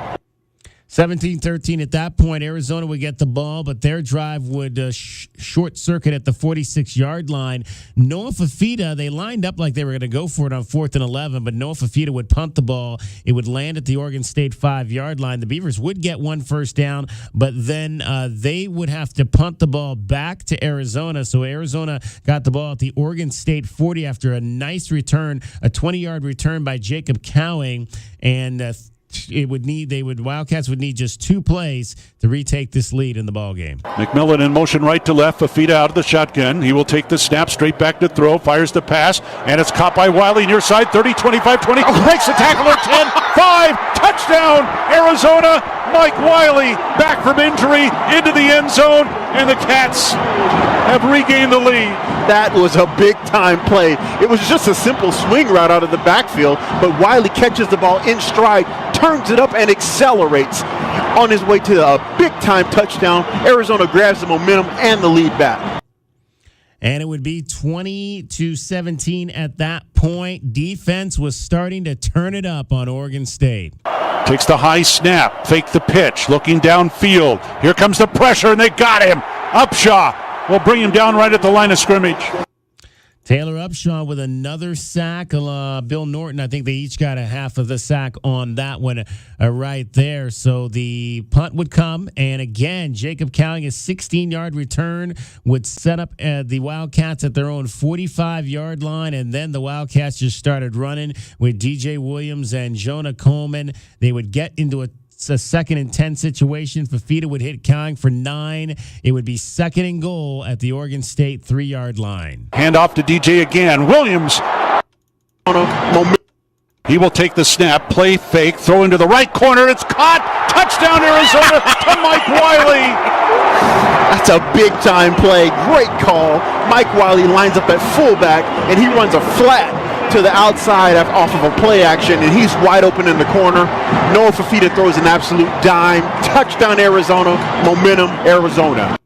17-13 at that point. Arizona would get the ball, but their drive would short circuit at the 46-yard line. Noah Fafita, they lined up like they were going to go for it on 4th and 11, but Noah Fafita would punt the ball. It would land at the Oregon State 5-yard line. The Beavers would get one first down, but then they would have to punt the ball back to Arizona. So Arizona got the ball at the Oregon State 40 after a nice return, a 20-yard return by Jacob Cowing, and Wildcats would need just 2 plays to retake this lead in the ball game. McMillan in motion right to left. Fafita out of the shotgun. He will take the snap straight back to throw. Fires the pass, and it's caught by Wiley near side. 30, 25, 20. Breaks the tackle at 10, 5. Touchdown, Arizona. Mike Wiley back from injury into the end zone, and the Cats have regained the lead. That was a big-time play. It was just a simple swing route out of the backfield, but Wiley catches the ball in stride, turns it up, and accelerates on his way to a big-time touchdown. Arizona grabs the momentum and the lead back. And it would be 20-17 at that point. Defense was starting to turn it up on Oregon State. Takes the high snap, fake the pitch, looking downfield. Here comes the pressure, and they got him. Upshaw will bring him down right at the line of scrimmage. Taylor Upshaw with another sack. Bill Norton, I think they each got a half of the sack on that one right there. So the punt would come, and again, Jacob Cowing, a 16-yard return, would set up the Wildcats at their own 45-yard line, and then the Wildcats just started running with DJ Williams and Jonah Coleman. They would get into a 2nd and 10 situation. Fafita would hit Cowing for 9. It would be 2nd and goal at the Oregon State 3-yard line. Hand off to DJ again. Williams. He will take the snap, play fake, throw into the right corner. It's caught. Touchdown, Arizona to Mike Wiley. That's a big-time play. Great call. Mike Wiley lines up at fullback, and he runs a flat to the outside off of a play action, and he's wide open in the corner. Noah Fafita throws an absolute dime. Touchdown, Arizona. Momentum, Arizona.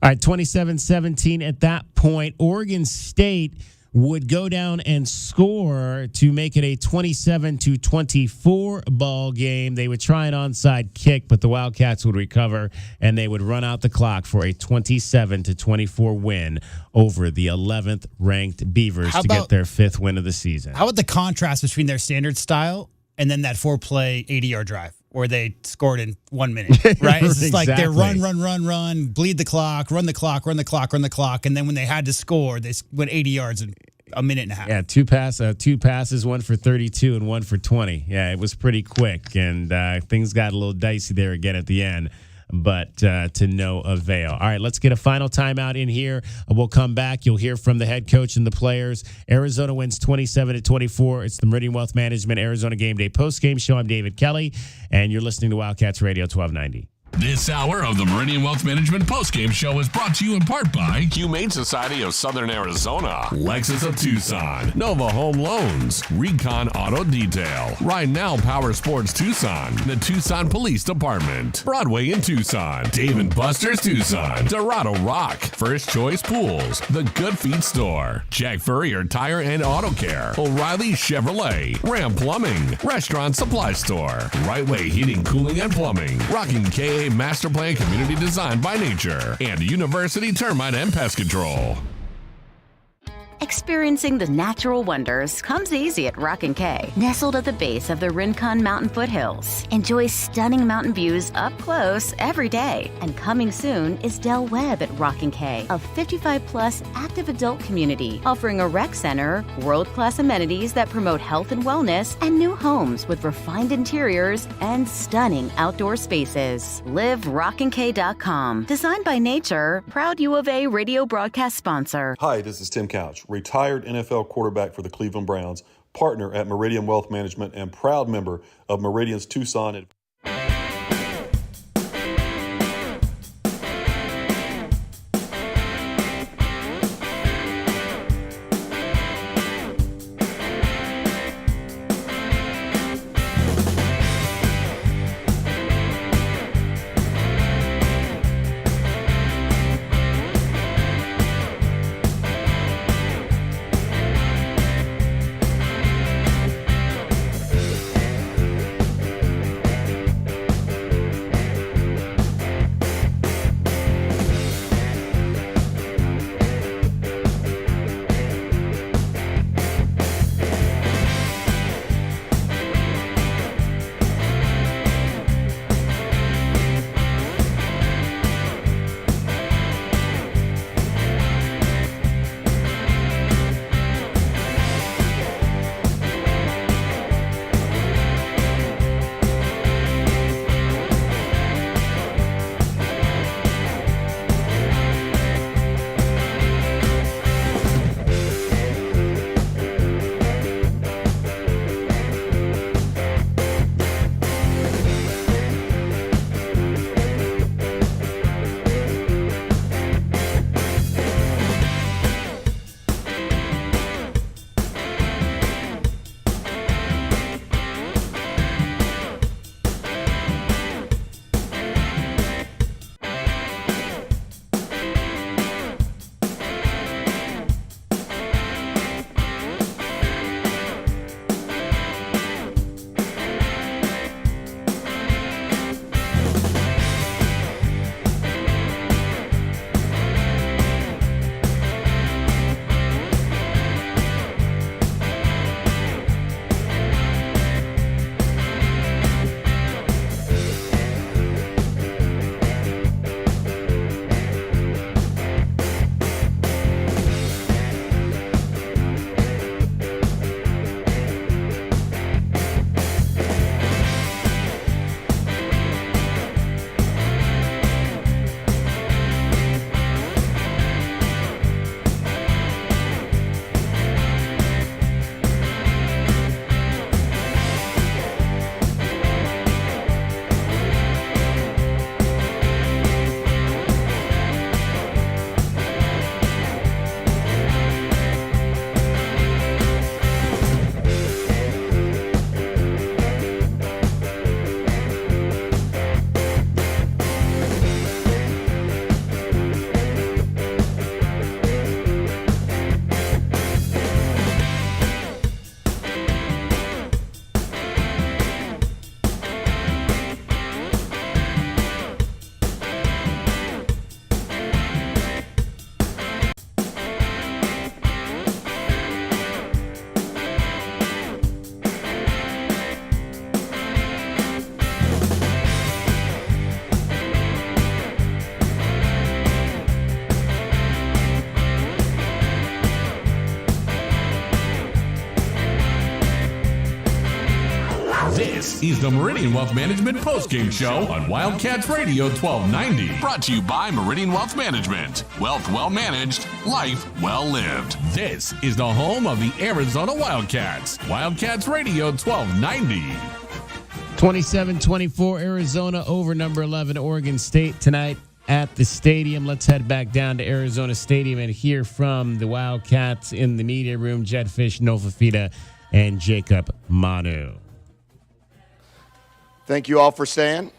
All right, 27-17 at that point. Oregon State would go down and score to make it a 27-24 ball game. They would try an onside kick, but the Wildcats would recover, and they would run out the clock for a 27-24 win over the 11th ranked Beavers to get their 5th win of the season. How about the contrast between their standard style and then that 4-play 80-yard drive where they scored in 1 minute, right? It's just like they're run, bleed the clock, run the clock, and then when they had to score, they went 80 yards in a minute and a half. Yeah, two passes, one for 32 and one for 20. Yeah, it was pretty quick, and things got a little dicey there again at the end, but to no avail. All right, let's get a final timeout in here. We'll come back. You'll hear from the head coach and the players. Arizona wins 27-24. It's the Meridian Wealth Management Arizona Game Day postgame show. I'm David Kelly, and you're listening to Wildcats Radio 1290. This hour of the Meridian Wealth Management postgame show is brought to you in part by Humane Society of Southern Arizona, Lexus of Tucson, Nova Home Loans, Recon Auto Detail, Ride Now Power Sports Tucson, the Tucson Police Department, Broadway in Tucson, Dave & Buster's Tucson, Dorado Rock, First Choice Pools, The Good Feet Store, Jack Furrier Tire and Auto Care, O'Reilly Chevrolet, Ram Plumbing, Restaurant Supply Store, Right Way Heating, Cooling and Plumbing, Rocking KA Master Plan Community Design by Nature, and University Termite and Pest Control. Experiencing the natural wonders comes easy at Rockin' K. Nestled at the base of the Rincon Mountain foothills. Enjoy stunning mountain views up close every day. And coming soon is Del Webb at Rockin' K, a 55-plus active adult community offering a rec center, world-class amenities that promote health and wellness, and new homes with refined interiors and stunning outdoor spaces. Live RockinK.com. Designed by Nature, proud U of A radio broadcast sponsor. Hi, this is Tim Couch, retired NFL quarterback for the Cleveland Browns, partner at Meridian Wealth Management, and proud member of Meridian's Tucson. This is the Meridian Wealth Management Postgame Show on Wildcats Radio 1290. Brought to you by Meridian Wealth Management. Wealth well managed, life well lived. This is the home of the Arizona Wildcats. Wildcats Radio 1290. 27-24 Arizona over number 11 Oregon State tonight at the stadium. Let's head back down to Arizona Stadium and hear from the Wildcats in the media room, Jed Fish, Noah Fafita, and Jacob Manu. Thank you all for staying.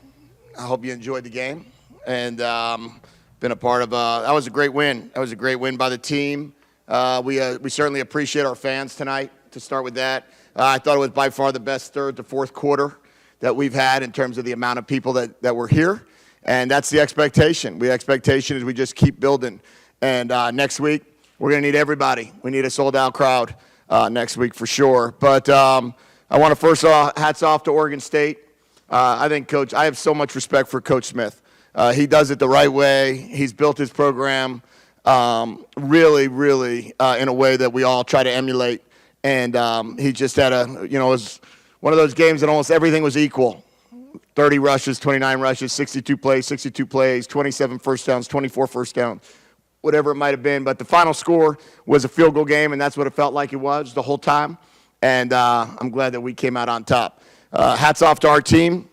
I hope you enjoyed the game. And been a part of that was a great win. That was a great win by the team. We certainly appreciate our fans tonight, to start with that. I thought it was by far the best third to fourth quarter that we've had in terms of the amount of people that were here. And that's the expectation. The expectation is we just keep building. And next week, we're going to need everybody. We need a sold-out crowd next week for sure. But I want to first hats off to Oregon State. I think I have so much respect for Coach Smith. He does it the right way. He's built his program really, really in a way that we all try to emulate. And he just had it was one of those games that almost everything was equal. 30 rushes, 29 rushes, 62 plays, 27 first downs, 24 first downs, whatever it might have been. But the final score was a field goal game, and that's what it felt like it was the whole time. And I'm glad that we came out on top. Hats off to our team.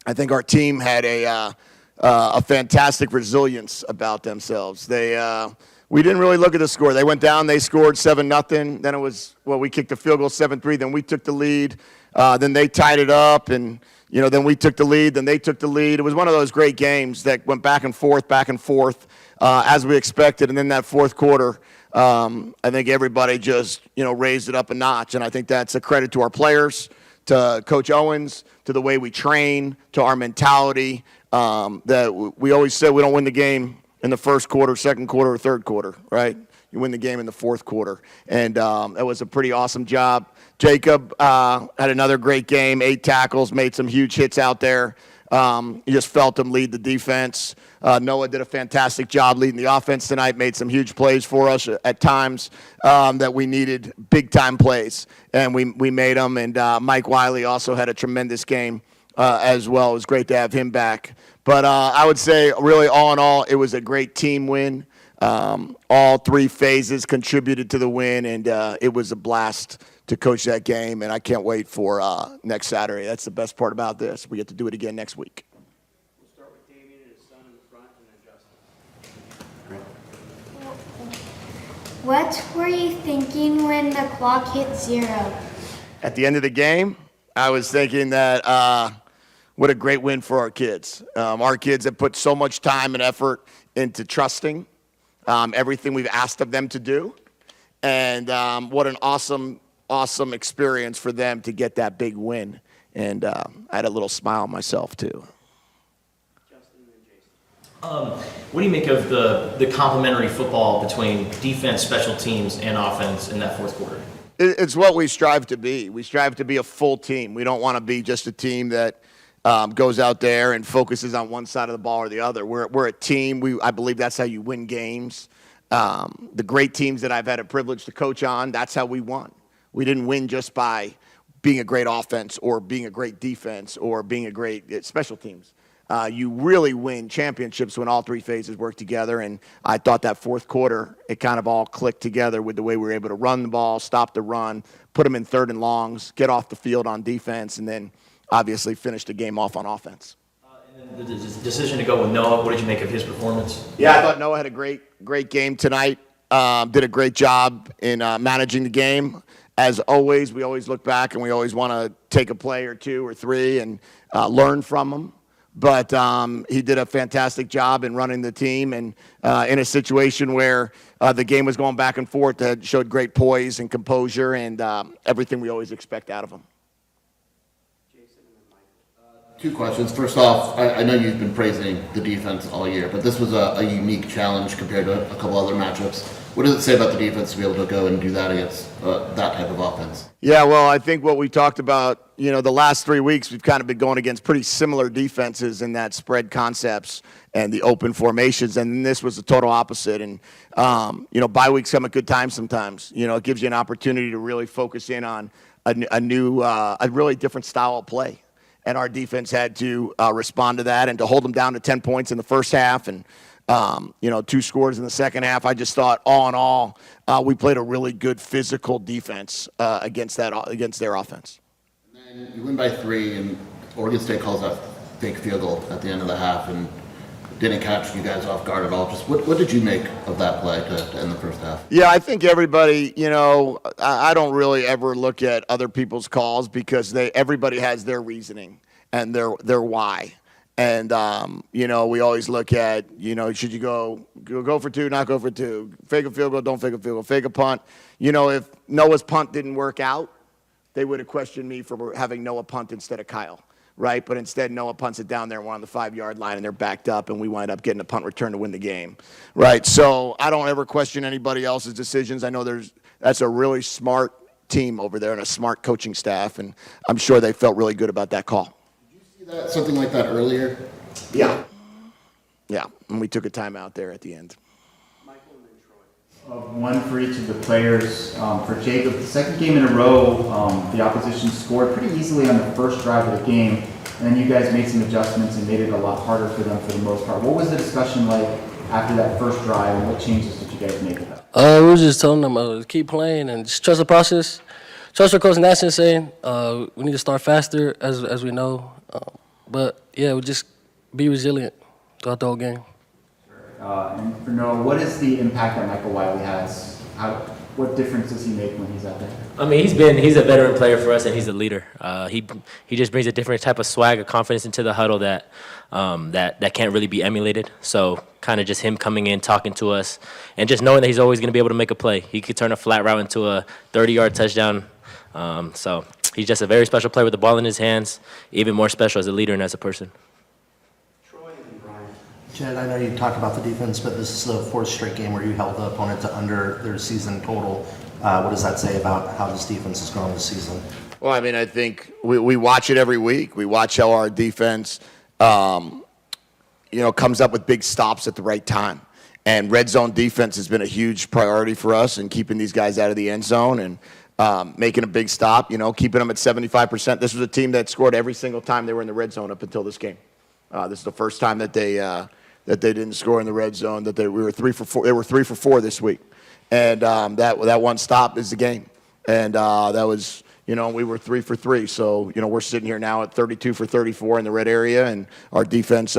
I think our team had a fantastic resilience about themselves. We didn't really look at the score. They went down. They scored 7-0. Then it was, we kicked the field goal 7-3. Then we took the lead. Then they tied it up, and then we took the lead. Then they took the lead. It was one of those great games that went back and forth, as we expected. And then that fourth quarter, I think everybody just raised it up a notch. And I think that's a credit to our players, to Coach Owens, to the way we train, to our mentality. That we always said we don't win the game in the first quarter, second quarter, or third quarter, right? You win the game in the fourth quarter. And that was a pretty awesome job. Jacob had another great game, 8 tackles, made some huge hits out there. You just felt him lead the defense. Noah did a fantastic job leading the offense tonight, made some huge plays for us at times that we needed, big-time plays, and we made them. And Mike Wiley also had a tremendous game as well. It was great to have him back. But I would say, really, all in all, it was a great team win. All 3 phases contributed to the win, and it was a blast to coach that game, and I can't wait for next Saturday. That's the best part about this. We get to do it again next week. We'll start with Damien and his son in the front, and then Justin. What were you thinking when the clock hit 0? At the end of the game, I was thinking that what a great win for our kids. Our kids have put so much time and effort into trusting everything we've asked of them to do, and what an awesome experience for them to get that big win. And I had a little smile myself too. What do you make of the complementary football between defense, special teams, and offense in that fourth quarter? It's what we strive to be. We strive to be a full team. We don't want to be just a team that goes out there and focuses on one side of the ball or the other. We're a team. I believe that's how you win games. The great teams that I've had a privilege to coach on, that's how we won. We didn't win just by being a great offense or being a great defense or being a great special teams. You really win championships when all 3 phases work together, and I thought that fourth quarter, it kind of all clicked together with the way we were able to run the ball, stop the run, put them in 3rd and longs, get off the field on defense, and then obviously finish the game off on offense. And then the decision to go with Noah, what did you make of his performance? Yeah, I thought Noah had a great game tonight, did a great job in managing the game. As always, we always look back and we always want to take a play or 2 or 3 and learn from them. But he did a fantastic job in running the team, and in a situation where the game was going back and forth, that showed great poise and composure and everything we always expect out of him. 2 questions. First off, I know you've been praising the defense all year, but this was a unique challenge compared to a couple other matchups. what does it say about the defense to be able to go and do that against that type of offense? Yeah, well, I think what we talked about, the last 3 weeks, we've kind of been going against pretty similar defenses in that spread concepts and the open formations, and this was the total opposite. And, bye weeks come at good times sometimes. It gives you an opportunity to really focus in on a really different style of play. And our defense had to respond to that and to hold them down to 10 points in the first half and, 2 scores in the second half. I just thought, all in all, we played a really good physical defense against their offense. And then you win by 3, and Oregon State calls that fake field goal at the end of the half and didn't catch you guys off guard at all. Just what did you make of that play to end the first half? Yeah, I think everybody, I don't really ever look at other people's calls because everybody has their reasoning and their why. And, we always look at, should you go for 2, not go for 2, fake a field goal, don't fake a field goal, fake a punt. If Noah's punt didn't work out, they would have questioned me for having Noah punt instead of Kyle, right? But instead, Noah punts it down there, and we're on the 5-yard line, and they're backed up, and we wind up getting a punt return to win the game, right? So I don't ever question anybody else's decisions. I know that's a really smart team over there and a smart coaching staff, and I'm sure they felt really good about that call. Something like that earlier? Yeah, and we took a timeout there at the end. One for each of the players. For Jacob, the second game in a row, the opposition scored pretty easily on the first drive of the game, and then you guys made some adjustments and made it a lot harder for them for the most part. What was the discussion like after that first drive, and what changes did you guys make with that? We were just telling them keep playing and just trust the process. Trust what Coach Nash is saying. We need to start faster, as we know. But, we just be resilient throughout the whole game. And for Noah, what is the impact that Michael Wiley has? What difference does he make when he's out there? I mean, he's a veteran player for us, and he's a leader. He just brings a different type of swag, a confidence into the huddle that can't really be emulated. So kind of just him coming in, talking to us, and just knowing that he's always going to be able to make a play. He could turn a flat route into a 30-yard touchdown. So he's just a very special player with the ball in his hands, even more special as a leader and as a person. Jed, I know you talked about the defense, but this is the 4th straight game where you held the opponent to under their season total. What does that say about how this defense has grown this season? Well, I mean, I think we watch it every week. We watch how our defense, comes up with big stops at the right time. And red zone defense has been a huge priority for us in keeping these guys out of the end zone and making a big stop, keeping them at 75%. This was a team that scored every single time they were in the red zone up until this game. This is the first time that they didn't score in the red zone. We were 3 for 4. They were 3 for 4 this week, and that one stop is the game. And that was, we were 3 for 3. So we're sitting here now at 32 for 34 in the red area, and our defense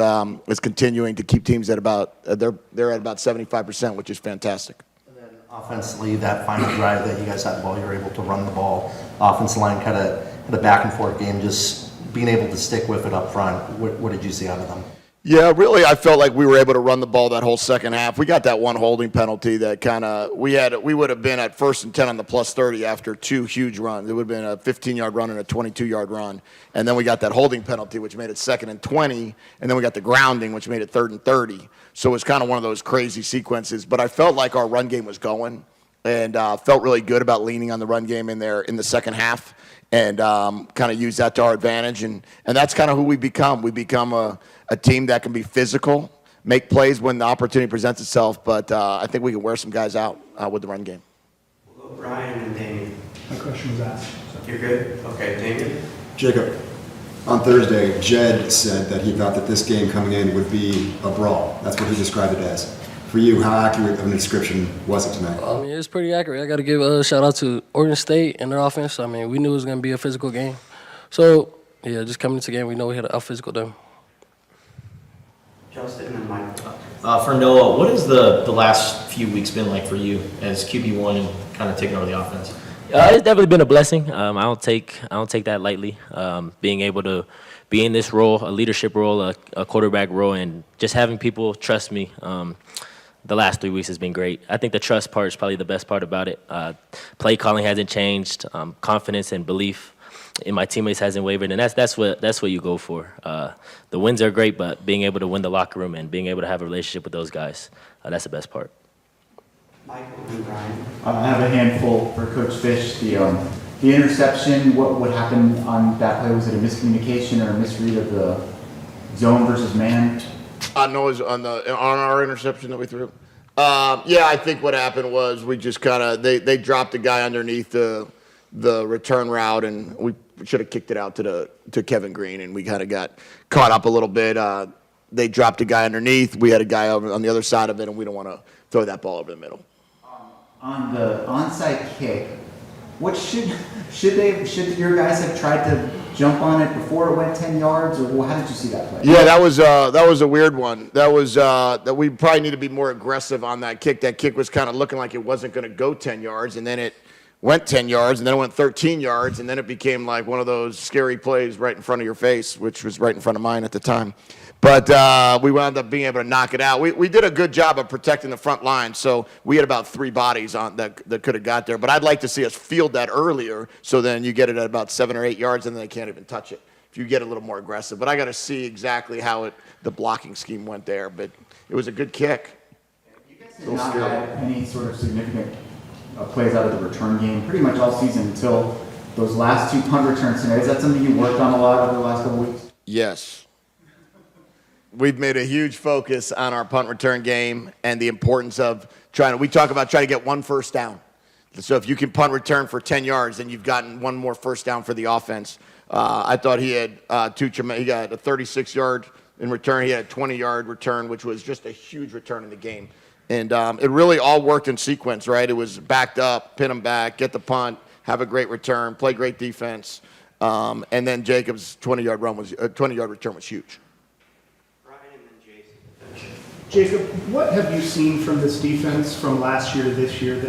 is continuing to keep teams at about they're at about 75%, which is fantastic. And then offensively, that final drive that you guys had the ball, you were able to run the ball. Offensive line kind of had a back and forth game, just being able to stick with it up front. What did you see out of them? Yeah, really, I felt like we were able to run the ball that whole second half. We got that one holding penalty that we would have been at 1st and 10 on the +30 after 2 huge runs. It would have been a 15-yard run and a 22-yard run. And then we got that holding penalty, which made it 2nd and 20. And then we got the grounding, which made it 3rd and 30. So it was kind of one of those crazy sequences. But I felt like our run game was going and felt really good about leaning on the run game in the second half and kind of use that to our advantage. And that's kind of who we become. We become a team that can be physical, make plays when the opportunity presents itself, but I think we can wear some guys out with the run game. Hello, Brian and Damien. My question was asked. So. You're good? Okay, Damien? Jacob, on Thursday, Jed said that he thought that this game coming in would be a brawl. That's what he described it as. For you, how accurate of a description was it tonight? I mean, it's pretty accurate. I got to give a shout-out to Oregon State and their offense. I mean, we knew it was going to be a physical game. So, just coming into the game, we know we had a physical them. Justin and Mike. For Noah, what has the last few weeks been like for you as QB1 and kind of taking over the offense? It's definitely been a blessing. I don't take that lightly. Being able to be in this role, a leadership role, a quarterback role, and just having people trust me. The last 3 weeks has been great. I think the trust part is probably the best part about it. Play calling hasn't changed. Confidence and belief in my teammates hasn't wavered, and that's what you go for. The wins are great, but being able to win the locker room and being able to have a relationship with those guys, that's the best part. Michael and Brian. I have a handful for Coach Fish. The interception, what happened on that play? Was it a miscommunication or a misread of the zone versus man? No, it was on our interception that we threw. Yeah, I think what happened was we just kind of they dropped the guy underneath the return route, and we should have kicked it out to Kevin Green, and we kind of got caught up a little bit. They dropped a guy underneath. We had a guy over on the other side of it, and we don't want to throw that ball over the middle. On the onside kick, what should your guys have tried to jump on it before it went 10 yards, or how did you see that play? Yeah, that was a weird one. That was that we probably need to be more aggressive on that kick. That kick was kind of looking like it wasn't going to go 10 yards, and then it went 10 yards, and then it went 13 yards, and then it became like one of those scary plays right in front of your face, which was right in front of mine at the time. But we wound up being able to knock it out. We did a good job of protecting the front line, so we had about 3 bodies on that could have got there. But I'd like to see us field that earlier, so then you get it at about 7 or 8 yards, and then they can't even touch it if you get a little more aggressive. But I got to see exactly how the blocking scheme went there. But it was a good kick. You guys did not have any sort of significant plays out of the return game pretty much all season until those last 2 punt returns tonight. Is that something you worked on a lot over the last couple weeks? Yes. We've made a huge focus on our punt return game and the importance of we talk about trying to get 1 first down. So if you can punt return for 10 yards, then you've gotten 1 more first down for the offense. I thought he had he got a 36-yard in return. He had a 20-yard return, which was just a huge return in the game. And it really all worked in sequence, right? It was backed up, pin him back, get the punt, have a great return, play great defense. And then Jacob's 20-yard return was huge. Jacob, what have you seen from this defense from last year to this year?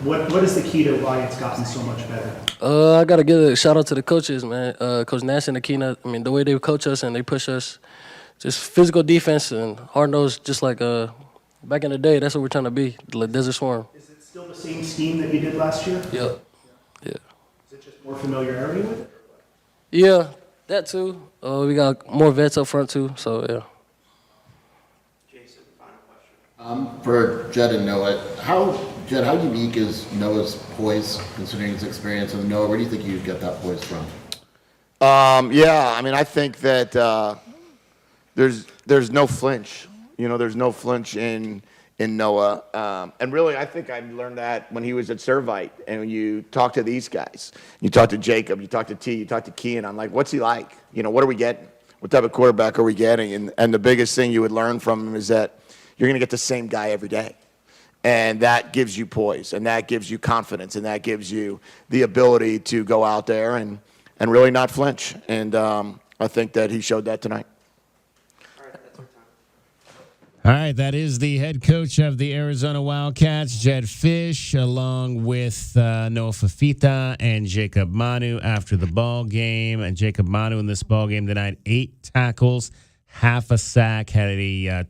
What is the key to why it's gotten so much better? I got to give a shout out to the coaches, man. Coach Nash and Akina, I mean, the way they coach us and they push us, just physical defense and hard-nosed, just like back in the day. That's what we're trying to be, the Desert Swarm. Is it still the same scheme that you did last year? Yep. Yeah. Is it just more familiarity with it? Yeah, that too. We got more vets up front too, so yeah. For Jed and Noah, how unique is Noah's poise considering his experience? And Noah, where do you think you get that poise from? Yeah, I mean, I think that there's no flinch. You know, there's no flinch in Noah. And really, I think I learned that when he was at Servite. And when you talk to these guys, you talk to Jacob, you talk to T, you talk to Kean, I'm like, what's he like? You know, what are we getting? What type of quarterback are we getting? And the biggest thing you would learn from him is that you're going to get the same guy every day. And that gives you poise, and that gives you confidence, and that gives you the ability to go out there and really not flinch. And I think that he showed that tonight. All right, that is the head coach of the Arizona Wildcats, Jed Fish, along with Noah Fafita and Jacob Manu after the ball game. And Jacob Manu in this ball game tonight, 8 tackles, half a sack, had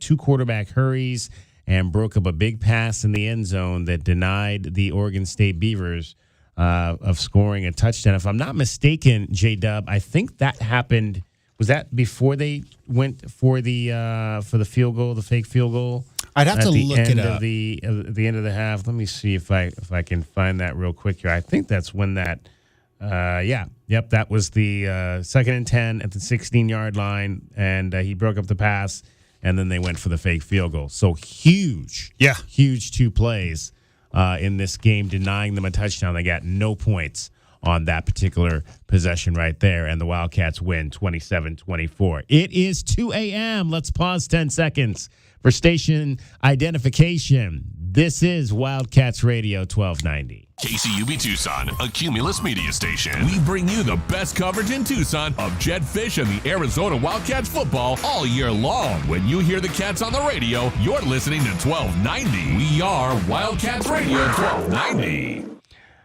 2 quarterback hurries, and broke up a big pass in the end zone that denied the Oregon State Beavers of scoring a touchdown. If I'm not mistaken, J-Dub, I think that happened. Was that before they went for the field goal, the fake field goal? I'd have to look it up. At the end of the half. Let me see if I can find that real quick here. I think that's when that. That was the 2nd and 10 at the 16-yard line, and he broke up the pass, and then they went for the fake field goal. So huge 2 plays in this game, denying them a touchdown. They got no points on that particular possession right there, and the Wildcats win 27-24. It is 2 a.m. Let's pause 10 seconds for station identification. This is Wildcats Radio 1290. KCUB Tucson, a Cumulus media station. We bring you the best coverage in Tucson of Jed Fish and the Arizona Wildcats football all year long. When you hear the Cats on the radio, you're listening to 1290. We are Wildcats Radio 1290.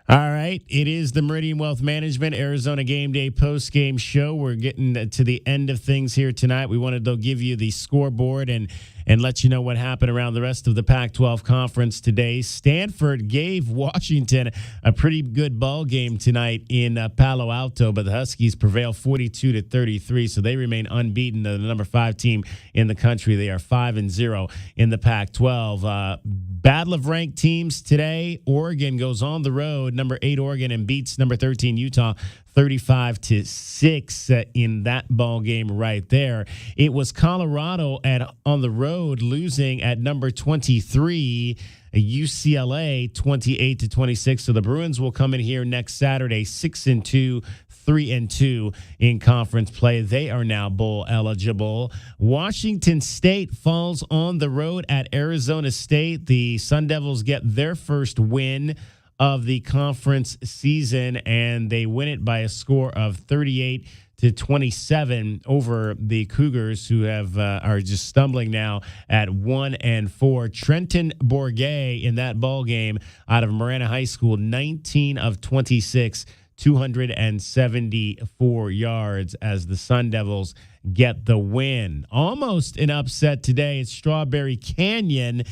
All right, it is the Meridian Wealth Management Arizona Game Day post-game show. We're getting to the end of things here tonight. We wanted to give you the scoreboard and and let you know what happened around the rest of the Pac-12 conference today. Stanford gave Washington a pretty good ball game tonight in Palo Alto, but the Huskies prevail 42-33, so they remain unbeaten. The number 5 team in the country. They are 5-0 in the Pac-12. Battle of ranked teams today. Oregon goes on the road, number 8 Oregon, and beats number 13 Utah 35-6 in that ball game right there. It was Colorado on the road losing at number 23 UCLA 28-26. So the Bruins will come in here next Saturday 6-2, 3-2 in conference play. They are now bowl eligible. Washington State falls on the road at Arizona State. The Sun Devils get their first win of the conference season, and they win it by a score of 38-27 over the Cougars, who are just stumbling now at 1-4. Trenton Bourget in that ball game out of Marana High School, 19 of 26, 274 yards as the Sun Devils get the win. Almost an upset today at Strawberry Canyon.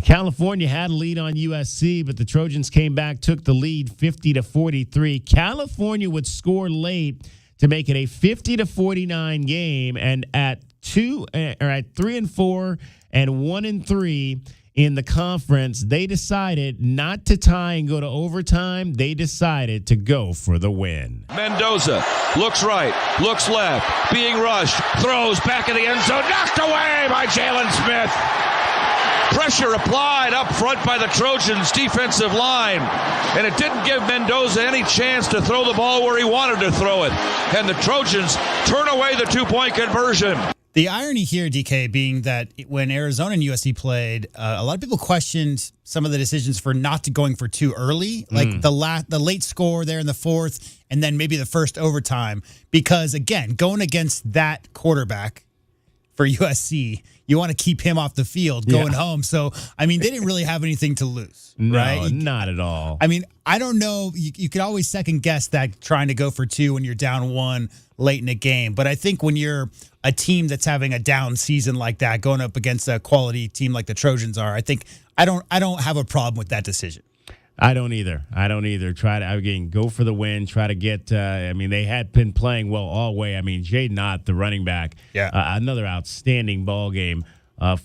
California had a lead on USC, but the Trojans came back, took the lead 50-43. California would score late to make it a 50-49 game, and at 3-4 and 1-3 in the conference, they decided not to tie and go to overtime. They decided to go for the win. Mendoza looks right, looks left, being rushed, throws back in the end zone, knocked away by Jalen Smith. Pressure applied up front by the Trojans' defensive line, and it didn't give Mendoza any chance to throw the ball where he wanted to throw it. And the Trojans turn away the 2-point conversion. The irony here, DK, being that when Arizona and USC played, a lot of people questioned some of the decisions for not going for too early, like the late score there in the fourth, and then maybe the first overtime. Because, again, going against that quarterback for USC, you want to keep him off the field going home. So, I mean, they didn't really have anything to lose, right? No, not at all. I mean, I don't know. You could always second guess that trying to go for 2 when you're down 1 late in a game. But I think when you're a team that's having a down season like that, going up against a quality team like the Trojans are, I think I don't have a problem with that decision. I don't either. Try to, again, go for the win. Try to get, they had been playing well all way. I mean, Jay Knott, the running back, another outstanding ball game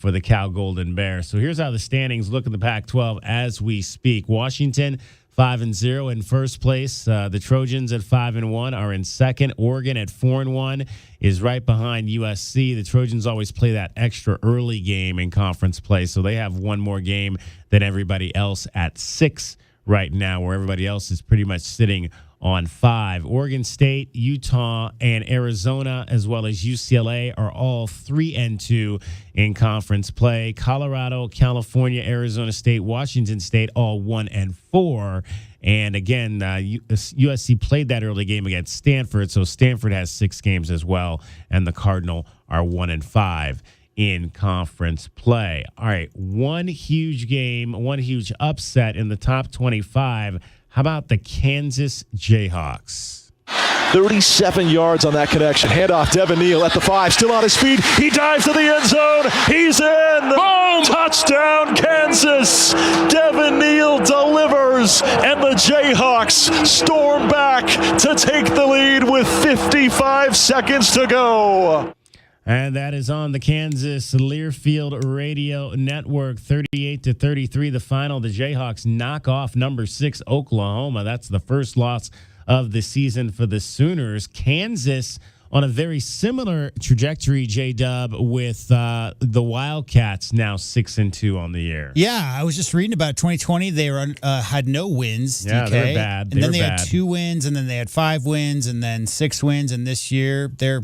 for the Cal Golden Bears. So here's how the standings look in the Pac-12 as we speak. Washington 5-0 in first place. The Trojans at 5-1 are in second. Oregon at 4-1 is right behind USC. The Trojans always play that extra early game in conference play, so they have one more game than everybody else at 6 right now, where everybody else is pretty much sitting on 5. Oregon State, Utah, and Arizona, as well as UCLA, are all 3-2 in conference play. Colorado, California, Arizona State, Washington State, all 1-4. And again, USC played that early game against Stanford, so Stanford has 6 games as well, and the Cardinal are 1-5 in conference play. All right, one huge game, one huge upset in the top 25. How about the Kansas Jayhawks? 37 yards on that connection. Handoff, Devin Neal at the 5, still on his feet. He dives to the end zone. He's in. Boom! Touchdown, Kansas. Devin Neal delivers, and the Jayhawks storm back to take the lead with 55 seconds to go. And that is on the Kansas Learfield Radio Network. 38-33, the final. The Jayhawks knock off number 6 Oklahoma. That's the first loss of the season for the Sooners. Kansas on a very similar trajectory, J-Dub, with the Wildcats now 6-2 on the year. Yeah, I was just reading about 2020. They were had no wins. Yeah, DK. they're bad. And then they had 2 wins, and then they had 5 wins, and then 6 wins. And this year, they're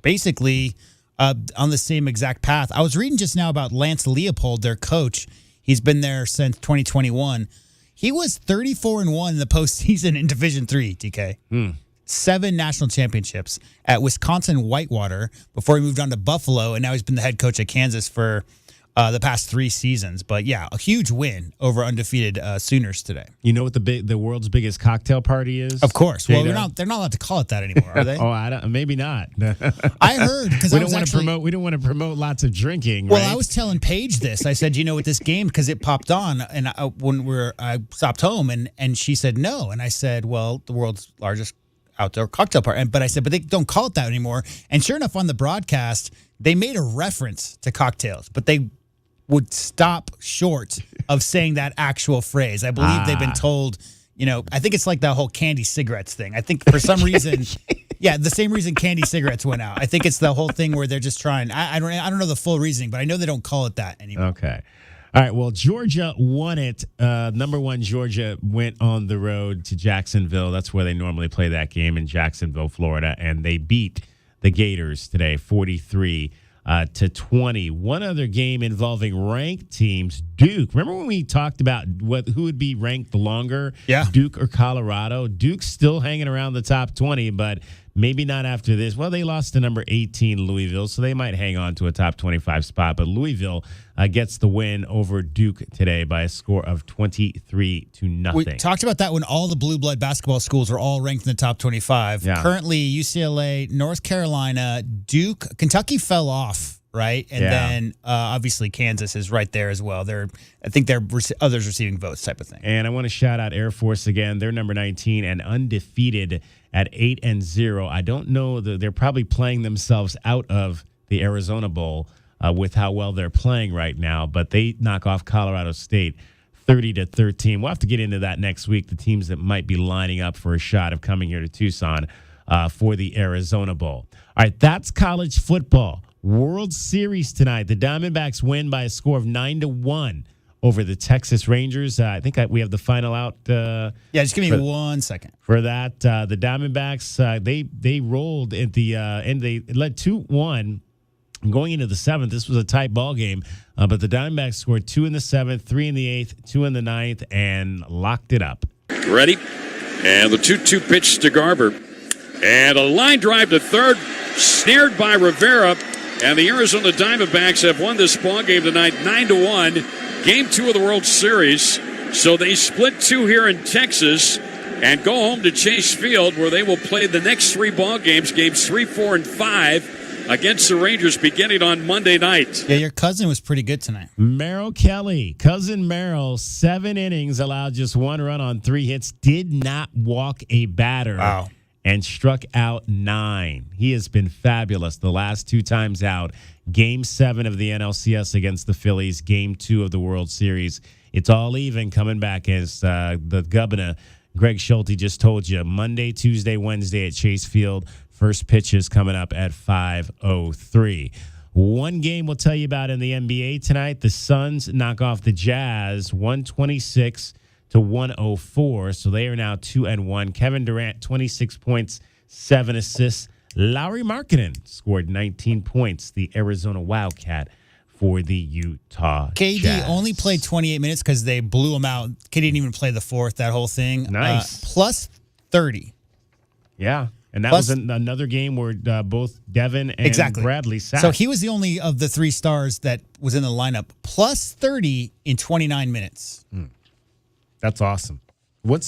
basically on the same exact path. I was reading just now about Lance Leopold, their coach. He's been there since 2021. He was 34-1 in the postseason in Division III, DK. 7 national championships at Wisconsin Whitewater before he moved on to Buffalo, and now he's been the head coach at Kansas for the past 3 seasons. But yeah, a huge win over undefeated Sooners today. You know what the world's biggest cocktail party is? Of course. Well, J-Dub? they're not allowed to call it that anymore, are they? Maybe not. I heard because we don't want to promote lots of drinking. Well, right? I was telling Paige this. I said, with this game, because it popped on, and I stopped home, and she said no, and I said, well, the world's largest outdoor cocktail party, but I said, but they don't call it that anymore. And sure enough, on the broadcast, they made a reference to cocktails, but they would stop short of saying that actual phrase. I believe they've been told, I think it's like that whole candy cigarettes thing. I think for some reason, the same reason candy cigarettes went out. I think it's the whole thing where they're just trying. I don't know the full reasoning, but I know they don't call it that anymore. Okay. All right. Well, Georgia won it. Number 1, Georgia went on the road to Jacksonville. That's where they normally play that game, in Jacksonville, Florida, and they beat the Gators today, 43-20. One other game involving ranked teams, Duke. Remember when we talked about who would be ranked longer? Yeah. Duke or Colorado? Duke's still hanging around the top 20, but maybe not after this. Well, they lost to number 18, Louisville, so they might hang on to a top 25 spot. But Louisville gets the win over Duke today by a score of 23-0. We talked about that when all the blue blood basketball schools were all ranked in the top 25. Yeah. Currently, UCLA, North Carolina, Duke, Kentucky fell off, right? And then obviously Kansas is right there as well. I think they're others receiving votes type of thing. And I want to shout out Air Force again. They're number 19 and undefeated at 8-0. I don't know, they're probably playing themselves out of the Arizona Bowl with how well they're playing right now, but they knock off Colorado State 30-13. We'll have to get into that next week, the teams that might be lining up for a shot of coming here to Tucson for the Arizona Bowl. All right, that's college football. World Series tonight. The Diamondbacks win by a score of 9-1 over the Texas Rangers. I think we have the final out. Just give me 1 second. For that, the Diamondbacks, they rolled at the end. They led 2-1 going into the 7th. This was a tight ball game, but the Diamondbacks scored 2 in the 7th, 3 in the 8th, 2 in the 9th, and locked it up. Ready? And the 2-2 pitch to Garber. And a line drive to third, snared by Rivera. And the Arizona Diamondbacks have won this ball game tonight 9-1. Game 2 of the World Series. So they split 2 here in Texas and go home to Chase Field, where they will play the next 3 ball games, games 3, 4, and 5, against the Rangers beginning on Monday night. Yeah, your cousin was pretty good tonight. Merrill Kelly, cousin Merrill, 7 innings, allowed just 1 run on 3 hits, did not walk a batter. Wow. And struck out 9. He has been fabulous the last 2 times out. Game 7 of the NLCS against the Phillies. Game 2 of the World Series. It's all even coming back, as the governor, Greg Schulte, just told you. Monday, Tuesday, Wednesday at Chase Field. First pitch is coming up at 5:03. One game we'll tell you about in the NBA tonight. The Suns knock off the Jazz 126-104. So they are now 2-1. Kevin Durant, 26 points, 7 assists. Lauri Markkanen scored 19 points, the Arizona Wildcat, for the Utah KD Jazz. only played 28 minutes because they blew him out. KD didn't even play the 4th, that whole thing. Nice. Plus 30. Yeah. And that Plus- was another game where both Devin and Bradley sat. So he was the only of the 3 stars that was in the lineup. Plus 30 in 29 minutes. That's awesome. What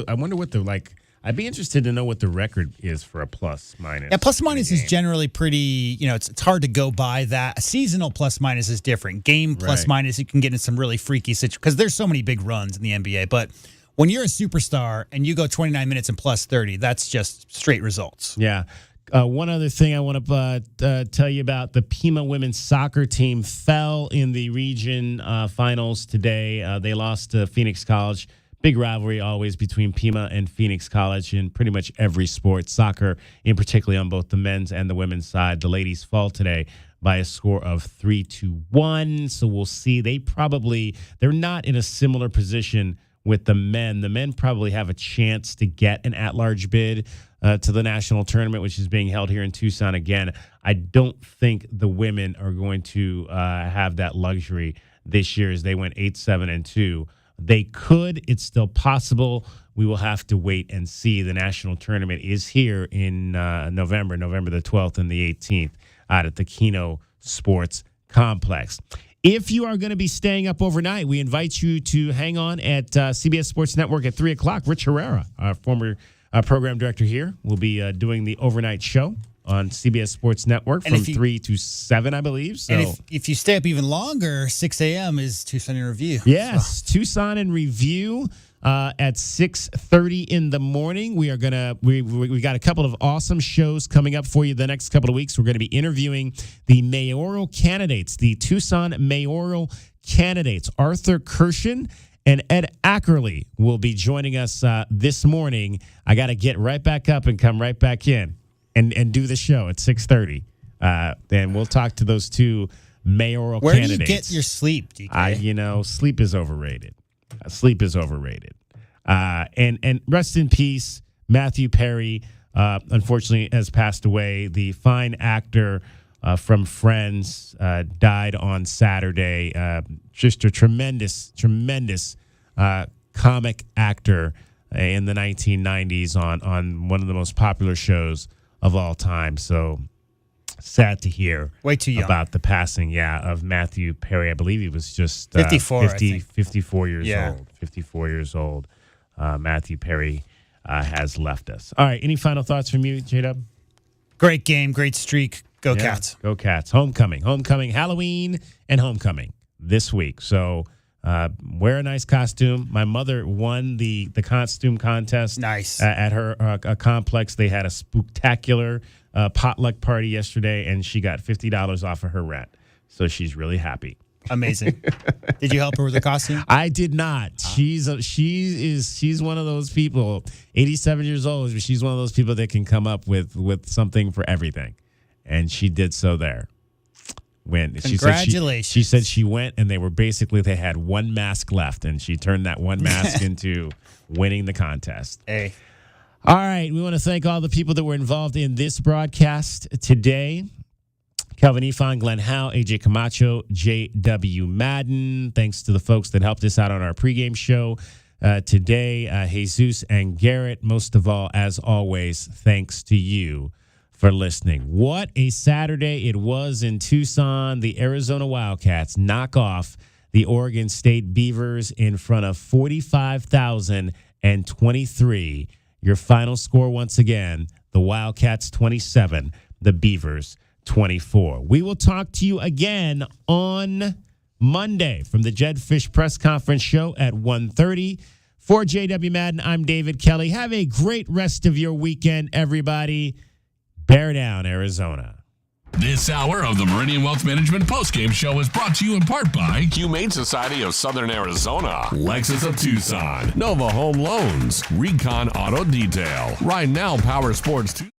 I wonder what the I'd be interested to know what the record is for a plus minus. Yeah, plus minus is generally pretty, it's hard to go by that. A seasonal plus minus is different. Game plus minus, you can get in some really freaky situations because there's so many big runs in the NBA. But when you're a superstar and you go 29 minutes and plus 30, that's just straight results. Yeah. One other thing I want to tell you about, the Pima women's soccer team fell in the region finals today. They lost to Phoenix College. Big rivalry always between Pima and Phoenix College in pretty much every sport. Soccer, in particular, on both the men's and the women's side. The ladies fall today by a score of 3-1. So we'll see. They're not in a similar position with the men. The men probably have a chance to get an at-large bid to the national tournament, which is being held here in Tucson again. I don't think the women are going to have that luxury this year, as they went 8-7-2. They could. It's still possible. We will have to wait and see. The national tournament is here in November the 12th and the 18th out at the Keno Sports Complex. If you are going to be staying up overnight, we invite you to hang on at CBS Sports Network at 3 o'clock. Rich Herrera, our former program director here, will be doing the overnight show on CBS Sports Network from 3 to 7, I believe. So. And if you stay up even longer, 6 a.m. is Tucson in Review. Yes, so. Tucson in Review at 6:30 in the morning. We got a couple of awesome shows coming up for you the next couple of weeks. We're going to be interviewing the mayoral candidates, the Tucson mayoral candidates. Arthur Kirshen and Ed Ackerley will be joining us this morning. I got to get right back up and come right back in and do the show at 6:30. And we'll talk to those two mayoral candidates. Where do you get your sleep, DK? Sleep is overrated. Sleep is overrated. And rest in peace, Matthew Perry, unfortunately, has passed away. The fine actor from Friends died on Saturday. Just a tremendous comic actor in the 1990s on one of the most popular shows of all time. So sad to hear about the passing, of Matthew Perry. I believe he was just 54 years old. 54 years old. Matthew Perry has left us. All right, any final thoughts from you, J-Dub? Great game, great streak. Go Cats. Go Cats. Homecoming, Halloween, and homecoming this week. So wear a nice costume. My mother won the costume contest. Nice. At her complex. They had a spooktacular potluck party yesterday, and she got $50 off of her rent. So she's really happy. Amazing. Did you help her with the costume? I did not. She's one of those people, 87 years old, but she's one of those people that can come up with something for everything. And she did so there. Congratulations. She said she went and they had one mask left, and she turned that one mask into winning the contest. Hey. All right. We want to thank all the people that were involved in this broadcast today. Kelvin Ifan, Glenn Howe, AJ Camacho, J.W. Madden. Thanks to the folks that helped us out on our pregame show today, Jesus and Garrett. Most of all, as always, thanks to you for listening. What a Saturday it was in Tucson. The Arizona Wildcats knock off the Oregon State Beavers in front of 45,023. Your final score once again, the Wildcats 27, the Beavers 24. We will talk to you again on Monday from the Jed Fish press conference show at 1:30. For JW Madden, I'm David Kelly. Have a great rest of your weekend, everybody. Bear down, Arizona. This hour of the Meridian Wealth Management postgame show is brought to you in part by Humane Society of Southern Arizona, Lexus of Tucson, Nova Home Loans, Recon Auto Detail, Ride Now Power Sports 2.